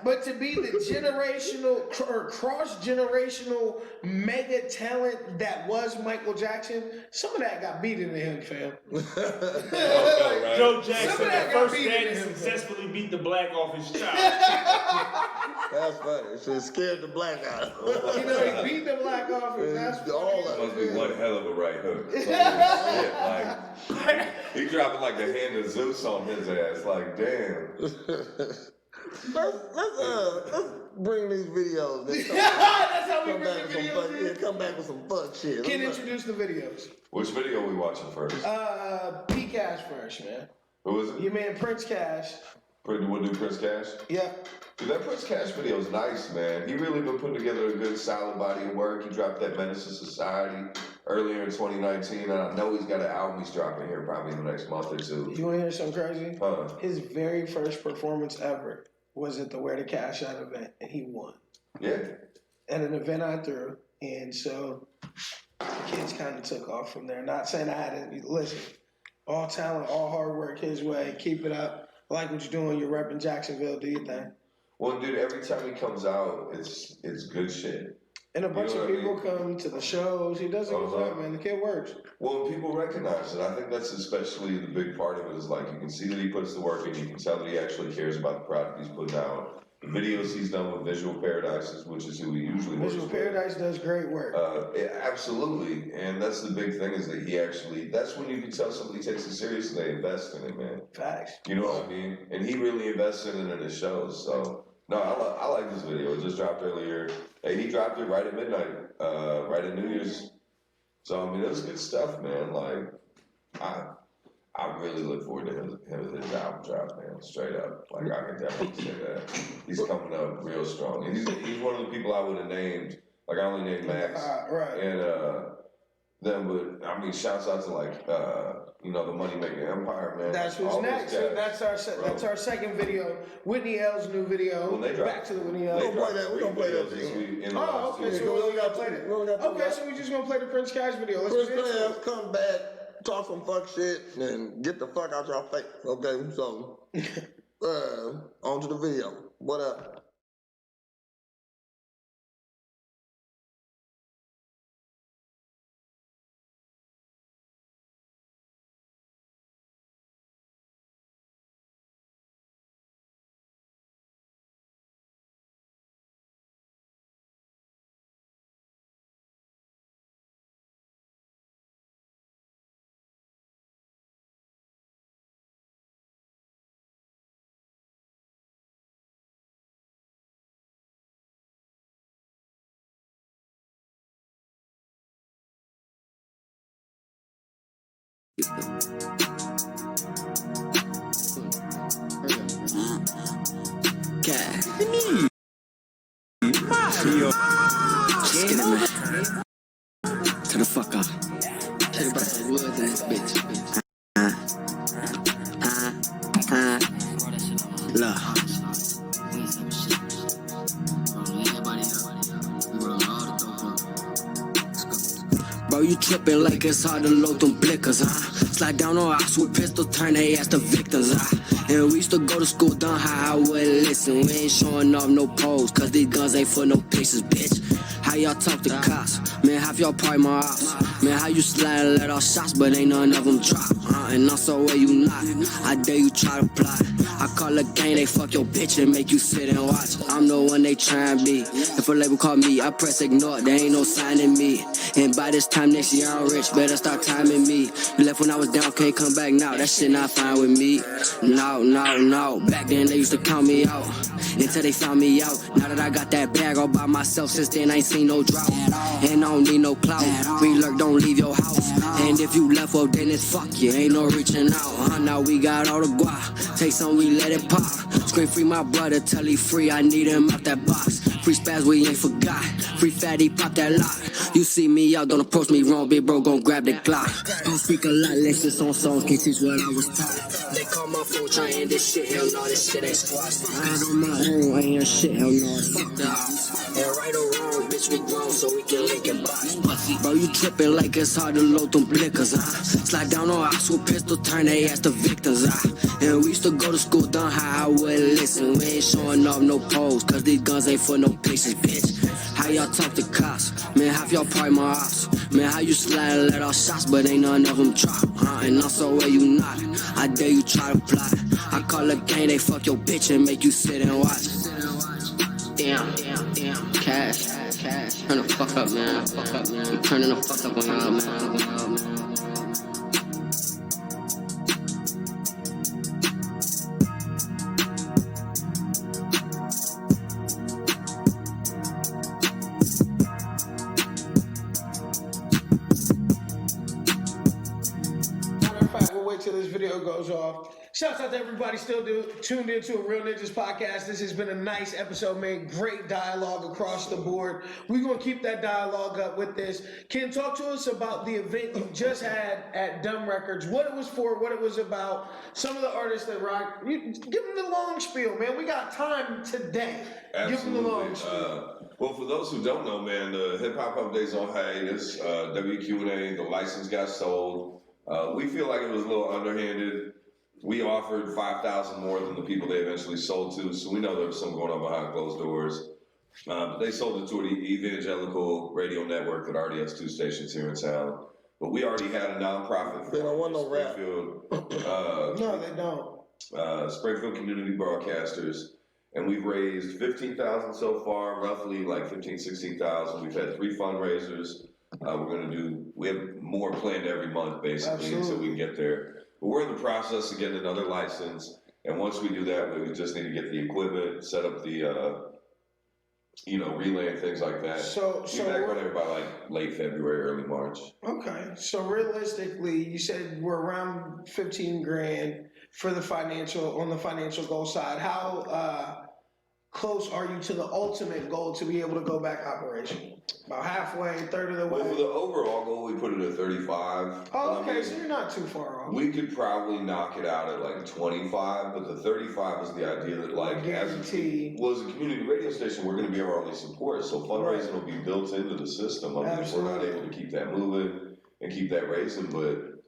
[SPEAKER 2] But to be the generational or cross-generational mega talent that was Michael Jackson, some of that got beat into him, fam.
[SPEAKER 4] Right?
[SPEAKER 3] Joe Jackson,
[SPEAKER 2] Some of that
[SPEAKER 3] the
[SPEAKER 2] got
[SPEAKER 3] first
[SPEAKER 2] beat
[SPEAKER 3] man
[SPEAKER 2] in
[SPEAKER 3] to
[SPEAKER 2] him.
[SPEAKER 3] successfully beat the black off his child.
[SPEAKER 5] That's funny. She scared the black guy.
[SPEAKER 2] He beat the black off his ass.
[SPEAKER 5] All of
[SPEAKER 4] Must
[SPEAKER 5] it.
[SPEAKER 4] be one hell of a right hook. Shit, like he dropping like the hand of Zeus on his ass. Like damn.
[SPEAKER 5] Let's bring these videos.
[SPEAKER 2] That's how we
[SPEAKER 5] Come
[SPEAKER 2] bring
[SPEAKER 5] back,
[SPEAKER 2] the
[SPEAKER 5] with some fun,
[SPEAKER 2] videos in.
[SPEAKER 5] come back with some fun shit.
[SPEAKER 2] Can
[SPEAKER 5] Let's-
[SPEAKER 2] introduce the videos.
[SPEAKER 4] Which video we watching first?
[SPEAKER 2] P Cash first, man.
[SPEAKER 4] Who is it?
[SPEAKER 2] Your man Prince Cash.
[SPEAKER 4] We'll do Prince Cash.
[SPEAKER 2] Yep.
[SPEAKER 4] Dude, that Prince Cash video is nice, man. He really been putting together a good, solid body of work. He dropped that Menace to Society earlier in 2019, and I know he's got an album he's dropping here probably in the next month or two.
[SPEAKER 2] You want to hear something crazy?
[SPEAKER 4] Huh.
[SPEAKER 2] His very first performance ever was at the Wear the Cash Out event, and he won.
[SPEAKER 4] Yeah.
[SPEAKER 2] At an event I threw, and so the kids kind of took off from there. Not saying I had to listen. All talent, all hard work his way. Keep it up. I like what you're doing. You're repping Jacksonville. Do your thing.
[SPEAKER 4] Well, dude, every time he comes out, it's good shit.
[SPEAKER 2] And a bunch
[SPEAKER 4] know
[SPEAKER 2] of
[SPEAKER 4] what I
[SPEAKER 2] people
[SPEAKER 4] mean?
[SPEAKER 2] come to the shows. He does a good job, man. The kid works.
[SPEAKER 4] Well, people recognize it. I think that's especially the big part of it is like you can see that he puts the work in. You can tell that he actually cares about the product he's putting out. The videos he's done with Visual Paradises, which is who he usually works
[SPEAKER 2] Visual
[SPEAKER 4] with.
[SPEAKER 2] Paradise does great work.
[SPEAKER 4] Absolutely, and that's the big thing is that he actually, that's when you can tell somebody takes it seriously, they invest in it, man.
[SPEAKER 2] Facts.
[SPEAKER 4] You know what I mean? And he really invests in it in his shows, so, no, I like this video. It just dropped earlier. Hey, he dropped it right at midnight, right at New Year's. So, I mean, it was good stuff, man. Like, I really look forward to his album drop, man. Straight up, like I can definitely say that he's coming up real strong. And he's one of the people I would have named. Like I only named Max
[SPEAKER 2] Right.
[SPEAKER 4] and them, but I mean, shouts out to like the Money Making Empire, man.
[SPEAKER 2] That's who's
[SPEAKER 4] All those
[SPEAKER 2] next.
[SPEAKER 4] guys,
[SPEAKER 2] That's our second video. Whitney L's new video.
[SPEAKER 4] When they drop-
[SPEAKER 2] Back to the Whitney
[SPEAKER 4] They
[SPEAKER 2] L.
[SPEAKER 5] We're
[SPEAKER 4] dropped
[SPEAKER 5] gonna play that. We're
[SPEAKER 4] 3
[SPEAKER 5] gonna play that
[SPEAKER 4] videos this
[SPEAKER 5] thing.
[SPEAKER 4] week in the
[SPEAKER 2] Oh,
[SPEAKER 4] last
[SPEAKER 2] okay.
[SPEAKER 4] 2
[SPEAKER 2] So
[SPEAKER 4] weeks.
[SPEAKER 2] we only got to play
[SPEAKER 5] We only got
[SPEAKER 2] the.
[SPEAKER 5] two
[SPEAKER 2] Okay,
[SPEAKER 5] left.
[SPEAKER 2] so we just gonna play the Prince Cash video. Let's
[SPEAKER 5] Chris
[SPEAKER 2] get into
[SPEAKER 5] Clams,
[SPEAKER 2] it.
[SPEAKER 5] come back, talk some fuck shit, and get the fuck out your face. Okay, so on to the video. What up?
[SPEAKER 7] Get it, man. To the fuck off. Check about some woods in this bitch. Bro, you trippin' like it's hard to load them blickers, huh? Slide down on ops with pistol, turn they ass to victims, And we used to go to school done high, I wouldn't listen. We ain't showing off no pose, cause these guns ain't for no pictures, bitch. How y'all talk to cops? Man, half y'all probably my ops. Man, how you slide and let off shots, but ain't none of them drop, And also where you not, I dare you try to plot. I call a gang, they fuck your bitch and make you sit and watch. I'm the one they try and be. If a label call me, I press ignore, there ain't no sign in me. And by this time next year I'm rich, better start timing me. You left when I was down, can't come back now, that shit not fine with me. No, back then they used to count me out, until they found me out. Now that I got that bag all by myself, since then I ain't seen no drought. And I don't need no clout, free lurk, don't leave your house. And if you left, well then it's fuck you, ain't no reaching out. Now we got all the guap, take some, we let it pop. Scream free my brother, tell he free, I need him out that box. Free spaz, we ain't forgot, free fatty, pop that lock. You see me out, don't approach me wrong, big bro, gon' grab the Glock. Don't speak a lot, lessons on songs, can't teach what I was taught. They call my phone trying this shit, hell no, this shit ain't squash. I on my own, I ain't shit, hell no, fuck the house. And right or wrong, bitch, we grown, so we can link and box. Bro, you trippin' like it's hard to load them blickers, Slide down on ops with pistol, turn they ass to victims, And we used to go to school done high, I wouldn't listen. We ain't showing off no pose, cause these guns ain't for no pictures, bitch. How y'all talk to cops? Man, half y'all probably my ops. Man, how you slide and let off shots, but ain't none of them drop, And also where you not, I dare you try to plot. I call a gang, they fuck your bitch and make you sit and watch. Damn, cash. Turn the fuck up, man. I'm turning the fuck up on y'all, man.
[SPEAKER 2] Till this video goes off. Shouts out to everybody still tuned into a Real Ninjas podcast. This has been a nice episode, man. Great dialogue across the board. We're going to keep that dialogue up with this. Ken, talk to us about the event you just had at Dumb Records, what it was for, what it was about, some of the artists that rock. Give them the long spiel, man. We got time today.
[SPEAKER 4] Absolutely.
[SPEAKER 2] Give them the long spiel.
[SPEAKER 4] Well, for those who don't know, man, the Hip Hop Update's on hiatus. WQ&A, the license got sold. We feel like it was a little underhanded. We offered 5,000 more than the people they eventually sold to, so we know there was something going on behind closed doors. They sold it to an evangelical radio network that already has 2 stations here in town. But we already had a nonprofit.
[SPEAKER 5] They don't want no rap.
[SPEAKER 2] No, they don't.
[SPEAKER 4] Springfield Community Broadcasters. And we've raised 15,000 so far, roughly like 15, 16,000. We've had 3 fundraisers. We have more planned every month, basically, until we can get there. But we're in the process of getting another license, and once we do that, we just need to get the equipment, set up the, relay and things like that.
[SPEAKER 2] So
[SPEAKER 4] be back on there by like late February, early March.
[SPEAKER 2] Okay, so realistically, you said we're around 15 grand for the financial goal side. How close are you to the ultimate goal to be able to go back operational? About halfway, third of the way?
[SPEAKER 4] Well, for the overall goal, we put it at 35.
[SPEAKER 2] Oh, okay, so you're not too far off.
[SPEAKER 4] We could probably knock it out at like 25, but the 35 is the idea that as a community radio station, we're going to be our only support, so fundraising will be built into the system. I mean, if we're not able to keep that moving and keep that raising, but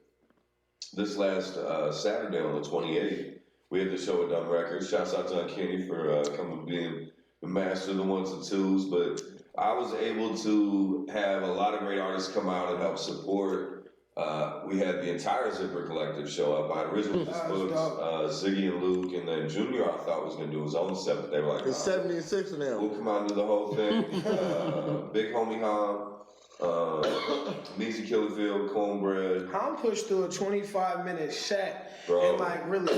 [SPEAKER 4] this last Saturday on the 28th, we had the show at Dumb Records. Shouts out to Kenny for coming being the master of the ones and twos, but I was able to have a lot of great artists come out and help support. We had the entire Zipper Collective show up. I originally just booked Ziggy and Luke, and then Junior I thought was going to do his own set, but they were like,
[SPEAKER 5] it's 76 of them.
[SPEAKER 4] We'll come out and do the whole thing. Big Homie Ham, Meezy Killerfield, Cornbread.
[SPEAKER 2] Ham pushed through a 25-minute set.
[SPEAKER 4] Bro.
[SPEAKER 2] And really,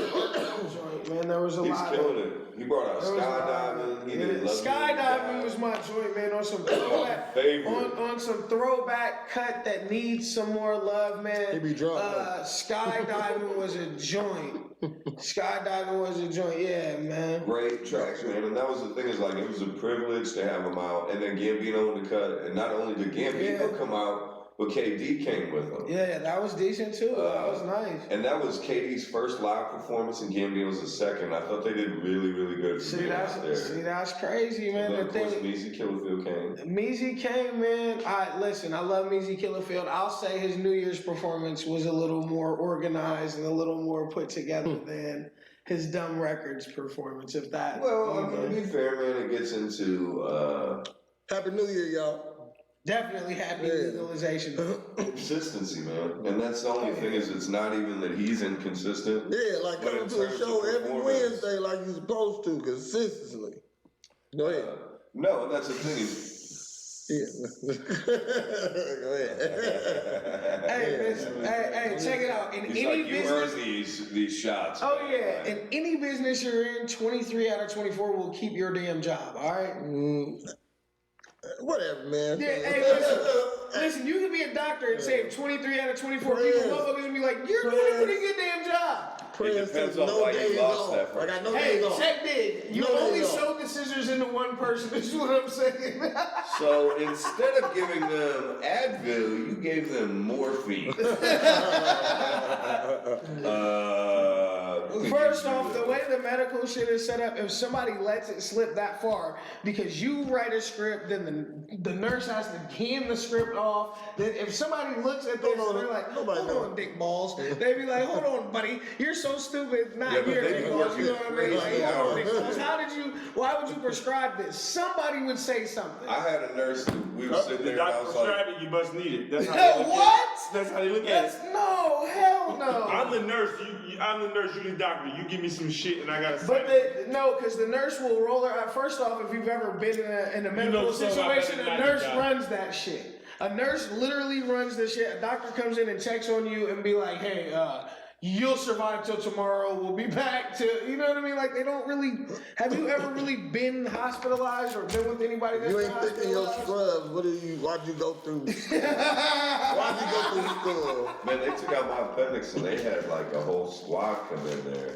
[SPEAKER 2] man, there was a lot.
[SPEAKER 4] He's killing it. He brought out skydiving. He did
[SPEAKER 2] skydiving was my joint, man. On some throwback, on some throwback cut that needs some more love, man.
[SPEAKER 5] He be drunk.
[SPEAKER 2] Skydiving was a joint. Yeah, man.
[SPEAKER 4] Great tracks, man. And that was the thing, is it was a privilege to have him out. And then Gambino on the cut. And not only did Gambino come out, but KD came with him.
[SPEAKER 2] Yeah, that was decent too. That was nice.
[SPEAKER 4] And that was KD's first live performance, and Gambino's second. I thought they did really, really good for being out there.
[SPEAKER 2] See, that's crazy, man.
[SPEAKER 4] And then, of course, Measy Killerfield came.
[SPEAKER 2] Measy came, man. Listen, I love Measy Killerfield. I'll say his New Year's performance was a little more organized and a little more put together than his Dumb Records performance, if that.
[SPEAKER 4] Well, I'm gonna be fair, man. It gets into
[SPEAKER 5] Happy New Year, y'all.
[SPEAKER 2] Definitely happy legalization.
[SPEAKER 4] consistency, man. And that's the only thing is it's not even that he's inconsistent.
[SPEAKER 5] Yeah, like
[SPEAKER 4] but
[SPEAKER 5] coming
[SPEAKER 4] in
[SPEAKER 5] to a
[SPEAKER 4] terms
[SPEAKER 5] show
[SPEAKER 4] of
[SPEAKER 5] every
[SPEAKER 4] performance.
[SPEAKER 5] Wednesday like you're supposed to, consistently. Go ahead.
[SPEAKER 4] No, and that's the thing is.
[SPEAKER 5] Yeah. Go ahead.
[SPEAKER 2] Hey, listen, hey, check it out. In
[SPEAKER 4] He's
[SPEAKER 2] any
[SPEAKER 4] like, you
[SPEAKER 2] business,
[SPEAKER 4] earn these shots.
[SPEAKER 2] oh
[SPEAKER 4] man.
[SPEAKER 2] yeah, in any business you're in, 23 out of 24 will keep your damn job. All right.
[SPEAKER 5] Whatever, man.
[SPEAKER 2] Yeah, hey, listen, you can be a doctor and say 23 out of 24 people, motherfuckers gonna be like, you're doing a pretty good damn job.
[SPEAKER 4] It depends on why you lost that
[SPEAKER 5] I got no
[SPEAKER 2] Hey,
[SPEAKER 5] days off.
[SPEAKER 2] check big. You
[SPEAKER 5] No
[SPEAKER 2] only
[SPEAKER 5] days off.
[SPEAKER 2] showed the scissors into one person, is what I'm saying.
[SPEAKER 4] So instead of giving them Advil, you gave them morphine.
[SPEAKER 2] First off, the way the medical shit is set up, if somebody lets it slip that far, because you write a script, then the nurse has to hand the script off. Then if somebody looks at this and they're like, hold on, dick balls. They be like, hold on, buddy, you're so stupid, not
[SPEAKER 4] Yeah, but
[SPEAKER 2] here.
[SPEAKER 4] they be
[SPEAKER 2] Dick balls.
[SPEAKER 4] working
[SPEAKER 2] You know what I mean? Like,
[SPEAKER 4] crazy
[SPEAKER 2] hold on,
[SPEAKER 4] hours.
[SPEAKER 2] dick balls. Why would you prescribe this? Somebody would say something.
[SPEAKER 4] I had a nurse who we were sitting
[SPEAKER 3] The
[SPEAKER 4] there and I
[SPEAKER 3] doctor
[SPEAKER 4] was like,
[SPEAKER 3] prescribed it, you must need it. That's how they look
[SPEAKER 2] What?
[SPEAKER 3] at it. That's how they look at it.
[SPEAKER 2] No, hell no.
[SPEAKER 3] I'm the nurse, I'm the nurse, you the doctor. You give me some shit and I gotta sign
[SPEAKER 2] But
[SPEAKER 3] it.
[SPEAKER 2] no, because the nurse will roll her out. First off, if you've ever been in a medical
[SPEAKER 3] so
[SPEAKER 2] situation,
[SPEAKER 3] about
[SPEAKER 2] a
[SPEAKER 3] that
[SPEAKER 2] nurse
[SPEAKER 3] job.
[SPEAKER 2] runs that shit. A nurse literally runs the shit. A doctor comes in and checks on you and be like, hey, you'll survive till tomorrow. We'll be back to, you know what I mean? Like, they don't really, have you ever really been hospitalized or been with anybody that's
[SPEAKER 5] You
[SPEAKER 2] been
[SPEAKER 5] ain't thinking your
[SPEAKER 2] hospitalized?
[SPEAKER 5] scrubs. Why'd you go through? Why'd you go through school?
[SPEAKER 4] man, they took out my appendix and they had like a whole squad come in there.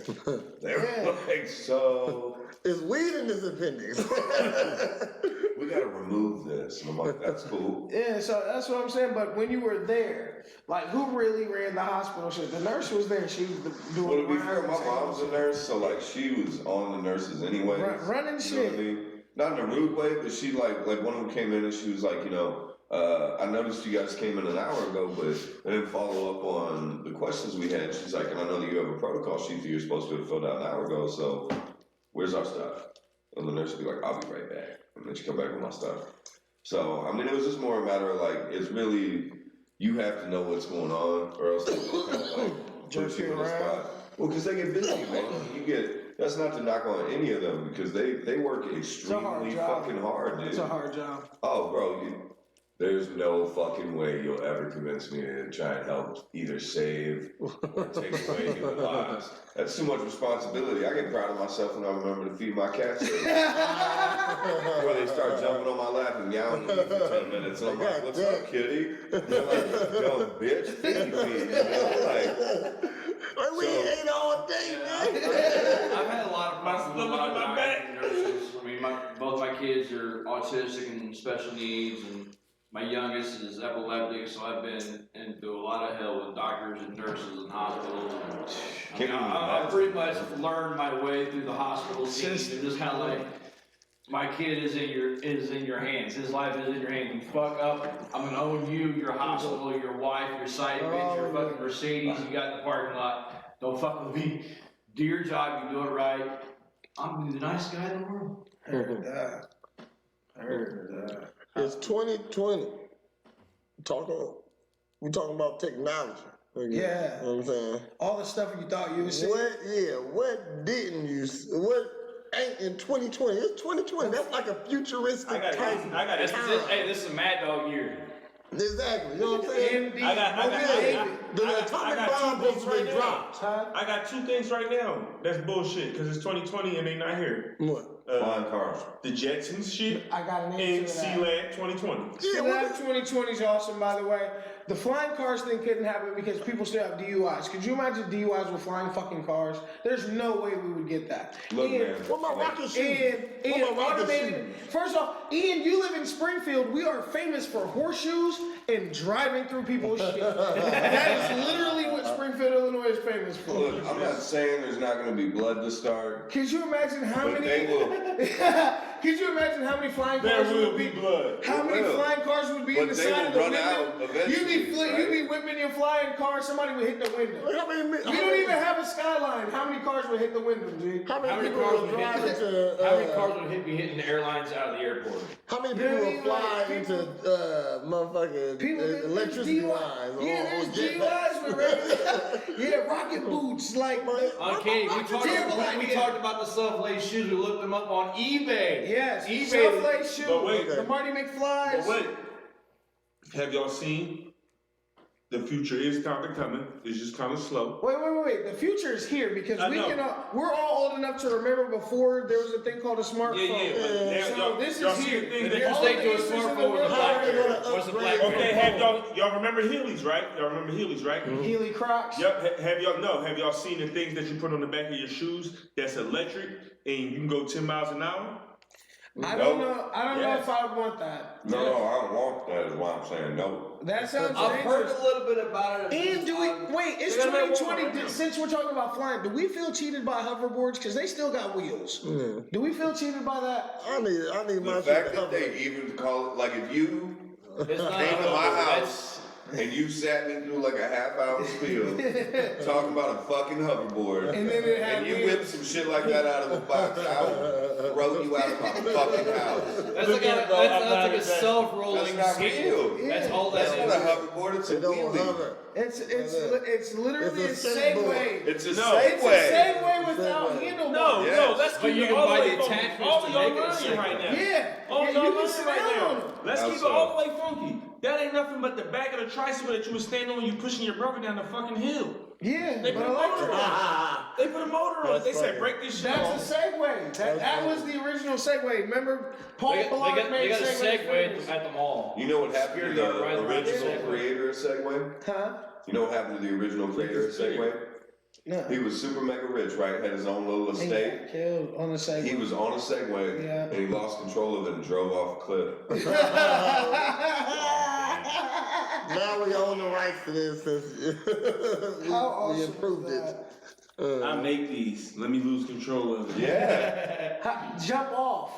[SPEAKER 4] They were like, so
[SPEAKER 5] It's weed in this appendix.
[SPEAKER 4] we gotta remove this. And I'm like, that's cool.
[SPEAKER 2] Yeah, so that's what I'm saying. But when you were there, like, who really ran the hospital shit? The nurse was there. She was doing
[SPEAKER 4] Well, to be fair,
[SPEAKER 2] rounds
[SPEAKER 4] my
[SPEAKER 2] and-
[SPEAKER 4] mom's a nurse, so like she was on the nurses anyway.
[SPEAKER 2] Running
[SPEAKER 4] You know
[SPEAKER 2] shit.
[SPEAKER 4] what I mean? Not in a rude way, but she like one of them came in and she was like, I noticed you guys came in an hour ago, but I didn't follow up on the questions we had. She's like, and I know that you have a protocol sheet that you're supposed to have filled out an hour ago, so where's our stuff? And the nurse would be like, I'll be right back. And then she come back with my stuff. So, I mean, it was just more a matter of like, it's really, you have to know what's going on, or else they will kind of like put you in a spot. Well, because they get busy, man. That's not to knock on any of them, because they work extremely fucking hard, dude.
[SPEAKER 2] It's a hard job.
[SPEAKER 4] Oh, bro, there's no fucking way you'll ever convince me to try and help either save or take away human lives. That's too much responsibility. I get proud of myself when I remember to feed my cats. Where they start jumping on my lap and yowling at me for 10 minutes. And I'm like, what's up, kitty? And they're like, yo, bitch, feed me. You know, like,
[SPEAKER 5] We ate all day, man.
[SPEAKER 6] I've had a lot of problems with a lot of
[SPEAKER 3] My back.
[SPEAKER 6] doctors and nurses. I mean, both my kids are autistic and special needs, and my youngest is epileptic, so I've been into a lot of hell with doctors and nurses and hospitals. And, I pretty much learned my way through the hospital scene, and just kind of like, my kid is in your hands. His life is in your hands. You fuck up, I'm gonna own you, your hospital, your wife, your site bitch, your fucking Mercedes you got in the parking lot. Don't fuck with me. Do your job. You do it right. I'm gonna be the nicest guy in the world.
[SPEAKER 2] Heard that.
[SPEAKER 5] It's 2020. We talking about technology.
[SPEAKER 2] Yeah.
[SPEAKER 5] You know what I'm saying?
[SPEAKER 2] All the stuff you thought you would see.
[SPEAKER 5] What didn't you see? What ain't in 2020? It's 2020. That's like a futuristic type
[SPEAKER 6] Hey, this is a Mad Dog year.
[SPEAKER 5] Exactly. You know what I'm saying?
[SPEAKER 2] MD,
[SPEAKER 3] I got-
[SPEAKER 5] The
[SPEAKER 3] I
[SPEAKER 5] atomic
[SPEAKER 3] got
[SPEAKER 5] bomb
[SPEAKER 3] two things
[SPEAKER 5] supposed to be
[SPEAKER 3] right now.
[SPEAKER 5] dropped.
[SPEAKER 2] Huh?
[SPEAKER 3] I got two things right now. That's bullshit, because it's 2020 and they not here.
[SPEAKER 5] What?
[SPEAKER 4] Flying cars.
[SPEAKER 3] The Jetsons shit
[SPEAKER 2] I got an
[SPEAKER 3] in
[SPEAKER 2] answer to that.
[SPEAKER 3] C-Lab 2020.
[SPEAKER 2] Lab 2020 is awesome, by the way. The flying cars thing couldn't happen because people still have DUIs. Could you imagine DUIs with flying fucking cars? There's no way we would get that.
[SPEAKER 4] Look, man.
[SPEAKER 5] What my rocket shoes?
[SPEAKER 2] And
[SPEAKER 5] What my rocket
[SPEAKER 2] automated.
[SPEAKER 5] shoes?
[SPEAKER 2] First off, Ian, you live in Springfield. We are famous for horseshoes and driving through people's shit. That is literally what Springfield, Illinois is famous for.
[SPEAKER 4] Look, I'm not saying there's not going to be blood to start,
[SPEAKER 2] Could you imagine how
[SPEAKER 4] but
[SPEAKER 2] many?
[SPEAKER 4] they will.
[SPEAKER 2] Could you imagine how many flying
[SPEAKER 3] There
[SPEAKER 2] cars
[SPEAKER 3] will
[SPEAKER 2] would
[SPEAKER 3] be blood.
[SPEAKER 2] How many
[SPEAKER 4] will.
[SPEAKER 2] flying cars would be in
[SPEAKER 4] But
[SPEAKER 2] the
[SPEAKER 4] they
[SPEAKER 2] side
[SPEAKER 4] will
[SPEAKER 2] of the
[SPEAKER 4] run
[SPEAKER 2] window?
[SPEAKER 4] out eventually,
[SPEAKER 2] You'd be whipping your flying car. Somebody would hit the window.
[SPEAKER 5] How many?
[SPEAKER 2] We don't even have a skyline. How many cars would hit the window, G?
[SPEAKER 5] How many
[SPEAKER 8] How many
[SPEAKER 5] people
[SPEAKER 8] cars
[SPEAKER 5] will
[SPEAKER 8] would
[SPEAKER 5] drive
[SPEAKER 8] hit?
[SPEAKER 5] into?
[SPEAKER 8] How many cars would be hitting the airlines out of the airport?
[SPEAKER 5] How many
[SPEAKER 2] You know
[SPEAKER 5] people
[SPEAKER 2] what I
[SPEAKER 5] will
[SPEAKER 2] mean?
[SPEAKER 5] fly
[SPEAKER 2] Like,
[SPEAKER 5] into motherfucking
[SPEAKER 2] People, there's
[SPEAKER 5] electricity
[SPEAKER 2] DUI.
[SPEAKER 5] lines?
[SPEAKER 2] Yeah,
[SPEAKER 5] or
[SPEAKER 2] there's
[SPEAKER 5] jetpacks?
[SPEAKER 2] DUIs with regular. Yeah, rocket boots. Like,
[SPEAKER 8] Uncanny.
[SPEAKER 2] Terrible
[SPEAKER 8] We
[SPEAKER 2] idea.
[SPEAKER 8] talked about the self-lace shoes. We looked them up on eBay.
[SPEAKER 2] yes,
[SPEAKER 8] eBay.
[SPEAKER 2] self-lace shoes.
[SPEAKER 3] But wait.
[SPEAKER 2] The Marty McFlys.
[SPEAKER 3] But wait, have y'all seen? The future is kind of coming. It's just kind of slow.
[SPEAKER 2] Wait. The future is here because
[SPEAKER 3] I
[SPEAKER 2] we
[SPEAKER 3] know.
[SPEAKER 2] can. We're all old enough to remember before there was a thing called a smartphone.
[SPEAKER 3] Yeah. But
[SPEAKER 2] So this is
[SPEAKER 3] see
[SPEAKER 2] here.
[SPEAKER 3] the things
[SPEAKER 8] The
[SPEAKER 3] that
[SPEAKER 8] difference
[SPEAKER 2] All
[SPEAKER 8] they
[SPEAKER 2] the
[SPEAKER 8] do a
[SPEAKER 2] answers in the
[SPEAKER 8] smartphone with a
[SPEAKER 2] world
[SPEAKER 8] BlackBerry.
[SPEAKER 5] are gonna
[SPEAKER 8] What's the
[SPEAKER 5] upgrade.
[SPEAKER 8] BlackBerry?
[SPEAKER 3] Okay, have y'all remember Heelys, right? Y'all remember Heelys, right?
[SPEAKER 2] Healy Crocs.
[SPEAKER 3] Yep. Have y'all seen the things that you put on the back of your shoes that's electric and you can go 10 miles an hour?
[SPEAKER 2] I don't
[SPEAKER 4] Nope.
[SPEAKER 2] know. I don't know
[SPEAKER 3] Yes.
[SPEAKER 2] if I would want that.
[SPEAKER 4] No, I don't want that. Is why I'm saying no.
[SPEAKER 2] That sounds
[SPEAKER 8] I've heard
[SPEAKER 2] dangerous.
[SPEAKER 8] a little bit about it.
[SPEAKER 2] And do we wait? It's
[SPEAKER 8] They're gonna make
[SPEAKER 2] 2020.
[SPEAKER 8] one.
[SPEAKER 2] Since we're talking about flying, do we feel cheated by hoverboards because they still got wheels? Do we feel cheated by that?
[SPEAKER 5] I need my
[SPEAKER 4] The
[SPEAKER 5] shit
[SPEAKER 4] fact
[SPEAKER 5] to
[SPEAKER 4] that they
[SPEAKER 5] cover.
[SPEAKER 4] even call it, like if you
[SPEAKER 8] It's not
[SPEAKER 4] came to my
[SPEAKER 8] that's-
[SPEAKER 4] house and you sat me through like a half-hour spiel talking about a fucking hoverboard,
[SPEAKER 2] And then it had
[SPEAKER 4] and you
[SPEAKER 2] wheels.
[SPEAKER 4] whip some shit like that out of the box, I will throw you out of my fucking house.
[SPEAKER 8] That's
[SPEAKER 3] Look
[SPEAKER 8] like
[SPEAKER 3] at it, bro. I'm
[SPEAKER 8] that's
[SPEAKER 3] not
[SPEAKER 8] like a
[SPEAKER 3] exactly-
[SPEAKER 8] self-rolling
[SPEAKER 4] That's not real.
[SPEAKER 8] skateboard. That's all
[SPEAKER 4] That's
[SPEAKER 8] that
[SPEAKER 4] not a
[SPEAKER 8] is.
[SPEAKER 4] hoverboard, it's a
[SPEAKER 5] They don't
[SPEAKER 4] wheelie.
[SPEAKER 5] hover.
[SPEAKER 2] It's literally a
[SPEAKER 5] It's a skateboard.
[SPEAKER 2] Segway.
[SPEAKER 4] It's a
[SPEAKER 3] No.
[SPEAKER 2] It's a
[SPEAKER 4] Segway.
[SPEAKER 2] Segway without
[SPEAKER 5] Segway.
[SPEAKER 2] handlebars.
[SPEAKER 3] No,
[SPEAKER 4] Yes.
[SPEAKER 3] let's
[SPEAKER 8] But
[SPEAKER 3] keep
[SPEAKER 8] you
[SPEAKER 3] it
[SPEAKER 8] can
[SPEAKER 3] all
[SPEAKER 8] buy
[SPEAKER 3] the way
[SPEAKER 8] the
[SPEAKER 3] funky.
[SPEAKER 8] attachments
[SPEAKER 3] All
[SPEAKER 8] to
[SPEAKER 3] of y'all
[SPEAKER 8] make it a
[SPEAKER 3] learning
[SPEAKER 8] Segway.
[SPEAKER 3] right now.
[SPEAKER 2] Yeah.
[SPEAKER 3] All
[SPEAKER 2] Yeah,
[SPEAKER 3] y'all
[SPEAKER 2] you can
[SPEAKER 3] learning
[SPEAKER 2] sit
[SPEAKER 3] right
[SPEAKER 2] down
[SPEAKER 3] now.
[SPEAKER 2] on 'em.
[SPEAKER 3] Let's
[SPEAKER 4] How
[SPEAKER 3] keep it
[SPEAKER 4] so?
[SPEAKER 3] all the way funky. That ain't nothing but the back of the tricycle that you was standing on. You pushing your brother down the fucking hill.
[SPEAKER 2] Yeah,
[SPEAKER 3] They put
[SPEAKER 2] but
[SPEAKER 3] a motor
[SPEAKER 2] electric.
[SPEAKER 3] on it. They put a motor on it.
[SPEAKER 5] That's
[SPEAKER 3] They said
[SPEAKER 5] funny.
[SPEAKER 3] break this shit
[SPEAKER 2] That's
[SPEAKER 3] off.
[SPEAKER 2] a Segway. That was the original Segway. Remember, Paul
[SPEAKER 8] They
[SPEAKER 2] Blart
[SPEAKER 8] got
[SPEAKER 2] made
[SPEAKER 8] a
[SPEAKER 2] Segway.
[SPEAKER 8] Segway at the mall.
[SPEAKER 4] You know what happened to
[SPEAKER 8] You're
[SPEAKER 4] the
[SPEAKER 8] gonna ride around
[SPEAKER 4] original
[SPEAKER 8] Segway.
[SPEAKER 4] creator of Segway?
[SPEAKER 2] Huh?
[SPEAKER 4] You know what happened to the original creator of Segway?
[SPEAKER 2] No.
[SPEAKER 4] He was super mega rich, right? Had his own little
[SPEAKER 2] He
[SPEAKER 4] estate.
[SPEAKER 2] got killed on the Segway.
[SPEAKER 4] He was on a Segway
[SPEAKER 2] Yeah.
[SPEAKER 4] and he lost control of it and drove off a cliff.
[SPEAKER 5] Now we own the rights to this since
[SPEAKER 2] How
[SPEAKER 5] we
[SPEAKER 2] awesome
[SPEAKER 5] improved
[SPEAKER 2] is
[SPEAKER 5] it.
[SPEAKER 2] that?
[SPEAKER 3] I make these. Let me lose control of it.
[SPEAKER 4] Yeah.
[SPEAKER 2] Jump off.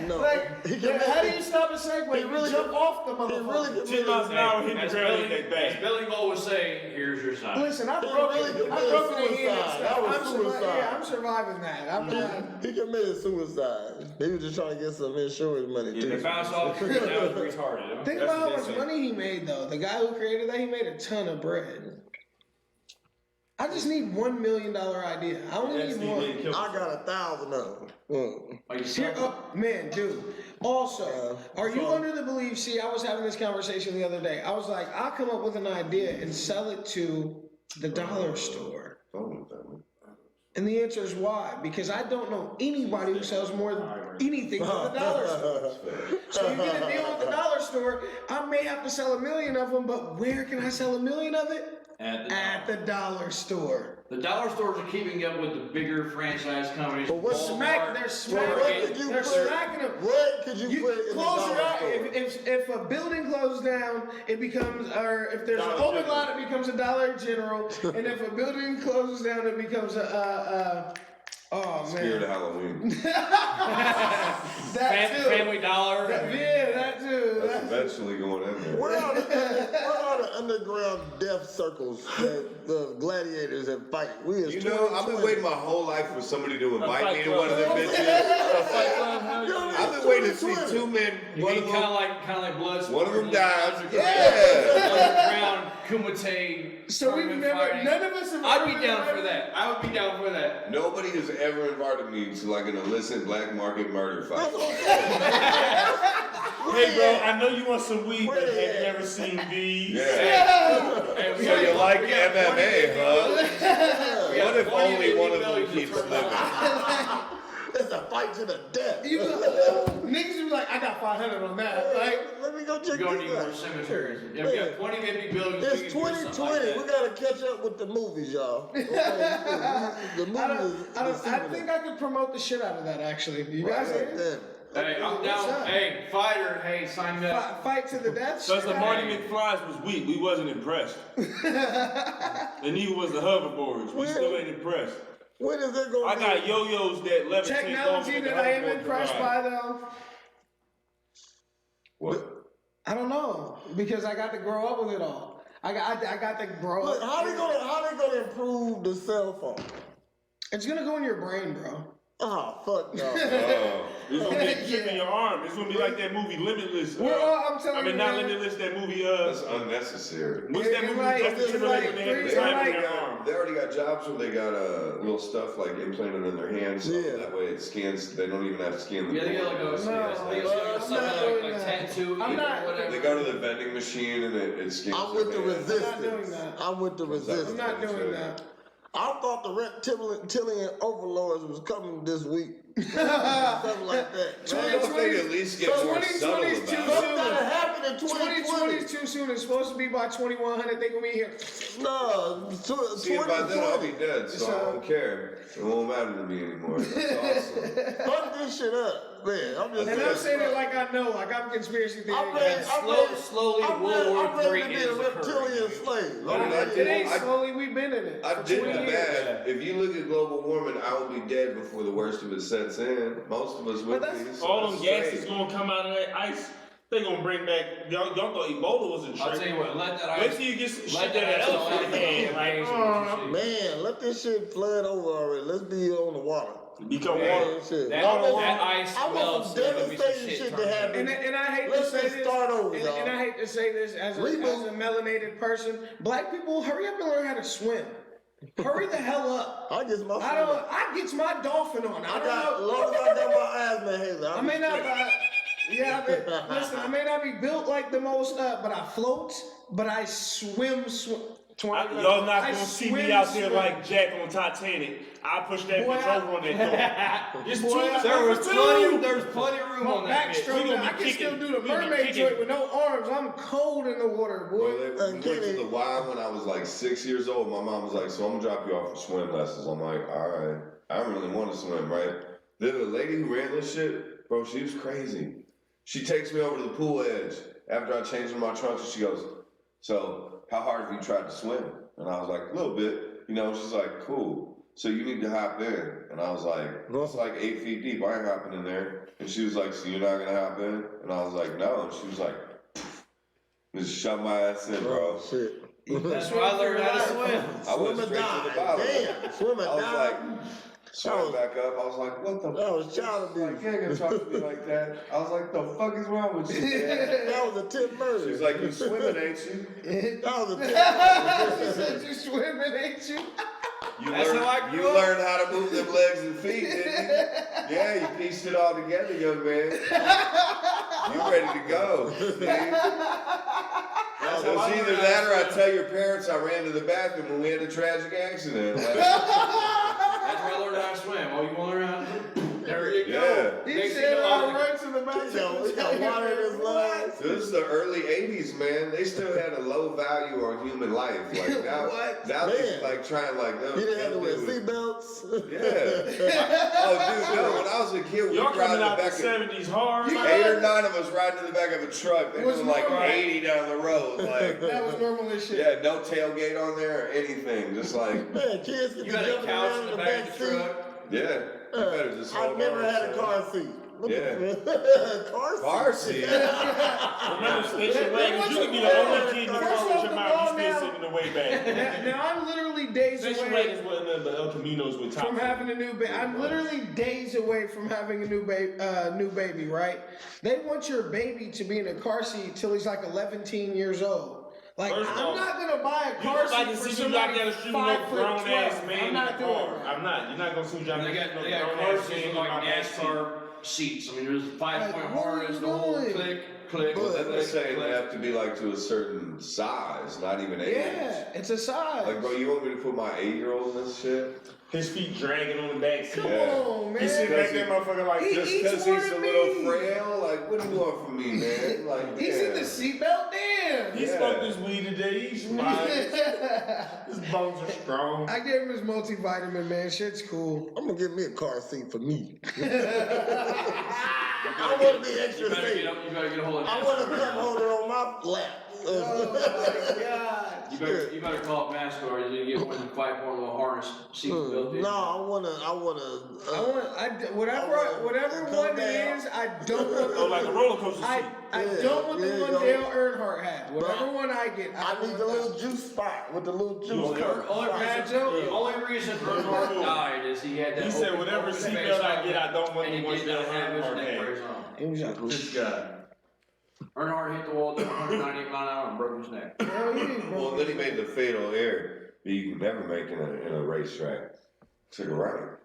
[SPEAKER 5] No,
[SPEAKER 2] Like,
[SPEAKER 5] he can
[SPEAKER 2] how do
[SPEAKER 5] make
[SPEAKER 2] you stop a Segway?
[SPEAKER 5] He really
[SPEAKER 2] jump
[SPEAKER 5] can-
[SPEAKER 2] off the
[SPEAKER 5] He
[SPEAKER 2] motherfucker.
[SPEAKER 5] really
[SPEAKER 3] 10 miles an hour hitting the
[SPEAKER 8] As
[SPEAKER 3] ground
[SPEAKER 8] Billy,
[SPEAKER 3] ain't that
[SPEAKER 8] as
[SPEAKER 3] bad.
[SPEAKER 8] Billy Mo was saying, here's your sign.
[SPEAKER 2] Listen, I've
[SPEAKER 5] He
[SPEAKER 2] broken,
[SPEAKER 5] really
[SPEAKER 2] I've
[SPEAKER 5] committed
[SPEAKER 2] broken a hand and
[SPEAKER 5] suicide.
[SPEAKER 2] stuff.
[SPEAKER 5] That was
[SPEAKER 2] I'm
[SPEAKER 5] suicide.
[SPEAKER 2] yeah, I'm surviving that. I'm not.
[SPEAKER 5] He committed suicide. He was just trying to get some insurance money
[SPEAKER 3] Yeah,
[SPEAKER 5] too.
[SPEAKER 8] He bounced off the tree and that was retarded.
[SPEAKER 2] Think
[SPEAKER 3] That's
[SPEAKER 2] about how
[SPEAKER 3] what
[SPEAKER 2] much
[SPEAKER 3] they say.
[SPEAKER 2] money he made, though. The guy who created that, he made a ton of bread. I just need $1 million idea. I only
[SPEAKER 3] That's
[SPEAKER 2] need
[SPEAKER 3] the
[SPEAKER 2] one.
[SPEAKER 3] way to kill
[SPEAKER 5] I got 1,000 of them.
[SPEAKER 8] Are you
[SPEAKER 2] Here,
[SPEAKER 8] selling?
[SPEAKER 2] man, dude. Also, are you
[SPEAKER 5] so-
[SPEAKER 2] under the belief? See, I was having this conversation the other day. I was like, I'll come up with an idea and sell it to the dollar store. And the answer is why? Because I don't know anybody who sells more than anything at the dollar store. So you get a deal with the dollar store. I may have to sell 1 million of them, but where can I sell 1 million of it? At the dollar store.
[SPEAKER 8] The dollar stores are keeping up with the bigger franchise companies.
[SPEAKER 5] But what
[SPEAKER 8] Walmart,
[SPEAKER 2] They're
[SPEAKER 5] What
[SPEAKER 2] smacking.
[SPEAKER 5] could you
[SPEAKER 2] They're
[SPEAKER 5] put?
[SPEAKER 2] smacking them.
[SPEAKER 5] What could you
[SPEAKER 2] You
[SPEAKER 5] put in the
[SPEAKER 2] close
[SPEAKER 5] dollar
[SPEAKER 2] your eye.
[SPEAKER 5] store?
[SPEAKER 2] If a building closes down, it becomes, or if there's an
[SPEAKER 3] Dollar
[SPEAKER 2] open
[SPEAKER 3] General.
[SPEAKER 2] lot, it becomes a Dollar General. And if a building closes down, it becomes oh
[SPEAKER 4] Spirit of
[SPEAKER 2] man,
[SPEAKER 4] Halloween.
[SPEAKER 2] that too.
[SPEAKER 8] Family Dollar.
[SPEAKER 2] Yeah, that too.
[SPEAKER 4] That's eventually going in there.
[SPEAKER 5] Where are the underground death circles that the gladiators have fight? We as
[SPEAKER 4] You know, I've been
[SPEAKER 5] 2020.
[SPEAKER 4] waiting my whole life for somebody to invite
[SPEAKER 3] Fight
[SPEAKER 4] me to
[SPEAKER 3] Club.
[SPEAKER 4] one of them bitches.
[SPEAKER 3] Fight Club, hell yeah.
[SPEAKER 4] I've been waiting to see two men.
[SPEAKER 8] You
[SPEAKER 4] One
[SPEAKER 8] mean
[SPEAKER 4] of
[SPEAKER 8] kind
[SPEAKER 4] them,
[SPEAKER 8] of like blood.
[SPEAKER 4] one of them
[SPEAKER 8] sports,
[SPEAKER 4] died.
[SPEAKER 8] underground-
[SPEAKER 4] Yeah.
[SPEAKER 8] Underground Kumite.
[SPEAKER 2] So we've
[SPEAKER 8] tournament
[SPEAKER 2] never,
[SPEAKER 8] fighting.
[SPEAKER 2] none of us have.
[SPEAKER 8] I'd
[SPEAKER 2] ever
[SPEAKER 8] be
[SPEAKER 2] been
[SPEAKER 8] down for
[SPEAKER 2] invited.
[SPEAKER 8] that. I would be down for that.
[SPEAKER 4] Nobody has ever invited me to like an illicit black market murder fight.
[SPEAKER 3] Hey, bro, I know you want some weed, but
[SPEAKER 5] Where
[SPEAKER 3] have
[SPEAKER 5] they
[SPEAKER 3] you
[SPEAKER 5] at?
[SPEAKER 3] ever seen these?
[SPEAKER 4] Yeah.
[SPEAKER 8] Hey, we
[SPEAKER 4] So
[SPEAKER 8] got-
[SPEAKER 4] you like
[SPEAKER 8] we got
[SPEAKER 4] MMA, huh? What if only one of them keeps living?
[SPEAKER 5] It's a fight to the death.
[SPEAKER 2] Niggas be like, I got 500 on that. Like,
[SPEAKER 5] Let me go check
[SPEAKER 6] We're gonna need
[SPEAKER 5] this
[SPEAKER 6] more
[SPEAKER 5] out.
[SPEAKER 6] cemeteries. Yeah, we got 20 empty buildings. we
[SPEAKER 5] It's
[SPEAKER 6] can do something like
[SPEAKER 5] 2020.
[SPEAKER 6] that.
[SPEAKER 5] We gotta catch up with the movies, y'all. Okay? The movies.
[SPEAKER 2] I think I could promote the shit out of that, actually. You guys hear it?
[SPEAKER 6] Hey, I'm
[SPEAKER 2] What's
[SPEAKER 6] down.
[SPEAKER 2] up?
[SPEAKER 6] Hey, fighter. Hey, sign me up.
[SPEAKER 2] Fight to the death.
[SPEAKER 3] Because the
[SPEAKER 2] shit.
[SPEAKER 3] Marty McFlys was weak, we wasn't impressed. And neither was the hoverboards. We still ain't impressed.
[SPEAKER 5] When is it gonna
[SPEAKER 3] I
[SPEAKER 5] be?
[SPEAKER 3] got yo-yos that levitate.
[SPEAKER 2] Technology that I am impressed by, though.
[SPEAKER 4] What?
[SPEAKER 2] I don't know, because I got to grow up with it all. I got to grow
[SPEAKER 5] Look,
[SPEAKER 2] up.
[SPEAKER 5] how they gonna improve the cell phone?
[SPEAKER 2] It's gonna go in your brain, bro.
[SPEAKER 5] Oh fuck no.
[SPEAKER 3] It's gonna be a chip in your arm. It's gonna be like that movie Limitless.
[SPEAKER 2] I'm telling you,
[SPEAKER 3] not
[SPEAKER 2] man.
[SPEAKER 3] Limitless, that movie,
[SPEAKER 4] That's unnecessary.
[SPEAKER 3] what's that movie
[SPEAKER 2] like-
[SPEAKER 3] with Justin
[SPEAKER 2] it's
[SPEAKER 3] Timberlake
[SPEAKER 2] like
[SPEAKER 3] when they had the
[SPEAKER 2] three-
[SPEAKER 3] time in
[SPEAKER 2] like-
[SPEAKER 3] their arm?
[SPEAKER 4] They already got jobs where they got little stuff like implanted in their hands. So
[SPEAKER 5] Yeah.
[SPEAKER 4] that way it scans. They don't even have to scan the
[SPEAKER 6] Yeah, they got like
[SPEAKER 4] board.
[SPEAKER 6] a,
[SPEAKER 2] No,
[SPEAKER 6] they got
[SPEAKER 2] I'm
[SPEAKER 6] something
[SPEAKER 2] not doing
[SPEAKER 6] like
[SPEAKER 2] that.
[SPEAKER 6] tattoo
[SPEAKER 2] I'm not-
[SPEAKER 6] whatever.
[SPEAKER 4] They go to the vending machine and it scans.
[SPEAKER 5] I'm with the
[SPEAKER 4] their hands.
[SPEAKER 5] resistance.
[SPEAKER 2] I'm not doing that.
[SPEAKER 5] I'm with the resistance.
[SPEAKER 2] I'm not doing that.
[SPEAKER 5] I thought the reptilian overlords was coming this week. Something like that.
[SPEAKER 4] I don't think at least get more
[SPEAKER 2] 2020
[SPEAKER 4] subtle
[SPEAKER 2] is
[SPEAKER 4] about
[SPEAKER 2] too
[SPEAKER 4] it.
[SPEAKER 5] Something gotta happen in
[SPEAKER 2] 2020
[SPEAKER 5] 2020.
[SPEAKER 2] is too soon. It's supposed to be by 2100. They gonna be here.
[SPEAKER 5] No,
[SPEAKER 4] See, by then I'll be
[SPEAKER 5] 2020.
[SPEAKER 4] dead, so I don't care. It won't matter to me anymore. That's awesome.
[SPEAKER 5] Fuck this shit up, man. I'm just
[SPEAKER 2] And I'm saying it like I know. Like I'm a conspiracy theory.
[SPEAKER 5] I'm ready.
[SPEAKER 6] Slowly,
[SPEAKER 5] I'm
[SPEAKER 6] World War
[SPEAKER 5] ready to
[SPEAKER 6] III
[SPEAKER 5] be a
[SPEAKER 6] is
[SPEAKER 5] reptilian
[SPEAKER 6] occurring.
[SPEAKER 5] slave.
[SPEAKER 4] I mean,
[SPEAKER 2] It ain't slowly. We've been in it.
[SPEAKER 4] I
[SPEAKER 2] for
[SPEAKER 4] did
[SPEAKER 2] 20
[SPEAKER 4] the
[SPEAKER 2] years.
[SPEAKER 4] bad. If you look at global warming, I will be dead before the worst of it sets in. Most of us would be. So
[SPEAKER 3] All them
[SPEAKER 4] that's
[SPEAKER 3] gases
[SPEAKER 4] great.
[SPEAKER 3] gonna come out of that ice. They gonna bring back. Y'all thought Ebola was a trick.
[SPEAKER 6] I'll tell you what, let that
[SPEAKER 3] Wait
[SPEAKER 6] ice.
[SPEAKER 3] till you get some
[SPEAKER 6] Let
[SPEAKER 3] shit that
[SPEAKER 6] that ice
[SPEAKER 3] else
[SPEAKER 6] melt
[SPEAKER 3] in the hand. Like,
[SPEAKER 5] Man, let this shit flood over already. Let's be on the water.
[SPEAKER 3] become
[SPEAKER 6] Man.
[SPEAKER 3] water.
[SPEAKER 5] Shit.
[SPEAKER 6] That-
[SPEAKER 5] Water-
[SPEAKER 6] that ice
[SPEAKER 5] I want
[SPEAKER 6] melts,
[SPEAKER 5] some
[SPEAKER 6] there's gonna be some
[SPEAKER 5] devastating
[SPEAKER 6] shit
[SPEAKER 5] shit to
[SPEAKER 6] turning.
[SPEAKER 5] happen.
[SPEAKER 2] And I hate
[SPEAKER 5] Let's
[SPEAKER 2] to say
[SPEAKER 5] just
[SPEAKER 2] this.
[SPEAKER 5] start over,
[SPEAKER 2] and,
[SPEAKER 5] y'all.
[SPEAKER 2] and I hate to say this as a
[SPEAKER 5] Reboot.
[SPEAKER 2] melanated person. Black people, hurry up and learn how to swim. Hurry the hell up.
[SPEAKER 5] I get my.
[SPEAKER 2] I get my dolphin on. I
[SPEAKER 5] I
[SPEAKER 2] don't
[SPEAKER 5] got, as
[SPEAKER 2] know.
[SPEAKER 5] long as I got my asthma inhaler.
[SPEAKER 2] I may not. Listen, I may not be built like the most, but I float. But I swim.
[SPEAKER 3] Y'all not
[SPEAKER 2] I
[SPEAKER 3] gonna see
[SPEAKER 2] swim,
[SPEAKER 3] me out there
[SPEAKER 2] swim.
[SPEAKER 3] like Jack on Titanic. I push that
[SPEAKER 2] Boy,
[SPEAKER 3] bitch over on that door. Just
[SPEAKER 2] Boy,
[SPEAKER 3] two.
[SPEAKER 6] There was plenty of room
[SPEAKER 2] My
[SPEAKER 6] on that bitch.
[SPEAKER 2] backstroke.
[SPEAKER 3] We gonna be
[SPEAKER 2] I can
[SPEAKER 3] kicking.
[SPEAKER 2] still do the
[SPEAKER 3] We gonna be
[SPEAKER 2] mermaid
[SPEAKER 3] kicking.
[SPEAKER 2] joint with no arms. I'm cold in the water, boy.
[SPEAKER 4] Well, we went to the Y when I was like 6 years old. My mom was like, "So I'm gonna drop you off for swim lessons." I'm like, "All right." I don't really want to swim, right? The lady who ran this shit, bro, she was crazy. She takes me over to the pool edge after I changed my trunks, and she goes, "So how hard have you tried to swim?" And I was like, "A little bit." You know, she's like, "Cool. So you need to hop in." And I was like, "It's like 8 feet deep. I ain't hopping in there." And she was like, "So you're not gonna hop in?" And I was like, "No." And she was like, just shut my ass in, bro.
[SPEAKER 5] Oh, shit.
[SPEAKER 6] That's why I learned how to swim.
[SPEAKER 4] I went
[SPEAKER 5] Swim or
[SPEAKER 4] straight to
[SPEAKER 5] die.
[SPEAKER 4] the bottom.
[SPEAKER 5] Damn. Swim or
[SPEAKER 4] I was
[SPEAKER 5] die.
[SPEAKER 4] like, swam back up. I was like, what the
[SPEAKER 5] That was child
[SPEAKER 4] Like,
[SPEAKER 5] abuse.
[SPEAKER 4] you ain't gonna talk to me like that. I was like, the fuck is wrong with you, man?
[SPEAKER 5] That was a tip murder.
[SPEAKER 4] She's like, you swimming, ain't you?
[SPEAKER 5] That was a tip murder.
[SPEAKER 2] She said you swimming, ain't you?
[SPEAKER 6] That's how I grew
[SPEAKER 4] You
[SPEAKER 6] up.
[SPEAKER 4] learned how to move them legs and feet, didn't you? Yeah, you pieced it all together, young man. You ready to go. See? It was either that or I tell your parents I ran to the bathroom when we had a tragic accident. Like,
[SPEAKER 6] That's where I learned how to swim. Oh, you want to learn how to swim? There you go.
[SPEAKER 4] yeah.
[SPEAKER 2] He
[SPEAKER 6] Next
[SPEAKER 2] said
[SPEAKER 6] thing you know, I
[SPEAKER 2] I
[SPEAKER 6] was like,
[SPEAKER 2] run to the back.
[SPEAKER 5] Yo, we got water in his lungs.
[SPEAKER 4] This is the early 80s, man. They still had a low value on human life. Like now,
[SPEAKER 2] What?
[SPEAKER 4] now they're
[SPEAKER 5] Man.
[SPEAKER 4] like trying like them.
[SPEAKER 5] He didn't have to wear seatbelts.
[SPEAKER 4] Yeah. Oh, dude, no, when I was a kid, we
[SPEAKER 3] Y'all
[SPEAKER 4] ride in
[SPEAKER 3] coming
[SPEAKER 4] the
[SPEAKER 3] out the
[SPEAKER 4] back of
[SPEAKER 3] 70s hard.
[SPEAKER 4] 8 or 9 of us riding in the back of a truck. They
[SPEAKER 2] Was
[SPEAKER 4] was like
[SPEAKER 2] normal.
[SPEAKER 4] 80 down the road. Like,
[SPEAKER 2] That was normal as shit.
[SPEAKER 4] yeah, no tailgate on there or anything. Just like,
[SPEAKER 5] Man, kids could be
[SPEAKER 6] You had a
[SPEAKER 5] jumping
[SPEAKER 6] couch
[SPEAKER 5] around
[SPEAKER 6] in
[SPEAKER 5] in
[SPEAKER 6] the
[SPEAKER 5] the
[SPEAKER 6] back
[SPEAKER 5] back
[SPEAKER 6] of the
[SPEAKER 5] seat.
[SPEAKER 6] truck.
[SPEAKER 4] yeah, you better just hold
[SPEAKER 5] I've never
[SPEAKER 4] on,
[SPEAKER 5] had a
[SPEAKER 4] son.
[SPEAKER 5] car seat. What the
[SPEAKER 4] Yeah.
[SPEAKER 5] fuck? Car seat.
[SPEAKER 4] Car seat.
[SPEAKER 3] Remember station wagons? You could be the only kid in the car with your mom. You still sitting in the way back.
[SPEAKER 2] Now I'm literally days
[SPEAKER 3] Station
[SPEAKER 2] away
[SPEAKER 3] wagons wasn't nothing but El Caminos with top.
[SPEAKER 2] from having a new baby. I'm literally days away from having a new baby, right? They want your baby to be in a car seat till he's like 11 years old. Like,
[SPEAKER 3] First
[SPEAKER 2] I'm
[SPEAKER 3] off,
[SPEAKER 2] not gonna buy a
[SPEAKER 3] You
[SPEAKER 2] car
[SPEAKER 3] don't like
[SPEAKER 2] seat
[SPEAKER 3] to
[SPEAKER 2] for
[SPEAKER 3] see me out
[SPEAKER 2] somebody
[SPEAKER 3] there the street with no
[SPEAKER 2] 5'12".
[SPEAKER 3] grown ass man
[SPEAKER 2] I'm
[SPEAKER 3] in
[SPEAKER 2] not
[SPEAKER 3] the
[SPEAKER 2] doing
[SPEAKER 3] car.
[SPEAKER 2] that.
[SPEAKER 3] I'm not. You're not gonna see me out
[SPEAKER 6] They
[SPEAKER 3] there
[SPEAKER 6] got
[SPEAKER 3] with
[SPEAKER 6] they
[SPEAKER 3] no
[SPEAKER 6] got
[SPEAKER 3] grown
[SPEAKER 6] car
[SPEAKER 3] ass man
[SPEAKER 6] seats
[SPEAKER 3] in
[SPEAKER 6] like
[SPEAKER 3] my back seat.
[SPEAKER 6] NASCAR seats. I mean, there's 5-point
[SPEAKER 2] Like, what are
[SPEAKER 6] harness,
[SPEAKER 2] you
[SPEAKER 6] the whole
[SPEAKER 2] doing?
[SPEAKER 6] click, click.
[SPEAKER 4] Well, then they're
[SPEAKER 6] click,
[SPEAKER 4] saying they
[SPEAKER 6] click.
[SPEAKER 4] have to be like to a certain size, not even age.
[SPEAKER 2] Yeah, it's a size.
[SPEAKER 4] Like, bro, you want me to put my 8-year-old in this shit?
[SPEAKER 3] His feet dragging on the back seat.
[SPEAKER 2] Come
[SPEAKER 4] Yeah.
[SPEAKER 2] on, man.
[SPEAKER 3] He sitting back there, motherfucker, like
[SPEAKER 2] He
[SPEAKER 3] just
[SPEAKER 2] eats
[SPEAKER 4] Because
[SPEAKER 2] more
[SPEAKER 4] he's a
[SPEAKER 2] than
[SPEAKER 4] little
[SPEAKER 2] me.
[SPEAKER 4] frail? Like, what do you want from me, man? Like,
[SPEAKER 2] He's in
[SPEAKER 4] damn.
[SPEAKER 2] the seatbelt. Damn.
[SPEAKER 3] He smoked his weed today. He's fine. His bones are strong.
[SPEAKER 2] I gave him his multivitamin, man. Shit's cool.
[SPEAKER 5] I'm gonna get me a car seat for me. I want to be extra
[SPEAKER 6] You better
[SPEAKER 5] safe.
[SPEAKER 6] you better get a hold of
[SPEAKER 5] I want a cup holder on my lap.
[SPEAKER 2] Oh my god.
[SPEAKER 6] You better call up NASCAR and get one of them 5-point little harness seat built in.
[SPEAKER 5] No, I wanna.
[SPEAKER 2] Whatever
[SPEAKER 5] come
[SPEAKER 2] one it
[SPEAKER 5] down.
[SPEAKER 2] is, I don't want
[SPEAKER 3] Oh, like a roller coaster
[SPEAKER 2] I
[SPEAKER 3] seat.
[SPEAKER 2] don't want the
[SPEAKER 5] there you
[SPEAKER 2] one
[SPEAKER 5] go.
[SPEAKER 2] Dale Earnhardt had. Whatever
[SPEAKER 5] But
[SPEAKER 2] one I get,
[SPEAKER 5] I need
[SPEAKER 2] want
[SPEAKER 5] the
[SPEAKER 2] that.
[SPEAKER 5] little juice spot with the little juice
[SPEAKER 6] The
[SPEAKER 5] cup.
[SPEAKER 6] only reason Earnhardt died is he had that.
[SPEAKER 3] He said,
[SPEAKER 6] open-
[SPEAKER 3] whatever
[SPEAKER 6] open
[SPEAKER 3] seatbelt
[SPEAKER 6] face
[SPEAKER 3] I get, I don't want
[SPEAKER 6] and
[SPEAKER 3] the
[SPEAKER 6] he
[SPEAKER 3] one
[SPEAKER 6] did
[SPEAKER 3] that
[SPEAKER 6] not have his
[SPEAKER 3] Earnhardt
[SPEAKER 6] neck
[SPEAKER 3] had.
[SPEAKER 6] brace on.
[SPEAKER 2] Exactly.
[SPEAKER 3] This guy.
[SPEAKER 6] Earnhardt hit the wall at 198 mile an hour and broke his neck.
[SPEAKER 2] Hell yeah, bro.
[SPEAKER 4] Well, then he made the fatal error that you can never make in a racetrack. Took a right.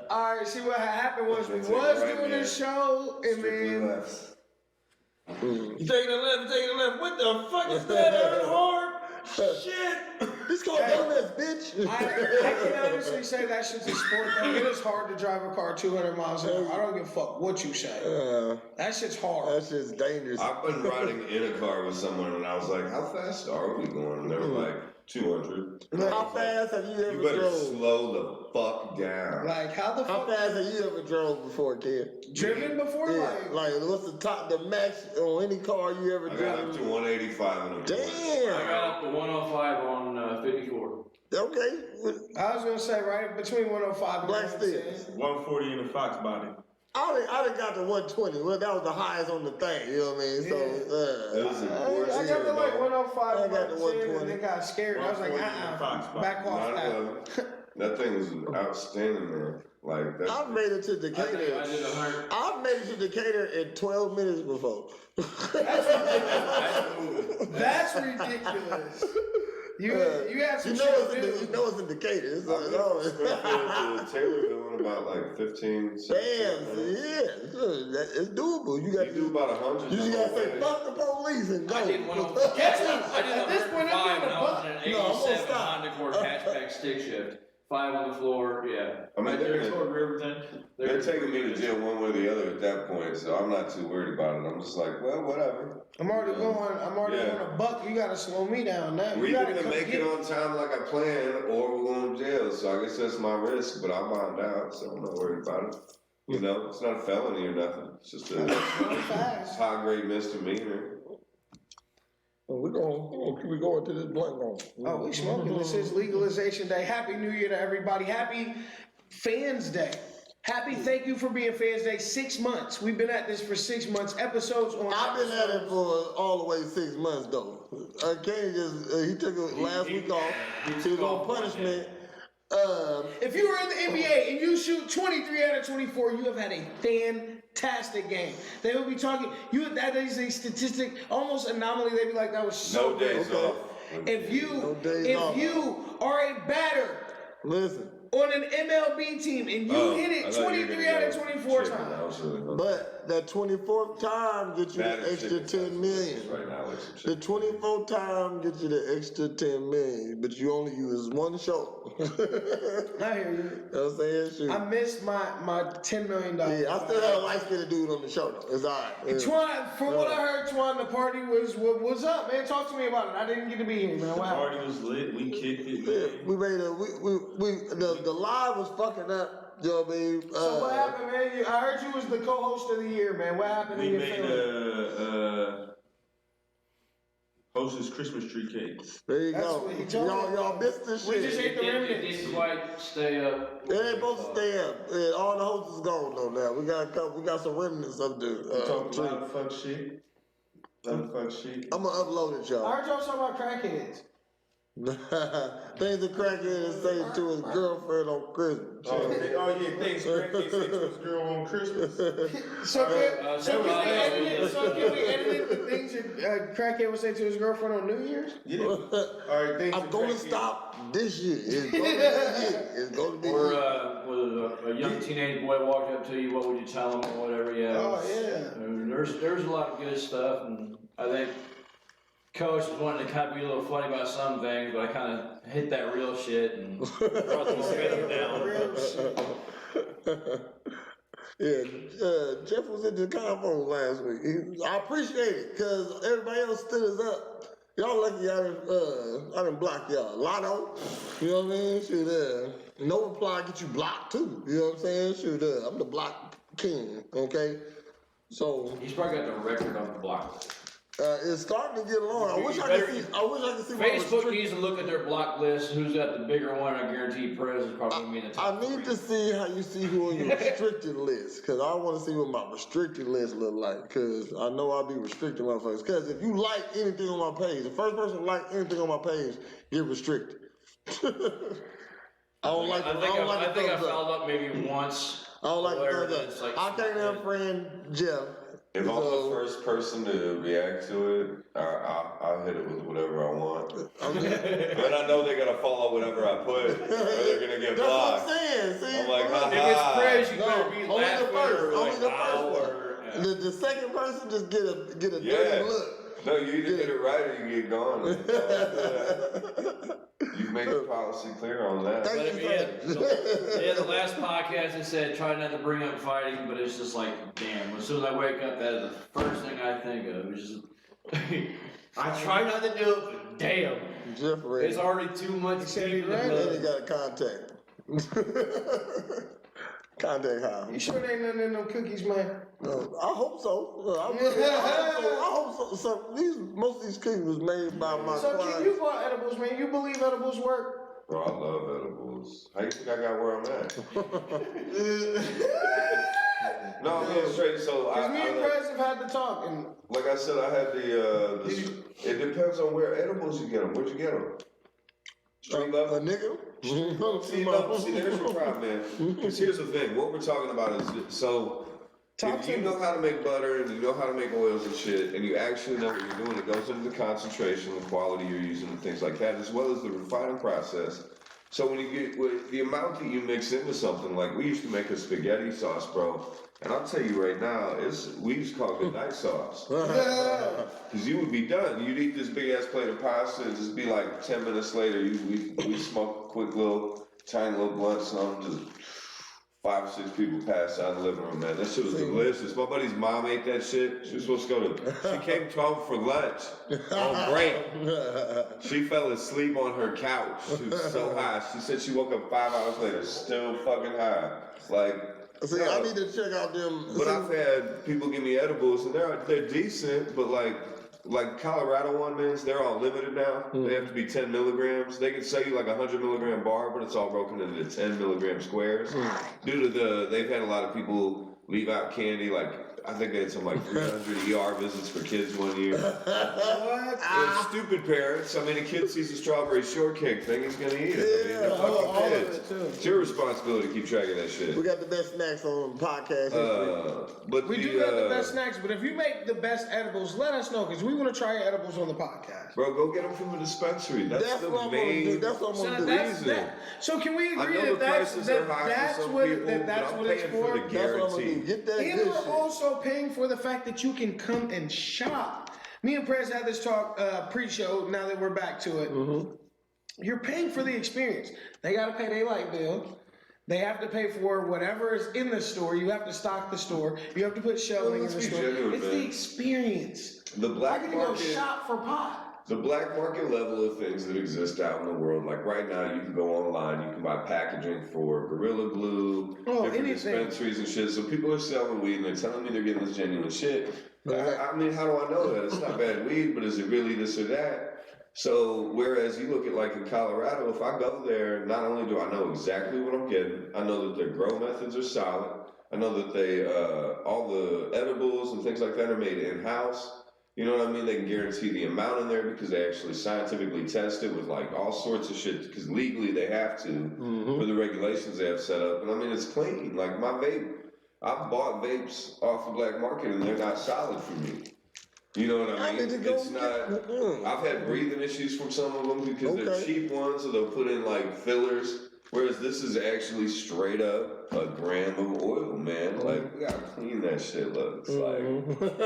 [SPEAKER 2] All right, see what happened was we
[SPEAKER 4] Take
[SPEAKER 2] was
[SPEAKER 4] right,
[SPEAKER 2] doing
[SPEAKER 4] man.
[SPEAKER 2] this show and
[SPEAKER 4] Strictly
[SPEAKER 2] then
[SPEAKER 4] left.
[SPEAKER 3] You taking the left, taking the left. What the fuck is that, Earnhardt? Shit.
[SPEAKER 5] This called donuts, bitch.
[SPEAKER 2] I can honestly say that shit's a sport though. It is hard to drive a car 200 miles an hour. I don't give a fuck what you say. That shit's hard.
[SPEAKER 5] That shit's dangerous.
[SPEAKER 4] I've been riding in a car with someone and I was like, how fast are we going? And they were like, 200. And I
[SPEAKER 5] How
[SPEAKER 4] was like,
[SPEAKER 5] fast have you ever
[SPEAKER 4] You better
[SPEAKER 5] drove?
[SPEAKER 4] slow the fuck down.
[SPEAKER 2] Like how the
[SPEAKER 5] How
[SPEAKER 2] fuck
[SPEAKER 5] fast have you ever drove before, kid?
[SPEAKER 2] driven before?
[SPEAKER 5] Yeah,
[SPEAKER 2] Like
[SPEAKER 5] like what's the max on any car you ever
[SPEAKER 4] I got up to
[SPEAKER 5] driven?
[SPEAKER 4] 185 in a
[SPEAKER 6] I
[SPEAKER 5] Damn.
[SPEAKER 6] got up to 105 on 54.
[SPEAKER 5] Okay.
[SPEAKER 2] I was gonna say right between 105 and
[SPEAKER 5] Black
[SPEAKER 2] 110.
[SPEAKER 5] Stills.
[SPEAKER 3] 140 in the Fox body.
[SPEAKER 5] I done got to 120. Well, that was the highest on the thing. You know what I mean? So,
[SPEAKER 4] It was a Porsche
[SPEAKER 2] I got to like 105
[SPEAKER 5] I
[SPEAKER 2] and
[SPEAKER 5] got to
[SPEAKER 2] 110 and
[SPEAKER 5] 120.
[SPEAKER 2] then got scared. I was like,
[SPEAKER 3] 140
[SPEAKER 2] back off that.
[SPEAKER 4] That thing was outstanding, man. Like that.
[SPEAKER 5] I've made it to
[SPEAKER 6] I think
[SPEAKER 5] Decatur.
[SPEAKER 6] I did 100.
[SPEAKER 5] I've made it to Decatur in 12 minutes before.
[SPEAKER 2] That's ridiculous. You had some
[SPEAKER 5] You
[SPEAKER 2] shit
[SPEAKER 5] know,
[SPEAKER 2] to do.
[SPEAKER 5] it's in Decatur. It's
[SPEAKER 4] I've been
[SPEAKER 5] always.
[SPEAKER 4] from Springfield to Taylorville in about like 15, 17
[SPEAKER 5] Damn,
[SPEAKER 4] minutes.
[SPEAKER 5] yeah, it's doable. You got
[SPEAKER 4] You do about 100.
[SPEAKER 5] You just
[SPEAKER 4] the
[SPEAKER 5] gotta
[SPEAKER 4] whole
[SPEAKER 5] say
[SPEAKER 4] way.
[SPEAKER 5] fuck the police and go.
[SPEAKER 6] I did 105.
[SPEAKER 2] Catch me.
[SPEAKER 6] I did
[SPEAKER 2] At this point, I'm
[SPEAKER 6] 105
[SPEAKER 2] doing
[SPEAKER 6] when
[SPEAKER 2] a
[SPEAKER 6] I was
[SPEAKER 2] buck.
[SPEAKER 6] in an
[SPEAKER 5] No, I'm gonna
[SPEAKER 6] 87
[SPEAKER 5] stop.
[SPEAKER 6] Honda Accord hatchback stick shift. 5 on the floor, yeah.
[SPEAKER 4] I mean,
[SPEAKER 6] Right there
[SPEAKER 4] they're-
[SPEAKER 6] toward Riverton.
[SPEAKER 4] They're taking me to jail one way or the other at that point, so I'm not too worried about it. I'm just like, well, whatever.
[SPEAKER 2] I'm already going a buck. You gotta slow me down now.
[SPEAKER 4] We're
[SPEAKER 2] You
[SPEAKER 4] either
[SPEAKER 2] gotta
[SPEAKER 4] gonna
[SPEAKER 2] come
[SPEAKER 4] make
[SPEAKER 2] get
[SPEAKER 4] it on time like I planned, or we're going to jail. So I guess that's my risk, but I'll bond out, so I'm not worried about it. You know, it's not a felony or nothing. It's just a
[SPEAKER 2] fast.
[SPEAKER 4] high-grade misdemeanor.
[SPEAKER 5] We're gonna keep going to this blunt room.
[SPEAKER 2] Oh, we smoking. This is legalization day. Happy New Year to everybody. Happy Fans Day. Happy thank you for being Fans Day. 6 months. We've been at this for 6 months. Episodes on.
[SPEAKER 5] I've been at it for all the way 6 months though. Kenny just he took it last week off. He was on punishment.
[SPEAKER 2] If you were in the NBA and you shoot 23 out of 24, you have had a fantastic game. They will be talking. That is a statistic, almost anomaly. They'd be like, that was so
[SPEAKER 4] No
[SPEAKER 2] good.
[SPEAKER 4] days off.
[SPEAKER 2] If
[SPEAKER 5] No days off.
[SPEAKER 2] you are a batter
[SPEAKER 5] Listen,
[SPEAKER 2] on an MLB team and you hit
[SPEAKER 4] I
[SPEAKER 2] it
[SPEAKER 4] thought you were
[SPEAKER 2] 23
[SPEAKER 4] gonna
[SPEAKER 2] out of
[SPEAKER 4] go
[SPEAKER 2] 24
[SPEAKER 4] chicken. I
[SPEAKER 2] times.
[SPEAKER 4] was really hungry.
[SPEAKER 5] but that 24th time gets you
[SPEAKER 4] Bad
[SPEAKER 5] the
[SPEAKER 4] as
[SPEAKER 5] extra
[SPEAKER 4] chicken
[SPEAKER 5] 10
[SPEAKER 4] sounds
[SPEAKER 5] million.
[SPEAKER 4] Right now, like some
[SPEAKER 5] The
[SPEAKER 4] chicken.
[SPEAKER 5] 24th time gets you the extra 10 million, but you only use one show. You know
[SPEAKER 2] I hear you.
[SPEAKER 5] what I'm saying? Shoot.
[SPEAKER 2] I missed my $10 million.
[SPEAKER 5] Yeah, I still have a light-skinned dude on the show though. It's alright. Yeah.
[SPEAKER 2] Twan, from what I heard, Twan, the party was up, man. Talk to me about it. I didn't get to be here, man.
[SPEAKER 3] The
[SPEAKER 2] Wow.
[SPEAKER 3] party was lit. We kicked it.
[SPEAKER 5] Yeah, we made the live was fucking up. You know what I mean?
[SPEAKER 2] So what happened, man? I heard you was the co-host of the year, man. What happened
[SPEAKER 3] We
[SPEAKER 2] in your
[SPEAKER 3] made
[SPEAKER 2] family?
[SPEAKER 3] Hostess Christmas tree cake.
[SPEAKER 5] There you
[SPEAKER 2] That's
[SPEAKER 5] go.
[SPEAKER 2] what he told me.
[SPEAKER 5] Y'all missed this
[SPEAKER 2] We
[SPEAKER 5] shit.
[SPEAKER 2] just ate the
[SPEAKER 6] It
[SPEAKER 2] remnants.
[SPEAKER 6] didn't quite stay up.
[SPEAKER 5] It ain't supposed to stay up. Yeah, all the hosts is gone though now. We got some remnants of the
[SPEAKER 3] Talking
[SPEAKER 5] tree.
[SPEAKER 3] a lot of fuck shit. I'm
[SPEAKER 5] gonna upload it,
[SPEAKER 2] I
[SPEAKER 5] y'all.
[SPEAKER 2] heard y'all talking about crackheads.
[SPEAKER 5] Things the crackhead is saying to his girlfriend on Christmas.
[SPEAKER 3] Thanks. Craig said to his girl on Christmas.
[SPEAKER 2] So can we
[SPEAKER 6] that
[SPEAKER 2] edit it the things that crackhead would say to his girlfriend on New Year's?
[SPEAKER 3] Yeah. All right, thanks.
[SPEAKER 5] I'm
[SPEAKER 3] to
[SPEAKER 5] gonna
[SPEAKER 3] crackhead.
[SPEAKER 5] stop this year. It's gonna be this year. It's gonna be this year.
[SPEAKER 6] We're a young teenage boy walked up to you, what would you tell him or whatever? Yeah.
[SPEAKER 2] Oh, yeah.
[SPEAKER 6] There's a lot of good stuff, and I think Coach was wanting to kind of be a little funny about some things, but I kind of hit that real shit and brought the momentum down.
[SPEAKER 2] Real shit.
[SPEAKER 5] Yeah, Jeff was in the convo last week. I appreciate it because everybody else stood us up. Y'all lucky I didn't block y'all. Lotto, you know what I mean? Shoot, no reply get you blocked too. You know what I'm saying? Shoot, I'm the block king. Okay, so
[SPEAKER 6] He's probably got the record on the block.
[SPEAKER 5] it's starting to get long. I wish I could see. I wish I could see. my
[SPEAKER 6] Facebook
[SPEAKER 5] restrict-
[SPEAKER 6] needs to look at their block list. Who's got the bigger one? I guarantee Perez is probably gonna be in the top
[SPEAKER 5] I need to see how you see who on your restricted list, because I want to see what my restricted list look like, because I know I'll be restricting motherfuckers. Because if you like anything on my page, the first person to like anything on my page, get restricted. I don't like.
[SPEAKER 6] I think I fouled up maybe once.
[SPEAKER 5] I don't like
[SPEAKER 6] where
[SPEAKER 5] the
[SPEAKER 6] it's like-
[SPEAKER 5] I can't unfriend Jeff.
[SPEAKER 4] If I'm
[SPEAKER 5] So-
[SPEAKER 4] the first person to react to it, I'll hit it with whatever I want. But I know they're gonna follow whatever I put, or they're gonna get
[SPEAKER 5] That's what I'm
[SPEAKER 4] blocked.
[SPEAKER 5] saying. See,
[SPEAKER 4] I'm like,
[SPEAKER 6] If
[SPEAKER 4] haha.
[SPEAKER 6] it's Perez, you
[SPEAKER 5] No,
[SPEAKER 6] better be
[SPEAKER 5] only the
[SPEAKER 6] laughing
[SPEAKER 5] first,
[SPEAKER 6] or
[SPEAKER 5] only
[SPEAKER 6] like,
[SPEAKER 5] the first
[SPEAKER 6] "Ow,"
[SPEAKER 5] one.
[SPEAKER 6] or, yeah.
[SPEAKER 5] The second person just get a dirty
[SPEAKER 4] Yeah.
[SPEAKER 5] look.
[SPEAKER 4] No, you either get it right or you get gone. You've made the policy clear on that.
[SPEAKER 5] Thank
[SPEAKER 6] But
[SPEAKER 5] you,
[SPEAKER 6] yeah, the last podcast it said try not to bring up fighting, but it's just like, damn, as soon as I wake up, that is the first thing I think of. It's just, I try not to do it, but damn,
[SPEAKER 5] Jeff ready.
[SPEAKER 6] it's already too much
[SPEAKER 2] said
[SPEAKER 6] deep in
[SPEAKER 2] he
[SPEAKER 6] the
[SPEAKER 2] ready.
[SPEAKER 5] And he
[SPEAKER 6] blood.
[SPEAKER 5] got a contact. Contact how?
[SPEAKER 2] You sure there ain't nothing in them cookies, man?
[SPEAKER 5] I hope so. I hope so. So most of these cookies was made by my
[SPEAKER 2] So,
[SPEAKER 5] clients.
[SPEAKER 2] King, you bought edibles, man. You believe edibles work?
[SPEAKER 4] Bro, I love edibles. How you think I got where I'm at? No, I'm being straight. So
[SPEAKER 2] Because me and
[SPEAKER 4] I
[SPEAKER 2] Perez have had to talk, and
[SPEAKER 4] like I said, I had the it depends on where edibles you get them. Where'd you get them? Street
[SPEAKER 5] A
[SPEAKER 4] level?
[SPEAKER 5] nigga?
[SPEAKER 4] See, no, see, there's your problem, man. Because here's the thing. What we're talking about is, so, if you know how to make butter and you know how to make oils and shit, and you actually know what you're doing, it goes into the concentration, the quality you're using, and things like that, as well as the refining process. So when you get, with the amount that you mix into something, like we used to make a spaghetti sauce, bro, and I'll tell you right now, we used to call it good night sauce. Because you would be done. You'd eat this big ass plate of pasta and just be like 10 minutes later, we smoke a quick little, tiny little blunt, something, just 5 or 6 people passed out in the living room, man. That shit was delicious. My buddy's mom ate that shit. She was supposed to go to, she came home for lunch on break. She fell asleep on her couch. She was so high. She said she woke up 5 hours later, still fucking high. Like,
[SPEAKER 5] See, I need to check out them.
[SPEAKER 4] but I've had people give me edibles and they're decent, but like Colorado one, man, they're all limited now. They have to be 10 milligrams. They can sell you like a 100 milligram bar, but it's all broken into 10 milligram squares. Due to they've had a lot of people leave out candy, like I think they had some like 300 ER visits for kids one year.
[SPEAKER 2] what?
[SPEAKER 4] They're stupid parents. I mean, a kid sees a strawberry shortcake thing, he's gonna eat it. I mean, they're
[SPEAKER 5] all
[SPEAKER 4] fucking
[SPEAKER 5] of
[SPEAKER 4] kids.
[SPEAKER 2] it, too.
[SPEAKER 4] It's your responsibility to keep track of that shit.
[SPEAKER 5] We got the best snacks on the podcast.
[SPEAKER 4] But
[SPEAKER 2] We do have the best snacks, but if you make the best edibles, let us know, because we want to try your edibles on the podcast.
[SPEAKER 4] Bro, go get them from a dispensary. That's the
[SPEAKER 5] what I'm gonna
[SPEAKER 4] main.
[SPEAKER 5] do. That's what I'm
[SPEAKER 2] So
[SPEAKER 5] gonna do.
[SPEAKER 2] that's
[SPEAKER 4] reason.
[SPEAKER 2] that. So can we
[SPEAKER 4] I
[SPEAKER 2] agree
[SPEAKER 4] know
[SPEAKER 2] that
[SPEAKER 4] the prices are high
[SPEAKER 2] that's
[SPEAKER 4] for some
[SPEAKER 2] what
[SPEAKER 4] people,
[SPEAKER 2] that that's
[SPEAKER 4] but
[SPEAKER 2] what
[SPEAKER 4] I'm
[SPEAKER 2] it's
[SPEAKER 4] paying
[SPEAKER 2] for?
[SPEAKER 4] for the
[SPEAKER 5] That's what I'm gonna do.
[SPEAKER 4] guarantee.
[SPEAKER 5] Get that
[SPEAKER 2] And
[SPEAKER 5] good
[SPEAKER 2] we're
[SPEAKER 5] shit.
[SPEAKER 2] also paying for the fact that you can come and shop. Me and Perez had this talk pre-show. Now that we're back to it, you're paying for the experience. They got to pay their light bill. They have to pay for whatever is in the store. You have to stock the store. You have to put shelving in
[SPEAKER 4] let's
[SPEAKER 2] the
[SPEAKER 4] be
[SPEAKER 2] store.
[SPEAKER 4] genuine,
[SPEAKER 2] It's
[SPEAKER 4] man.
[SPEAKER 2] the experience.
[SPEAKER 4] The
[SPEAKER 2] I
[SPEAKER 4] black
[SPEAKER 2] get to go
[SPEAKER 4] market.
[SPEAKER 2] shop for pot.
[SPEAKER 4] The black market level of things that exist out in the world, like right now, you can go online, you can buy packaging for Gorilla Glue, different
[SPEAKER 2] anything.
[SPEAKER 4] dispensaries and shit. So people are selling weed and they're telling me they're getting this genuine shit. I mean, how do I know that? It's not bad weed, but is it really this or that? So whereas you look at like in Colorado, if I go there, not only do I know exactly what I'm getting, I know that their grow methods are solid. I know that they all the edibles and things like that are made in-house. You know what I mean? They can guarantee the amount in there because they actually scientifically test it with like all sorts of shit because legally they have to for the regulations they have set up. And I mean, it's clean. Like my vape, I've bought vapes off the black market and they're not solid for me. You know what I mean?
[SPEAKER 5] need to go
[SPEAKER 4] It's not. I've had breathing issues from some of them because they're
[SPEAKER 5] Okay.
[SPEAKER 4] cheap ones, so they'll put in like fillers. Whereas this is actually straight up a gram of oil, man. Like, we gotta clean that shit looks like. You know what I mean?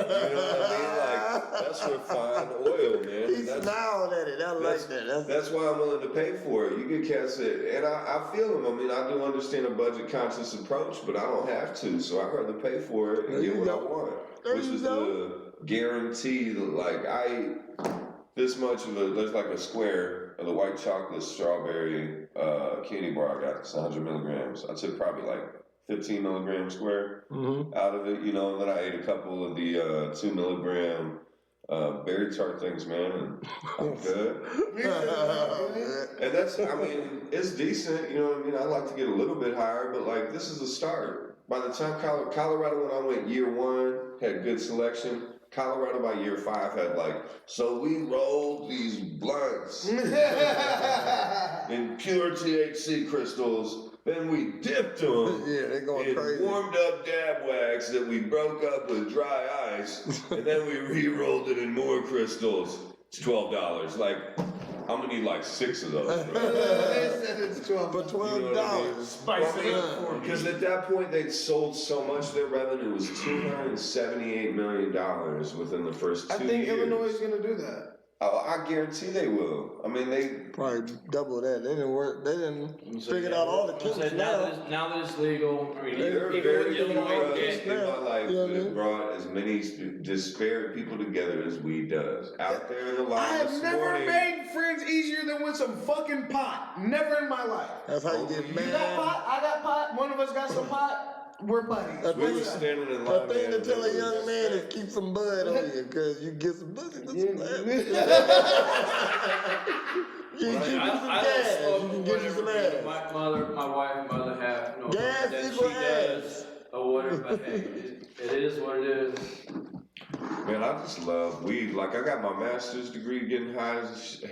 [SPEAKER 4] Like, that's refined oil, man.
[SPEAKER 5] He smiled at it. I like that.
[SPEAKER 4] That's why I'm willing to pay for it. You get cats that, and I feel them. I mean, I do understand a budget conscious approach, but I don't have to, so I'd rather pay for it and get what I want. Which is the guarantee that, like, this much of there's like a square of the white chocolate strawberry candy bar I got. It's 100 milligrams. I took probably like 15 milligram square out of it, you know, and then I ate a couple of the 2 milligram berry tart things, man, and I'm good. And that's, I mean, it's decent, you know what I mean? I like to get a little bit higher, but like, this is a start. By the time Colorado, when I went year 1, had good selection. Colorado by year 5 had like, so we rolled these blunts in pure THC crystals, then we dipped them
[SPEAKER 5] they're going
[SPEAKER 4] in
[SPEAKER 5] crazy.
[SPEAKER 4] warmed up dab wax that we broke up with dry ice, and then we re-rolled it in more crystals. It's $12. Like, I'm gonna need like 6 of those. Bro.
[SPEAKER 2] It's 12
[SPEAKER 5] For $12.
[SPEAKER 4] Because at that point they'd sold so much, their revenue was $278 million within the first 2 years.
[SPEAKER 2] I think Illinois is gonna do that.
[SPEAKER 4] Oh, I guarantee they will. I mean, they
[SPEAKER 5] Probably double that. They didn't work. They didn't figure out all the kinks now.
[SPEAKER 6] Now that it's legal, I mean,
[SPEAKER 4] There are
[SPEAKER 6] even
[SPEAKER 4] very
[SPEAKER 6] with
[SPEAKER 4] few
[SPEAKER 6] Illinois,
[SPEAKER 4] drugs in my life
[SPEAKER 5] You know what I
[SPEAKER 4] that
[SPEAKER 5] mean?
[SPEAKER 4] have brought as many disparate people together as weed does. Out there in the
[SPEAKER 2] I
[SPEAKER 4] line
[SPEAKER 2] have
[SPEAKER 4] this
[SPEAKER 2] never
[SPEAKER 4] morning.
[SPEAKER 2] made friends easier than with some fucking pot. Never in my life.
[SPEAKER 5] That's how you get
[SPEAKER 2] You
[SPEAKER 5] mad.
[SPEAKER 2] got pot? I got pot. One of us got some pot. We're buddies.
[SPEAKER 4] We were standing in line.
[SPEAKER 5] The thing to
[SPEAKER 4] man,
[SPEAKER 5] tell a
[SPEAKER 4] and it
[SPEAKER 5] young
[SPEAKER 4] was-
[SPEAKER 5] man is keep some bud on you, cause you get some bud. You can keep you some
[SPEAKER 6] I don't
[SPEAKER 5] gas.
[SPEAKER 6] smoke
[SPEAKER 5] You can get you some
[SPEAKER 6] whatever
[SPEAKER 5] ass.
[SPEAKER 6] my wife, mother have, no,
[SPEAKER 5] Gas
[SPEAKER 6] that
[SPEAKER 5] equal
[SPEAKER 6] she
[SPEAKER 5] ass.
[SPEAKER 6] does, or whatever, but hey, it is what it is.
[SPEAKER 4] Man, I just love weed. Like, I got my master's degree getting high as a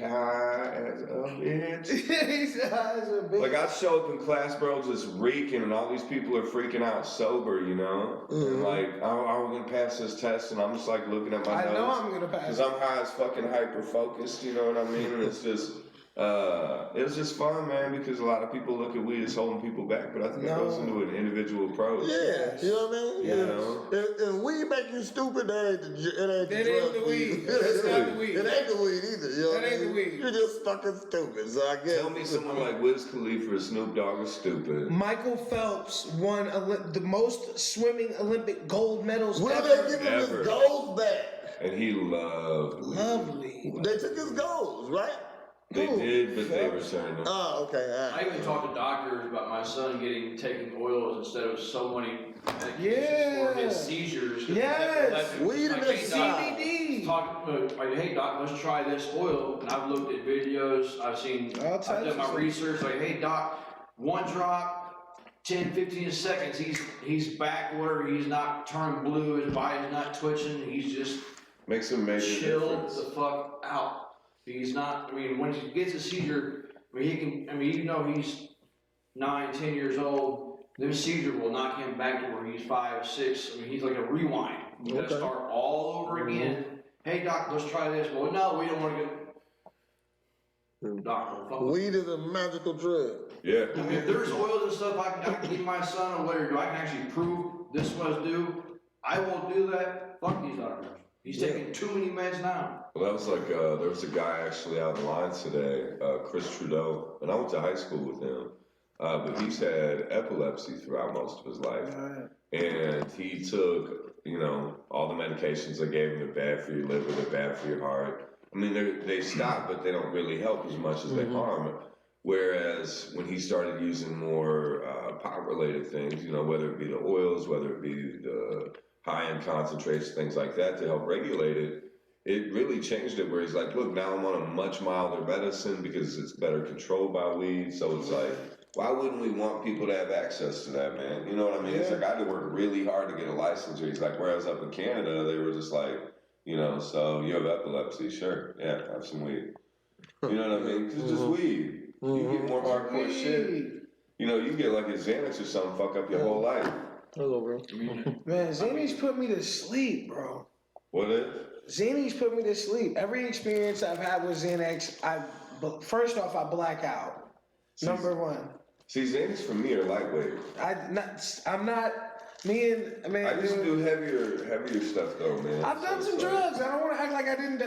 [SPEAKER 4] bitch.
[SPEAKER 2] He's high as a bitch.
[SPEAKER 4] Like, I show up in class, bro, just reeking, and all these people are freaking out sober, you know? And like, are we gonna pass this test? And I'm just like looking at my
[SPEAKER 2] I
[SPEAKER 4] notes.
[SPEAKER 2] know I'm gonna pass.
[SPEAKER 4] Because I'm high as fucking hyper focused, you know what I mean? And it's just, it was just fun, man, because a lot of people look at weed as holding people back, but I think it goes into an individual approach.
[SPEAKER 5] Yeah, you know what I mean?
[SPEAKER 4] You know?
[SPEAKER 5] If weed make you stupid, that ain't the
[SPEAKER 2] That ain't
[SPEAKER 5] drug
[SPEAKER 2] the
[SPEAKER 5] for you.
[SPEAKER 2] weed. That's not the weed.
[SPEAKER 5] It ain't the weed either. You know
[SPEAKER 2] That
[SPEAKER 5] what I
[SPEAKER 2] ain't the
[SPEAKER 5] mean?
[SPEAKER 2] weed.
[SPEAKER 5] You're just fucking stupid. So I guess.
[SPEAKER 4] Tell me someone like Wiz Khalifa or Snoop Dogg is stupid.
[SPEAKER 2] Michael Phelps won the most swimming Olympic gold medals
[SPEAKER 5] Will
[SPEAKER 2] ever.
[SPEAKER 5] they give him
[SPEAKER 4] Ever.
[SPEAKER 5] his gold back?
[SPEAKER 4] And he loved weed.
[SPEAKER 2] Lovely.
[SPEAKER 5] They took his golds, right?
[SPEAKER 4] They
[SPEAKER 2] Who?
[SPEAKER 4] did, but they returned them.
[SPEAKER 5] Oh, okay. All
[SPEAKER 6] I
[SPEAKER 5] right.
[SPEAKER 6] even talked to doctors about my son taking oils instead of so many medications
[SPEAKER 2] Yeah.
[SPEAKER 6] for his seizures. 'Cause he's
[SPEAKER 2] Yes.
[SPEAKER 6] epileptic.
[SPEAKER 5] Weed
[SPEAKER 6] Like,
[SPEAKER 5] and
[SPEAKER 6] hey, doc,
[SPEAKER 2] CBD.
[SPEAKER 6] like, hey doc, let's try this oil. And I've looked at videos, I've
[SPEAKER 2] types
[SPEAKER 6] done
[SPEAKER 2] of
[SPEAKER 6] my
[SPEAKER 2] stuff.
[SPEAKER 6] research. Like, hey doc, one drop, 10, 15 seconds, he's back where he's not turned blue, his body's not twitching, he's just
[SPEAKER 4] Makes a major
[SPEAKER 6] chilled
[SPEAKER 4] difference.
[SPEAKER 6] the fuck out. He's not, I mean, when he gets a seizure, I mean, even though he's 9, 10 years old, this seizure will knock him back to where he's 5, 6. I mean, he's like a rewind. You gotta
[SPEAKER 5] Okay.
[SPEAKER 6] start all over again. Hey, doc, let's try this. Well, no, we don't want to get. Doc, fuck.
[SPEAKER 5] Weed is a magical drug.
[SPEAKER 4] Yeah.
[SPEAKER 6] I mean, if there's oils and stuff I can give my son or whatever, I can actually prove this was due, I will do that. Fuck these doctors. He's taking too many meds now.
[SPEAKER 4] Well, that was like, there was a guy actually out in line today, Chris Trudeau, and I went to high school with him, but he's had epilepsy throughout most of his life. And he took, you know, all the medications they gave him, they're bad for your liver, they're bad for your heart. I mean, they stop, but they don't really help as much as they harm. Whereas when he started using more pot-related things, you know, whether it be the oils, whether it be the high-end concentrates, things like that to help regulate it, it really changed it where he's like, look, now I'm on a much milder medicine because it's better controlled by weed. So it's like, why wouldn't we want people to have access to that, man? You know what I mean? It's like I had to work really hard to get a license. He's like, whereas up in Canada, they were just like, you know, so you have epilepsy, sure, yeah, have some weed. You know what I mean? 'Cause it's just weed. You get more hardcore shit. You know, you get like a Xanax or something, fuck up your whole life.
[SPEAKER 5] Hello, bro.
[SPEAKER 2] Man, Xannies put me to sleep, bro.
[SPEAKER 4] What is?
[SPEAKER 2] Xannies put me to sleep. Every experience I've had with Xanax, first off, I black out. Number one.
[SPEAKER 4] See, Xanax for me are lightweight.
[SPEAKER 2] I'm not. Me and man.
[SPEAKER 4] I used to do heavier stuff though, man.
[SPEAKER 2] I've done some drugs. I don't want to act like I didn't.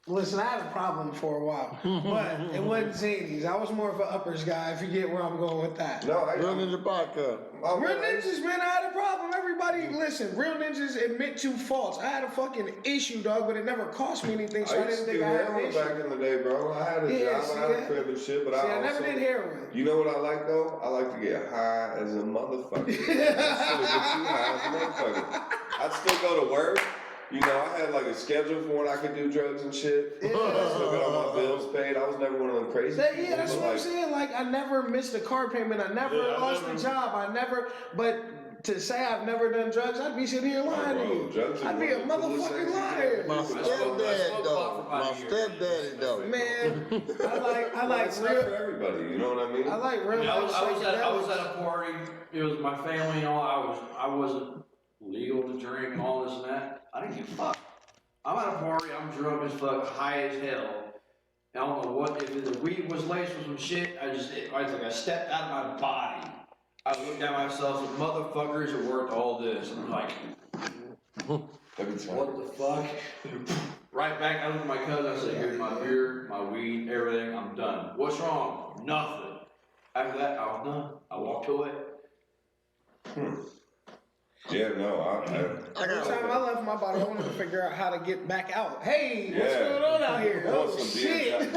[SPEAKER 2] Listen, I had a problem for a while, but it wasn't Zanies. I was more of an uppers guy. If you get where I'm going with that.
[SPEAKER 4] No,
[SPEAKER 5] Real Ninja Podcast.
[SPEAKER 2] Real ninjas, man, I had a problem. Everybody, listen, real ninjas admit to faults. I had a fucking issue, dog, but it never cost me anything, so I didn't think I had an issue.
[SPEAKER 4] Back in the day, bro. I had a job, I had a crib and shit, but I
[SPEAKER 2] never did heroin.
[SPEAKER 4] You know what I like though? I like to get high as a motherfucker. I still get too high as a motherfucker. I'd still go to work. You know, I had like a schedule for when I could do drugs and shit. Yeah. I still got all my bills paid. I was never one of them crazy people.
[SPEAKER 2] That's what I'm saying. Like, I never missed a car payment. I never lost a job. But to say I've never done drugs, I'd be sitting here lying to you. I'd be a motherfucking liar.
[SPEAKER 5] My stepdad though.
[SPEAKER 2] Man, I like
[SPEAKER 4] it's
[SPEAKER 2] real.
[SPEAKER 4] not for everybody, you know what I mean?
[SPEAKER 2] I like real.
[SPEAKER 6] I was at a party. It was my family and all. I wasn't legal to drink and all this and that. I didn't give a fuck. I'm at a party, I'm drunk as fuck, high as hell. I don't know what, if the weed was laced with some shit, I stepped out of my body. I looked at myself and motherfuckers are worth all this. I'm like, what the fuck? Right back, I looked at my cousin, I said, here's my beer, my weed, everything, I'm done. What's wrong? Nothing. After that, I was done. I walked away.
[SPEAKER 4] Yeah, no,
[SPEAKER 2] Every time I left my body, I wanted to figure out how to get back out. Hey, what's going on out here? Oh, shit.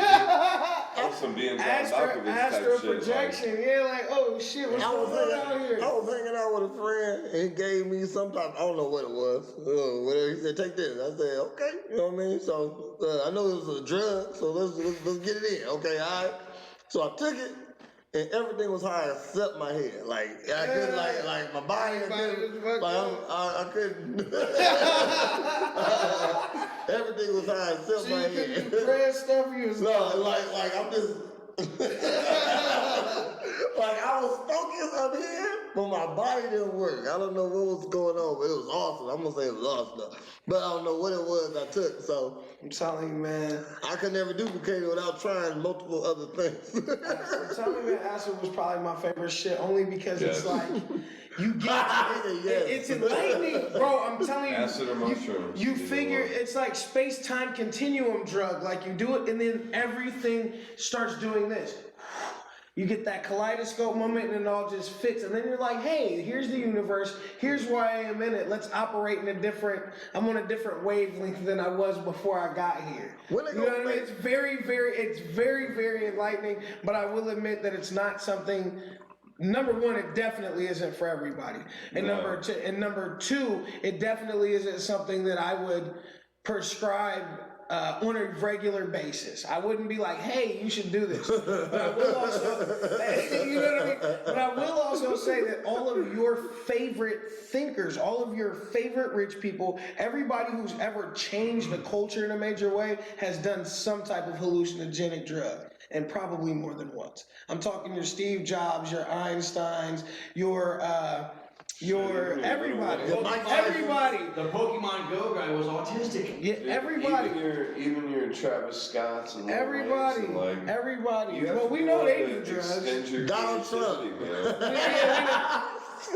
[SPEAKER 4] Some being
[SPEAKER 2] Astral projection. Yeah, like, oh, shit, what's going on out here?
[SPEAKER 5] I was hanging out with a friend, and he gave me some type, I don't know what it was. Whatever. He said, take this. I said, okay. You know what I mean? So, I know it was a drug, so let's get it in. Okay, all right. So I took it. And everything was high except my head. Like I couldn't, like my body. I couldn't. Everything was high except my head.
[SPEAKER 2] Prayer stuff you was
[SPEAKER 5] like I'm just. Like I was focused up here, but my body didn't work. I don't know what was going on, but it was awesome. I'm gonna say it was awesome though. But I don't know what it was I took, so
[SPEAKER 2] I'm telling you, man.
[SPEAKER 5] I could never duplicate it without trying multiple other things.
[SPEAKER 2] I'm telling you, man, acid was probably my favorite shit, only because it's like you get it's enlightening, bro. I'm telling you,
[SPEAKER 4] acid or mushrooms.
[SPEAKER 2] You figure it's like space-time continuum drug. Like you do it, and then everything starts doing this. You get that kaleidoscope moment and it all just fits. And then you're like, hey, here's the universe. Here's where I am in it. Let's operate in I'm on a different wavelength than I was before I got here. You know what I mean? It's very, very enlightening. But I will admit that it's not something, number one, it definitely isn't for everybody. And number two, it definitely isn't something that I would prescribe on a regular basis. I wouldn't be like, hey, you should do this. But I will also, you know what I mean? But I will also say that all of your favorite thinkers, all of your favorite rich people, everybody who's ever changed the culture in a major way has done some type of hallucinogenic drug. And probably more than once. I'm talking your Steve Jobs, your Einsteins, your everybody.
[SPEAKER 6] The Pokemon Go guy was autistic.
[SPEAKER 2] Yeah, everybody.
[SPEAKER 4] Even your Travis Scotts and
[SPEAKER 2] everybody. Everybody. Well, we know they do drugs.
[SPEAKER 5] Donald Trump.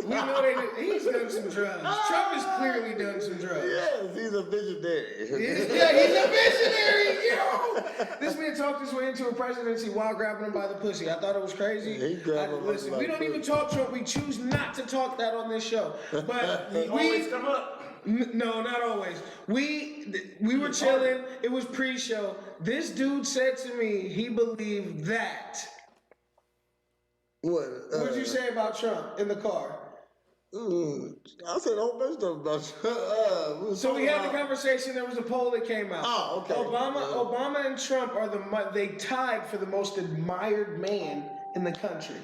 [SPEAKER 2] We know they do. He's done some drugs. Trump has clearly done some drugs.
[SPEAKER 5] Yes, he's a visionary.
[SPEAKER 2] Yeah, he's a visionary. Yo, this man talked his way into a presidency while grabbing him by the pussy. I thought it was crazy. Listen, we don't even talk Trump. We choose not to talk that on this show. But we
[SPEAKER 3] always come up.
[SPEAKER 2] No, not always. We were chilling. It was pre-show. This dude said to me he believed that.
[SPEAKER 5] What?
[SPEAKER 2] What did you say about Trump in the car?
[SPEAKER 5] I said a whole bunch of stuff about
[SPEAKER 2] So we had the conversation. There was a poll that came out.
[SPEAKER 5] Oh, okay.
[SPEAKER 2] Obama and Trump are they tied for the most admired man in the country.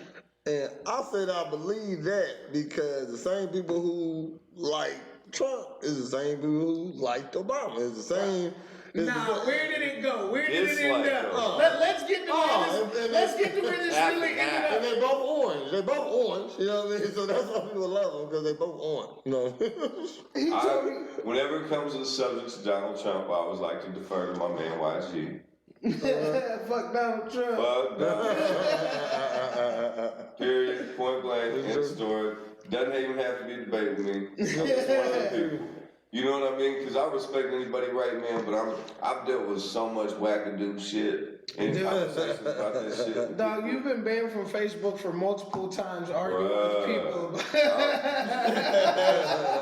[SPEAKER 5] And I said I believe that because the same people who like Trump is the same people who liked Obama. It's the same.
[SPEAKER 2] Where did it go? Where did it end up? Let's get to where this really ended up.
[SPEAKER 5] And they both orange. They both orange. You know what I mean? So that's why people love them, because they both orange. You know.
[SPEAKER 4] Whenever it comes to the subject of Donald Trump, I always like to defer to my man YG.
[SPEAKER 2] Fuck Donald Trump.
[SPEAKER 4] Fuck Donald Trump. Period. Point blank. End of story. Doesn't even have to be debated with me. I'm just one of them people. You know what I mean? Because I respect anybody right, man, but I've dealt with so much wackadoo shit and conversations about that shit.
[SPEAKER 2] Dog, you've been banned from Facebook for multiple times arguing with people.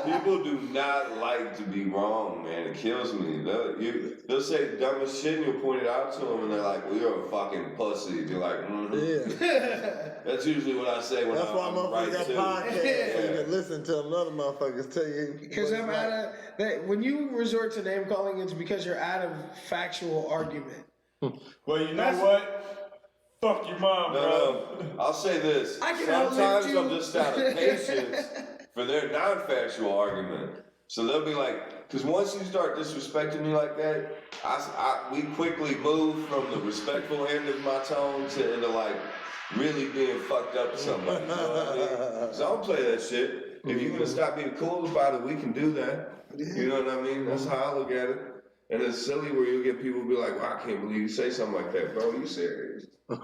[SPEAKER 4] People do not like to be wrong, man. It kills me. They'll say the dumbest shit and you'll point it out to them and they're like, well, you're a fucking pussy. You're like,
[SPEAKER 5] Yeah.
[SPEAKER 4] That's usually what I say when
[SPEAKER 5] That's why
[SPEAKER 4] I'm
[SPEAKER 5] motherfuckers
[SPEAKER 4] right
[SPEAKER 5] got
[SPEAKER 4] too.
[SPEAKER 5] podcasts so you can listen to them other motherfuckers tell you.
[SPEAKER 2] Because I'm out of that. When you resort to name calling, it's because you're out of factual argument.
[SPEAKER 3] Well, you know what? Fuck your mom, bro.
[SPEAKER 4] No, I'll say this.
[SPEAKER 2] I can
[SPEAKER 4] Sometimes
[SPEAKER 2] outlive you.
[SPEAKER 4] I'm just out of patience for their non-factual argument. So they'll be like, because once you start disrespecting me like that, we quickly move from the respectful end of my tone into like really being fucked up to somebody. You know what I mean? So I don't play that shit. If you're gonna stop being cool about it, we can do that. You know what I mean? That's how I look at it. And it's silly where you get people be like, well, I can't believe you say something like that, bro. You serious? I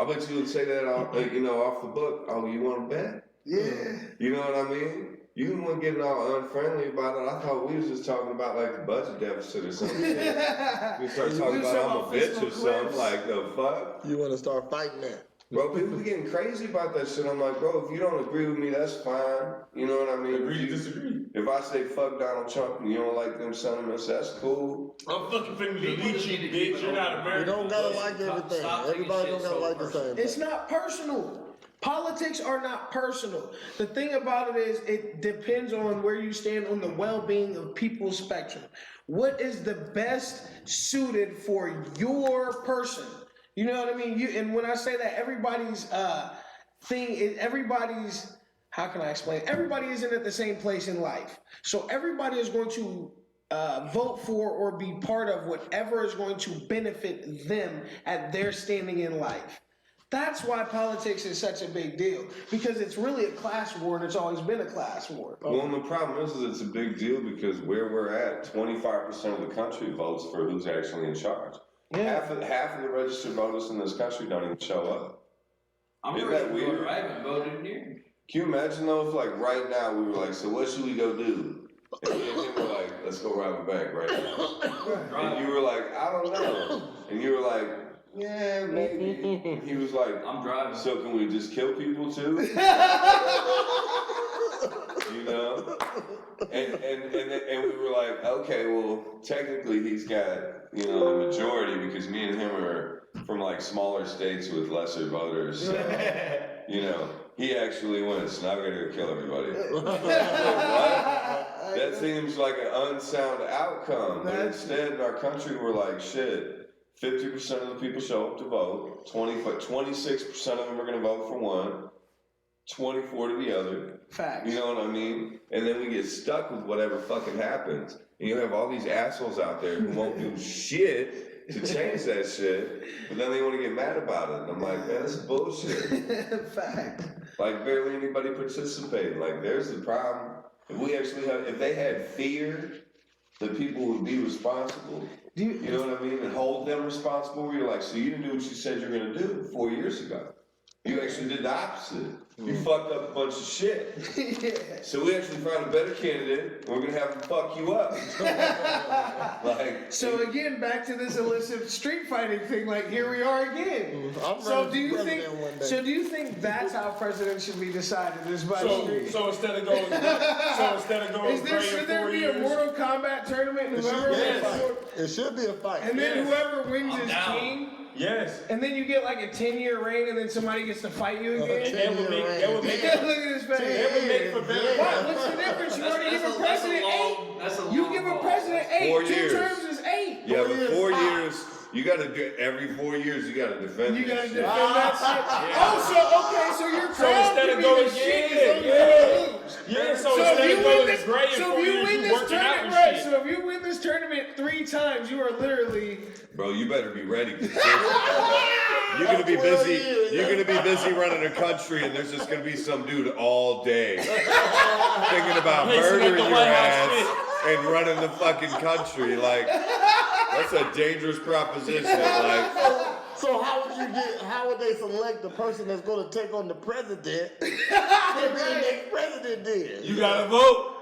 [SPEAKER 4] bet you would say that off the book. Oh, you want to bet?
[SPEAKER 2] Yeah.
[SPEAKER 4] You know what I mean? You weren't getting all unfriendly about it. I thought we was just talking about like the budget deficit or something. We start talking about I'm a bitch or something. Like the fuck?
[SPEAKER 5] You want to start fighting that?
[SPEAKER 4] Bro, people be getting crazy about that shit. I'm like, bro, if you don't agree with me, that's fine. You know what I mean?
[SPEAKER 3] Agree to disagree.
[SPEAKER 4] If I say fuck Donald Trump and you don't like them sentiments, that's cool.
[SPEAKER 3] I'm fucking finna delete you, bitch. You're not
[SPEAKER 5] You
[SPEAKER 3] American.
[SPEAKER 5] don't gotta like everything. Everybody don't gotta like the same
[SPEAKER 2] It's
[SPEAKER 5] thing.
[SPEAKER 2] not personal. Politics are not personal. The thing about it is, it depends on where you stand on the well-being of people's spectrum. What is the best suited for your person? You know what I mean? And when I say that, everybody's how can I explain? Everybody isn't at the same place in life. So everybody is going to vote for or be part of whatever is going to benefit them at their standing in life. That's why politics is such a big deal, because it's really a class war, and it's always been a class war.
[SPEAKER 4] Well, and the problem is it's a big deal because where we're at, 25% of the country votes for who's actually in charge.
[SPEAKER 2] Yeah.
[SPEAKER 4] Half of the registered voters in this country don't even show up.
[SPEAKER 6] I'm
[SPEAKER 4] Isn't
[SPEAKER 6] a
[SPEAKER 4] that
[SPEAKER 6] registered voter.
[SPEAKER 4] weird?
[SPEAKER 6] I haven't voted in years.
[SPEAKER 4] Can you imagine though if like right now we were like, so what should we go do? And me and him were like, let's go rob a bank right now. And you were like, I don't know. And you were like, yeah, maybe. And he was like,
[SPEAKER 6] I'm driving.
[SPEAKER 4] so can we just kill people too? You know? And we were like, okay, well, technically he's got, the majority because me and him are from like smaller states with lesser voters. So, he actually wins. Now we're gonna kill everybody. What? That seems like an unsound outcome. But instead, in our country, we're like, shit. 50% of the people show up to vote. 26% of them are gonna vote for one. 24 to the other.
[SPEAKER 2] Facts.
[SPEAKER 4] You know what I mean? And then we get stuck with whatever fucking happens. And you have all these assholes out there who won't do shit to change that shit, but then they want to get mad about it. And I'm like, man, this is bullshit.
[SPEAKER 2] Fact.
[SPEAKER 4] Like, barely anybody participated. Like, there's the problem. If they had fear that people would be responsible, you know what I mean? And hold them responsible, where you're like, so you didn't do what you said you were going to do 4 years ago. You actually did the opposite. You fucked up a bunch of shit.
[SPEAKER 2] Yeah.
[SPEAKER 4] So we actually found a better candidate, and we're gonna have him fuck you up.
[SPEAKER 2] So again, back to this illicit street fighting thing. Like, here we are again. So do you think that's how presidents should be decided? Is by the street?
[SPEAKER 3] So instead of going,
[SPEAKER 2] Should there be a Mortal Kombat tournament?
[SPEAKER 5] It should be a fight.
[SPEAKER 2] And then whoever wins is
[SPEAKER 6] down.
[SPEAKER 2] king.
[SPEAKER 3] Yes.
[SPEAKER 2] And then you get like a 10-year reign, and then somebody gets to fight you again.
[SPEAKER 3] That would make
[SPEAKER 2] Look at his face.
[SPEAKER 3] That would make for better.
[SPEAKER 2] What? What's the difference? You already give a president 8. You give a president 8.
[SPEAKER 4] 4
[SPEAKER 2] 2
[SPEAKER 4] years.
[SPEAKER 2] terms is 8.
[SPEAKER 4] Yeah, but 4 years, you gotta do every 4 years. You gotta defend.
[SPEAKER 2] You gotta
[SPEAKER 4] that
[SPEAKER 2] defend
[SPEAKER 4] shit.
[SPEAKER 2] that shit. Oh, so your
[SPEAKER 3] So
[SPEAKER 2] crown
[SPEAKER 3] instead
[SPEAKER 2] can
[SPEAKER 3] of
[SPEAKER 2] be
[SPEAKER 3] going,
[SPEAKER 2] the shit,
[SPEAKER 3] so
[SPEAKER 2] So
[SPEAKER 3] instead
[SPEAKER 2] if
[SPEAKER 3] of going
[SPEAKER 2] you
[SPEAKER 3] to gray in 4 years,
[SPEAKER 2] win
[SPEAKER 3] you
[SPEAKER 2] this
[SPEAKER 3] working out
[SPEAKER 2] tournament,
[SPEAKER 3] and
[SPEAKER 2] right?
[SPEAKER 3] shit.
[SPEAKER 2] So if you win this tournament 3 times, you are literally.
[SPEAKER 4] Bro, you better be ready. 'Cause you're gonna be busy. You're gonna be busy running a country, and there's just gonna be some dude all day thinking about
[SPEAKER 3] Pacing at
[SPEAKER 4] murdering
[SPEAKER 3] the
[SPEAKER 4] your
[SPEAKER 3] White House
[SPEAKER 4] ass and running the fucking country. Like,
[SPEAKER 9] That's a dangerous proposition. Like,
[SPEAKER 5] So how would they select the person that's going to take on the president to be the next president then?
[SPEAKER 3] You gotta vote.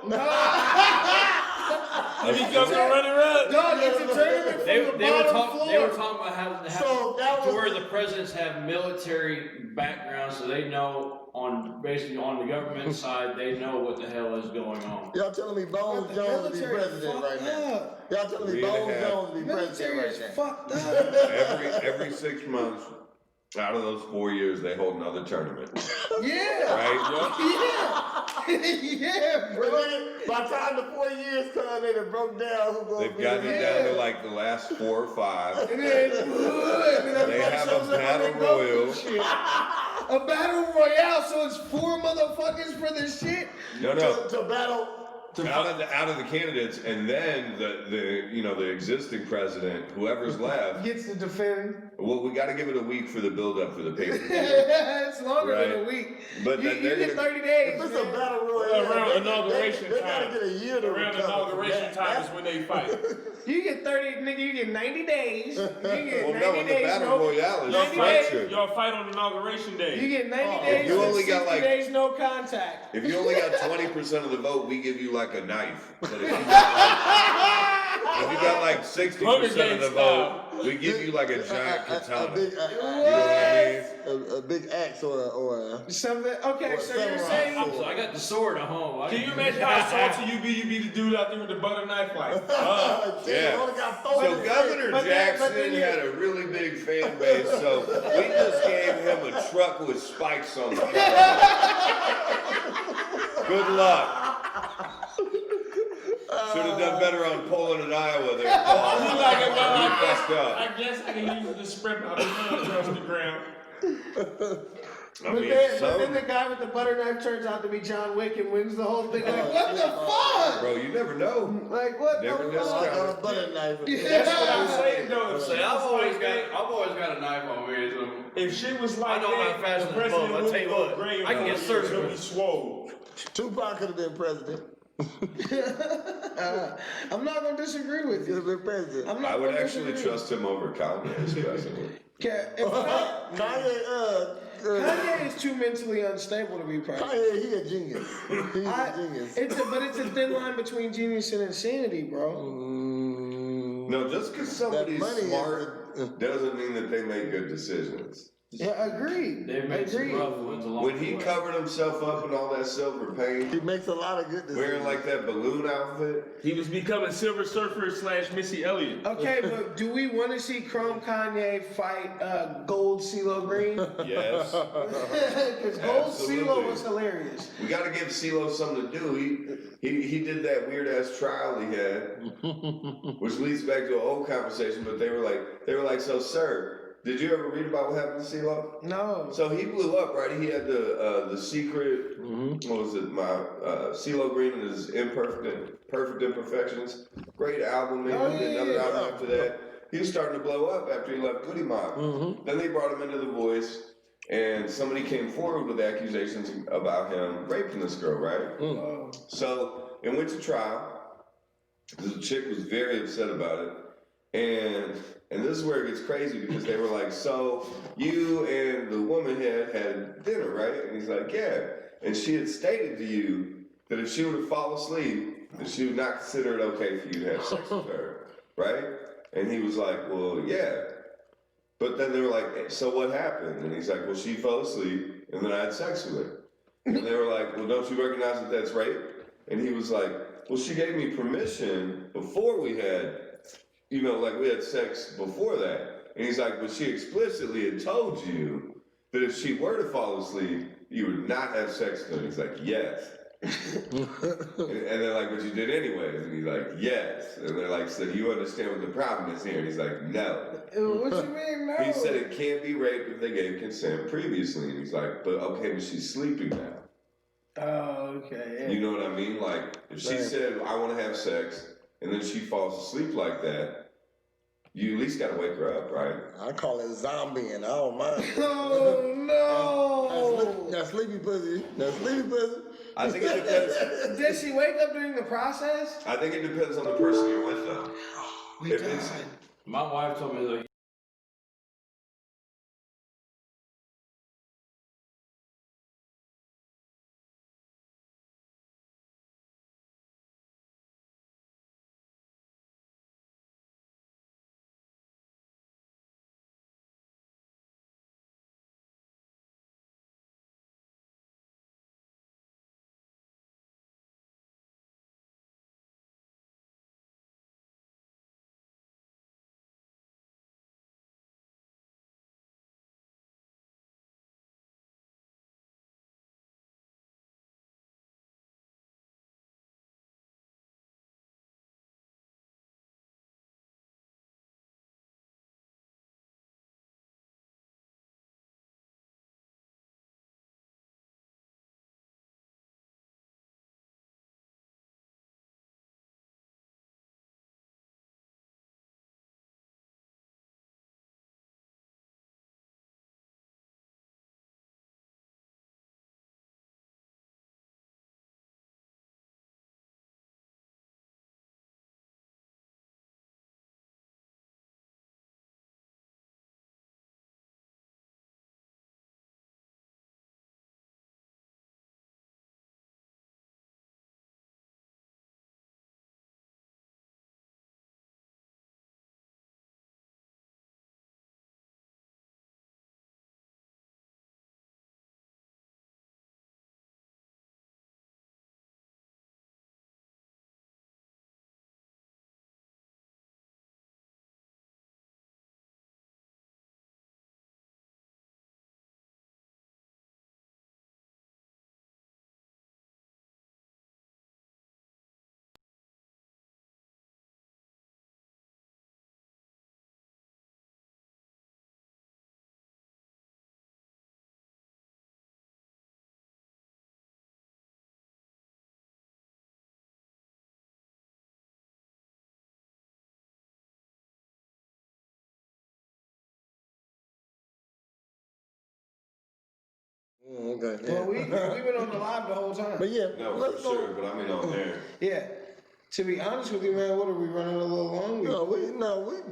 [SPEAKER 3] He becomes a runner-up.
[SPEAKER 2] Dog, it's a tournament from the bottom floor.
[SPEAKER 6] They were talking about how
[SPEAKER 5] So that
[SPEAKER 6] to
[SPEAKER 5] was-
[SPEAKER 6] where the presidents have military background, so they know basically on the government side, they know what the hell is going on.
[SPEAKER 5] Y'all telling me Bones Jones to be president right now? Y'all telling me Bones Jones to be president
[SPEAKER 2] Military
[SPEAKER 5] right
[SPEAKER 2] is
[SPEAKER 5] now?
[SPEAKER 2] fucked up.
[SPEAKER 9] every 6 months, out of those 4 years, they hold another tournament.
[SPEAKER 2] Yeah.
[SPEAKER 9] Right?
[SPEAKER 2] Yeah,
[SPEAKER 5] But
[SPEAKER 2] bro.
[SPEAKER 5] then, by the time the 4 years come, they done broke down who gonna
[SPEAKER 9] They've
[SPEAKER 5] be
[SPEAKER 9] gotten
[SPEAKER 5] the
[SPEAKER 9] it down to like the last 4 or 5.
[SPEAKER 2] And then,
[SPEAKER 9] They have a battle royal.
[SPEAKER 2] A battle royale, so it's 4 motherfuckers for this shit.
[SPEAKER 9] No.
[SPEAKER 5] to battle.
[SPEAKER 9] Out of the candidates, and then the existing president, whoever's left.
[SPEAKER 2] Gets to defend.
[SPEAKER 9] Well, we got to give it a week for the build-up for the pay-per-view.
[SPEAKER 2] It's longer than
[SPEAKER 9] Right.
[SPEAKER 2] a week.
[SPEAKER 9] But
[SPEAKER 2] you
[SPEAKER 9] then they're
[SPEAKER 2] get
[SPEAKER 9] gonna-
[SPEAKER 2] 30 days.
[SPEAKER 5] If it's a
[SPEAKER 2] man.
[SPEAKER 5] battle royale,
[SPEAKER 3] Around inauguration
[SPEAKER 5] they
[SPEAKER 3] time.
[SPEAKER 5] gotta get a year to
[SPEAKER 3] Around
[SPEAKER 5] recover.
[SPEAKER 3] inauguration time is when they fight.
[SPEAKER 2] You get 30, nigga, you get 90 days. You get 90
[SPEAKER 9] Well, no, in the
[SPEAKER 2] days.
[SPEAKER 9] battle royale is
[SPEAKER 2] 90 days.
[SPEAKER 9] structured.
[SPEAKER 3] Y'all fight on inauguration day.
[SPEAKER 2] You get 90 days
[SPEAKER 9] you
[SPEAKER 2] and
[SPEAKER 9] only
[SPEAKER 2] 60
[SPEAKER 9] got, like-
[SPEAKER 2] days no contact.
[SPEAKER 9] If you only got 20% of the vote, we give you like a knife. But if you got like 60% of the vote, we give you like a giant katana.
[SPEAKER 5] big,
[SPEAKER 9] You know what I mean?
[SPEAKER 5] a big axe or
[SPEAKER 2] Something. Okay,
[SPEAKER 5] Or
[SPEAKER 2] so you're
[SPEAKER 5] samurai
[SPEAKER 2] saying.
[SPEAKER 5] sword.
[SPEAKER 6] So I got the sword at home.
[SPEAKER 3] Can you imagine how salty you be? You be the dude out there with the butter knife, like,
[SPEAKER 9] Yeah.
[SPEAKER 5] Only got 4
[SPEAKER 9] So Governor
[SPEAKER 2] but
[SPEAKER 9] Jackson
[SPEAKER 2] then you-
[SPEAKER 9] had a really big fan base, so we just gave him a truck with spikes on the front. Good luck. Should have done better on Poland and Iowa there, Paul.
[SPEAKER 3] you like it, well,
[SPEAKER 9] You fucked up.
[SPEAKER 3] I guess I can use it to spread my blood across the ground.
[SPEAKER 9] I
[SPEAKER 2] But
[SPEAKER 9] mean,
[SPEAKER 2] then the guy with the butter knife turns out to be John Wick and wins the whole thing. Like, what the fuck?
[SPEAKER 9] bro, you never know.
[SPEAKER 2] Like, what
[SPEAKER 9] Never
[SPEAKER 2] the
[SPEAKER 9] discount
[SPEAKER 2] fuck?
[SPEAKER 5] on a butter knife.
[SPEAKER 3] That's what I'm saying, though.
[SPEAKER 6] Say, I've always got a knife on me. So
[SPEAKER 3] If shit was like
[SPEAKER 6] I know
[SPEAKER 3] that,
[SPEAKER 6] how fast
[SPEAKER 3] the
[SPEAKER 6] it
[SPEAKER 3] president
[SPEAKER 6] moves. I'll
[SPEAKER 3] would
[SPEAKER 6] tell you
[SPEAKER 3] go
[SPEAKER 6] what,
[SPEAKER 3] gray
[SPEAKER 6] I can get surgery.
[SPEAKER 3] He'll be swole.
[SPEAKER 5] Tupac could have been president.
[SPEAKER 2] I'm not gonna disagree with
[SPEAKER 5] Could
[SPEAKER 2] you.
[SPEAKER 5] have been president.
[SPEAKER 2] I'm not
[SPEAKER 9] I would
[SPEAKER 2] gonna
[SPEAKER 9] actually
[SPEAKER 2] disagree.
[SPEAKER 9] trust him over Kanye as president.
[SPEAKER 2] Okay, if Kanye is too mentally unstable to be president.
[SPEAKER 5] Kanye, he a genius. He's a genius.
[SPEAKER 2] But it's a thin line between genius and insanity, bro.
[SPEAKER 9] No, just because somebody's
[SPEAKER 5] money is
[SPEAKER 9] smart doesn't mean that they make good decisions.
[SPEAKER 2] Yeah, agreed.
[SPEAKER 6] they've made some
[SPEAKER 2] Agreed.
[SPEAKER 6] rough ones along
[SPEAKER 9] When
[SPEAKER 6] the
[SPEAKER 9] he
[SPEAKER 6] way.
[SPEAKER 9] covered himself up in all that silver paint,
[SPEAKER 5] He makes a lot of good decisions.
[SPEAKER 9] wearing like that balloon outfit,
[SPEAKER 3] He was becoming Silver Surfer / Missy Elliott.
[SPEAKER 2] Okay, but do we want to see Chrome Kanye fight Gold CeeLo Green?
[SPEAKER 9] yes.
[SPEAKER 2] Because Gold
[SPEAKER 9] Absolutely.
[SPEAKER 2] CeeLo was hilarious.
[SPEAKER 9] We got to give CeeLo something to do. He did that weird ass trial he had, which leads back to an old conversation. But they were like, so sir, did you ever read about what happened to CeeLo?
[SPEAKER 2] No.
[SPEAKER 9] So he blew up, right? He had the secret. What was it? My CeeLo Green and his Perfect Imperfections. Great album. Maybe
[SPEAKER 2] Oh,
[SPEAKER 9] he did
[SPEAKER 2] yeah,
[SPEAKER 9] another
[SPEAKER 2] yeah.
[SPEAKER 9] album after that. He was starting to blow up after he left Goody Mob. Then they brought him into The Voice, and somebody came forward with accusations about him raping this girl, right? So it went to trial. The chick was very upset about it, and this is where it gets crazy because they were like, so you and the woman had dinner, right? And he's like, yeah. And she had stated to you that if she were to fall asleep, that she would not consider it okay for you to have sex with her, right? And he was like, well, yeah. But then they were like, so what happened? And he's like, well, she fell asleep, and then I had sex with her. And they were like, well, don't you recognize that that's rape? And he was like, well, she gave me permission before we had, we had sex before that. And he's like, but she explicitly had told you that if she were to fall asleep, you would not have sex with her. And he's like, yes. And they're like, but you did anyways. And he's like, yes. And they're like, so do you understand what the problem is here? And he's like, no.
[SPEAKER 2] What you mean, no?
[SPEAKER 9] He said it can't be rape if they gave consent previously. And he's like, but okay, but she's sleeping now.
[SPEAKER 2] Oh, okay. Yeah.
[SPEAKER 9] You know what I mean? Like, if she said, I want to have sex, and then she falls asleep like that, you at least got to wake her up, right?
[SPEAKER 5] I call it zombie, and I don't mind.
[SPEAKER 2] Oh, no.
[SPEAKER 5] That's sleepy pussy. That's sleepy pussy.
[SPEAKER 9] I think it depends.
[SPEAKER 2] Did she wake up during the process?
[SPEAKER 9] I think it depends on the person you're with, though.
[SPEAKER 2] We
[SPEAKER 9] If it's,
[SPEAKER 8] My wife told me like.
[SPEAKER 5] Okay.
[SPEAKER 2] Well, we've been on the live the whole time.
[SPEAKER 5] But yeah,
[SPEAKER 4] No,
[SPEAKER 5] let's
[SPEAKER 4] for sure, but I mean on there.
[SPEAKER 2] Yeah. To be honest with you, man, what are we running a little long?
[SPEAKER 5] We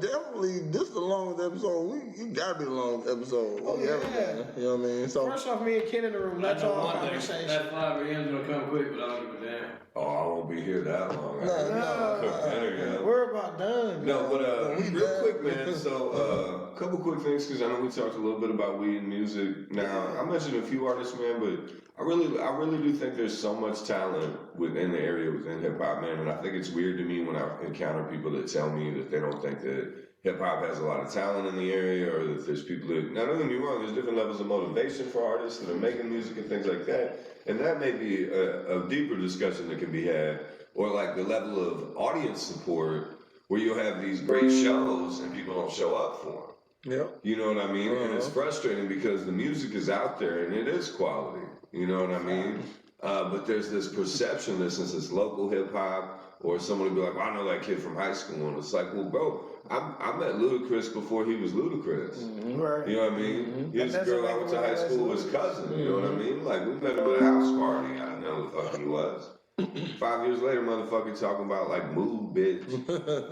[SPEAKER 5] definitely, this is the longest episode. You gotta be the longest episode.
[SPEAKER 2] Oh,
[SPEAKER 5] we ever
[SPEAKER 2] yeah.
[SPEAKER 5] done, you know what I mean? So,
[SPEAKER 2] First off, me and Ken in the room, that's all conversation.
[SPEAKER 8] That 5 a.m. is gonna come quick, but I don't give a damn.
[SPEAKER 4] Oh, I won't be here that long.
[SPEAKER 2] No, we're about done.
[SPEAKER 9] No, but real quick, man. So, a couple quick things because I know we talked a little bit about weed and music. Now, I mentioned a few artists, man, but I really do think there's so much talent within the area within hip hop, man. And I think it's weird to me when I encounter people that tell me that they don't think that hip hop has a lot of talent in the area, or that there's people that. Now, don't get me wrong. There's different levels of motivation for artists that are making music and things like that, and that may be a deeper discussion that can be had, or like the level of audience support where you'll have these great shows and people don't show up for them.
[SPEAKER 5] yeah.
[SPEAKER 9] You know what I mean? And it's frustrating because the music is out there and it is quality. You know what I mean? But there's this perception that since it's local hip hop, or someone will be like, well, I know that kid from high school. And it's like, well, bro, I met Ludacris before he was Ludacris.
[SPEAKER 2] Right.
[SPEAKER 9] You know what I mean? His girl I went to high school was cousin. You know what I mean? Like, we met him at a house party. I didn't know who the fuck he was. 5 years later, motherfucker talking about like move, bitch.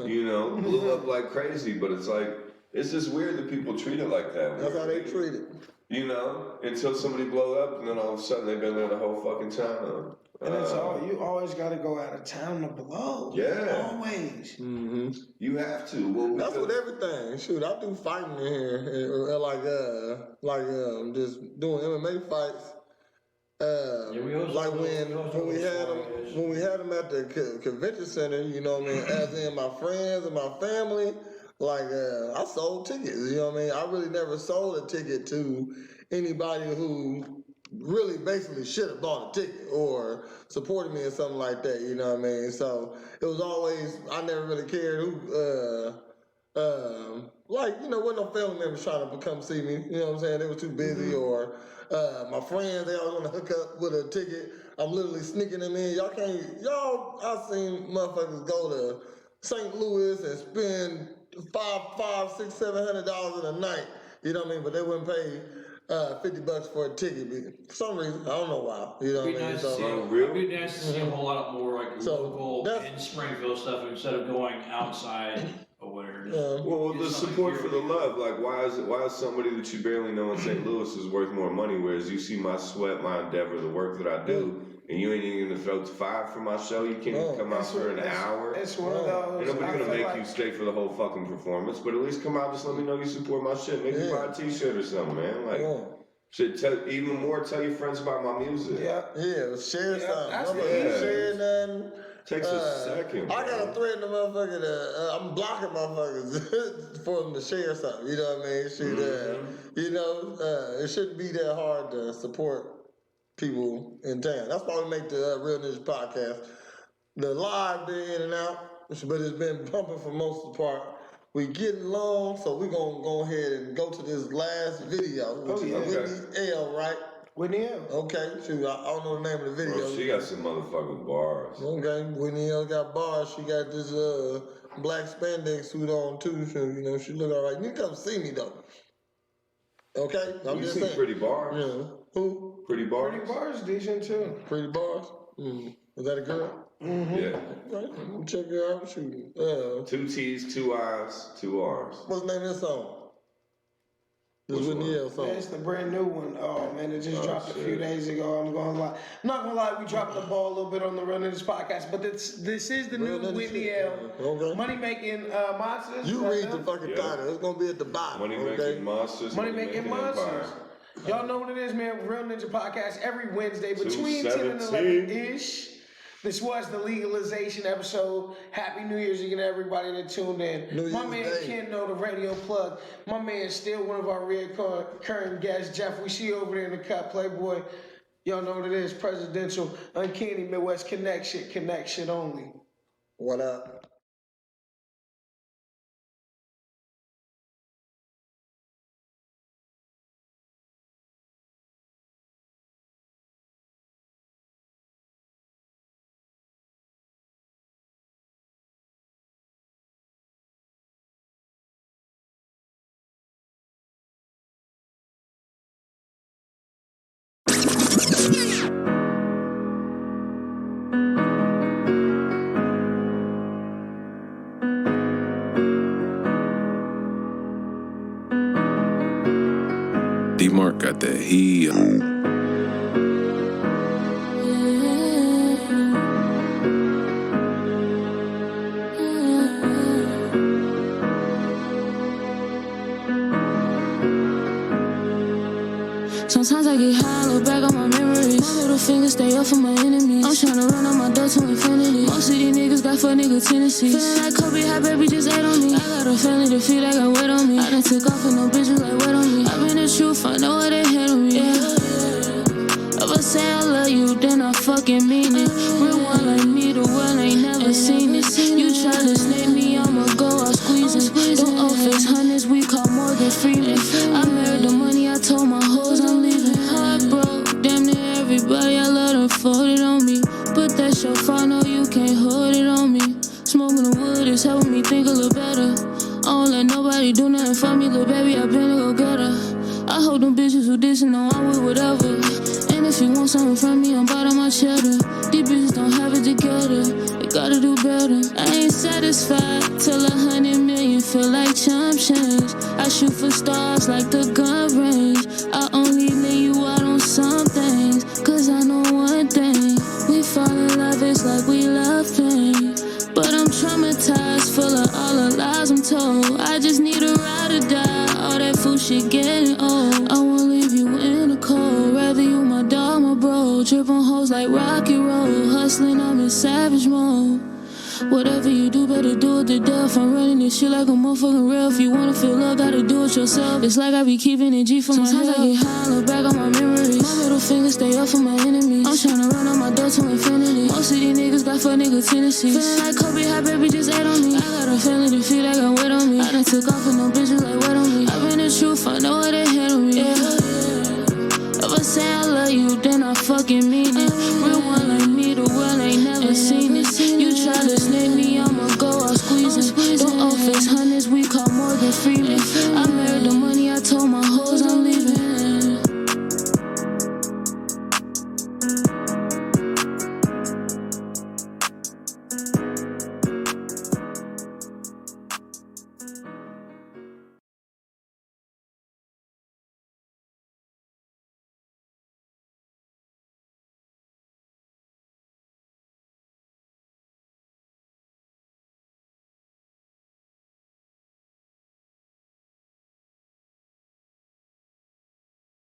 [SPEAKER 9] You know, blew up like crazy. But it's like, it's just weird that people treat it like that.
[SPEAKER 5] That's how they treat it.
[SPEAKER 9] You know, until somebody blow up, and then all of a sudden they've been there the whole fucking time.
[SPEAKER 2] And it's all, you always got to go out of town to blow.
[SPEAKER 9] Yeah.
[SPEAKER 2] Always.
[SPEAKER 5] Mm-hmm.
[SPEAKER 9] You have to. Well,
[SPEAKER 5] That's with everything. Shoot, I do fighting in here, just doing MMA fights. Like when we had them at the convention center, you know what I mean, as in my friends and my family, like I sold tickets, you know what I mean. I really never sold a ticket to anybody who really basically should have bought a ticket or supported me or something like that, you know what I mean. So it was always, I never really cared who like, you know, wasn't no family members trying to come see me, you know what I'm saying? They were too busy, or my friends, they always want to hook up with a ticket. I'm literally sneaking them in. I've seen motherfuckers go to St. Louis and spend $700 in a night, you know what I mean? But they wouldn't pay $50 for a ticket for some reason. I don't know why, you know what I mean?
[SPEAKER 8] It'd be nice to see a whole lot more like local in Springfield stuff instead of going outside
[SPEAKER 6] whatever.
[SPEAKER 9] Well, the support for the love, like why is somebody that you barely know in St. Louis is worth more money, whereas you see my sweat, my endeavor, the work that I do, and you ain't even gonna throw $5 for my show. You can't even come out for an hour.
[SPEAKER 2] It's one of those.
[SPEAKER 9] Ain't nobody gonna make
[SPEAKER 2] like
[SPEAKER 9] you stay for the whole fucking performance, but at least come out, just let me know you support my shit. Maybe buy a T-shirt or something, man. Like. Shit, even more, tell your friends about my music.
[SPEAKER 5] Yeah, share something.
[SPEAKER 9] Yeah.
[SPEAKER 5] Share nothing.
[SPEAKER 9] Takes a second.
[SPEAKER 5] I gotta threaten the motherfucker I'm blocking motherfuckers for them to share something. You know what I mean? It shouldn't be that hard to support people in town. That's why we make the Real Ninja podcast. The live been in and out, but it's been pumping for most of the part. We getting long, so we're gonna go ahead and go to this last video, which is Whitney L, right?
[SPEAKER 2] Whitney L.
[SPEAKER 5] Okay, shoot, I don't know the name of the video.
[SPEAKER 9] Bro, she got some motherfucking bars.
[SPEAKER 5] Okay, Whitney L got bars. She got this black spandex suit on too, so she look alright. You need to come see me though. Okay, I'm just saying.
[SPEAKER 9] Pretty bars.
[SPEAKER 5] Yeah. Who?
[SPEAKER 9] Pretty bars.
[SPEAKER 2] Pretty bars decent too.
[SPEAKER 5] Pretty bars. Is that a girl?
[SPEAKER 2] Mm-hmm.
[SPEAKER 9] Yeah.
[SPEAKER 5] Right. Check her out. Shoot.
[SPEAKER 9] 2 T's, 2 I's, 2 R's.
[SPEAKER 5] What's the name of this song? This Whitney L song.
[SPEAKER 2] Yeah, it's the brand new one. Oh man, it just dropped a few days ago. I'm not gonna lie, we dropped the ball a little bit on the Run of this podcast, but this is the new Whitney L. Money Making Monsters.
[SPEAKER 5] You read the fucking title. It's gonna be at the bottom.
[SPEAKER 9] Money Making Monsters.
[SPEAKER 2] Money Making Monsters. Y'all know what it is, man. Real Ninja Podcast every Wednesday between 10 and 11 ish. This was the legalization episode. Happy New Year's again to everybody that tuned in. My man Ken know the radio plug. My man still one of our recurring guests. Jeff, we see you over there in the cut. Playboy. Y'all know what it is. Presidential, Uncanny Midwest connection only.
[SPEAKER 5] What up?
[SPEAKER 10] D-Mark got that heat.
[SPEAKER 11] Sometimes I get high, look back on my memories. My middle finger stay up for my enemies. I'm tryna run on my door to infinity. Most of these niggas got fuck nigga tendencies. Feeling like Kobe, how baby just ate on me. I got a family to feel like I wait on me. I done took off and no bitches like wait on me. I've been the truth, I know what they hate on me. If I say I love you, then I fucking mean it. Real one like me, the world ain't never seen it. You try to snake me, I'ma go out squeezing. Them office hundreds, we call Morgan Freeman. I married the money, I told my hoes I'm leaving. Heartbroke, damn near everybody I love done folded on me. But that's your fault, no you can't hold it on me. Smoking the wood is helping me think a little better. I don't let nobody do nothing for me, little baby, I been to go get her. I hope them bitches who dissing know I'm with whatever. And if you want something from me, I'm bottom my cheddar. These bitches don't have it together, they gotta do better. I ain't satisfied till 100 million feel like chump change. I shoot for stars like the gun range. I only lay you out on some things, cause I know one thing. We fall in love, it's like we love pain. But I'm traumatized, full of all the lies I'm told. I just need a ride or die, all that fool shit getting old. I won't leave you in the cold, rather you my dog, my bro. Trip on hoes like Rocky Road, hustling, I'm in savage mode. Whatever you do, better do it to death. I'm running this shit like a motherfucking real. If you wanna feel love, gotta do it yourself. It's like I be keeping it G for my health. Sometimes I get high, look back on my memories. My middle finger stay up for my enemies. I'm tryna run on my door to infinity. Most of these niggas got fuck nigga tendencies. Feeling like Kobe, how baby just ate on me. I got a family to feel like I wait on me. I done took off and no bitches like wait on me. I've been the truth, I know what they hate on me. If I say I love you, then I fucking mean it. Real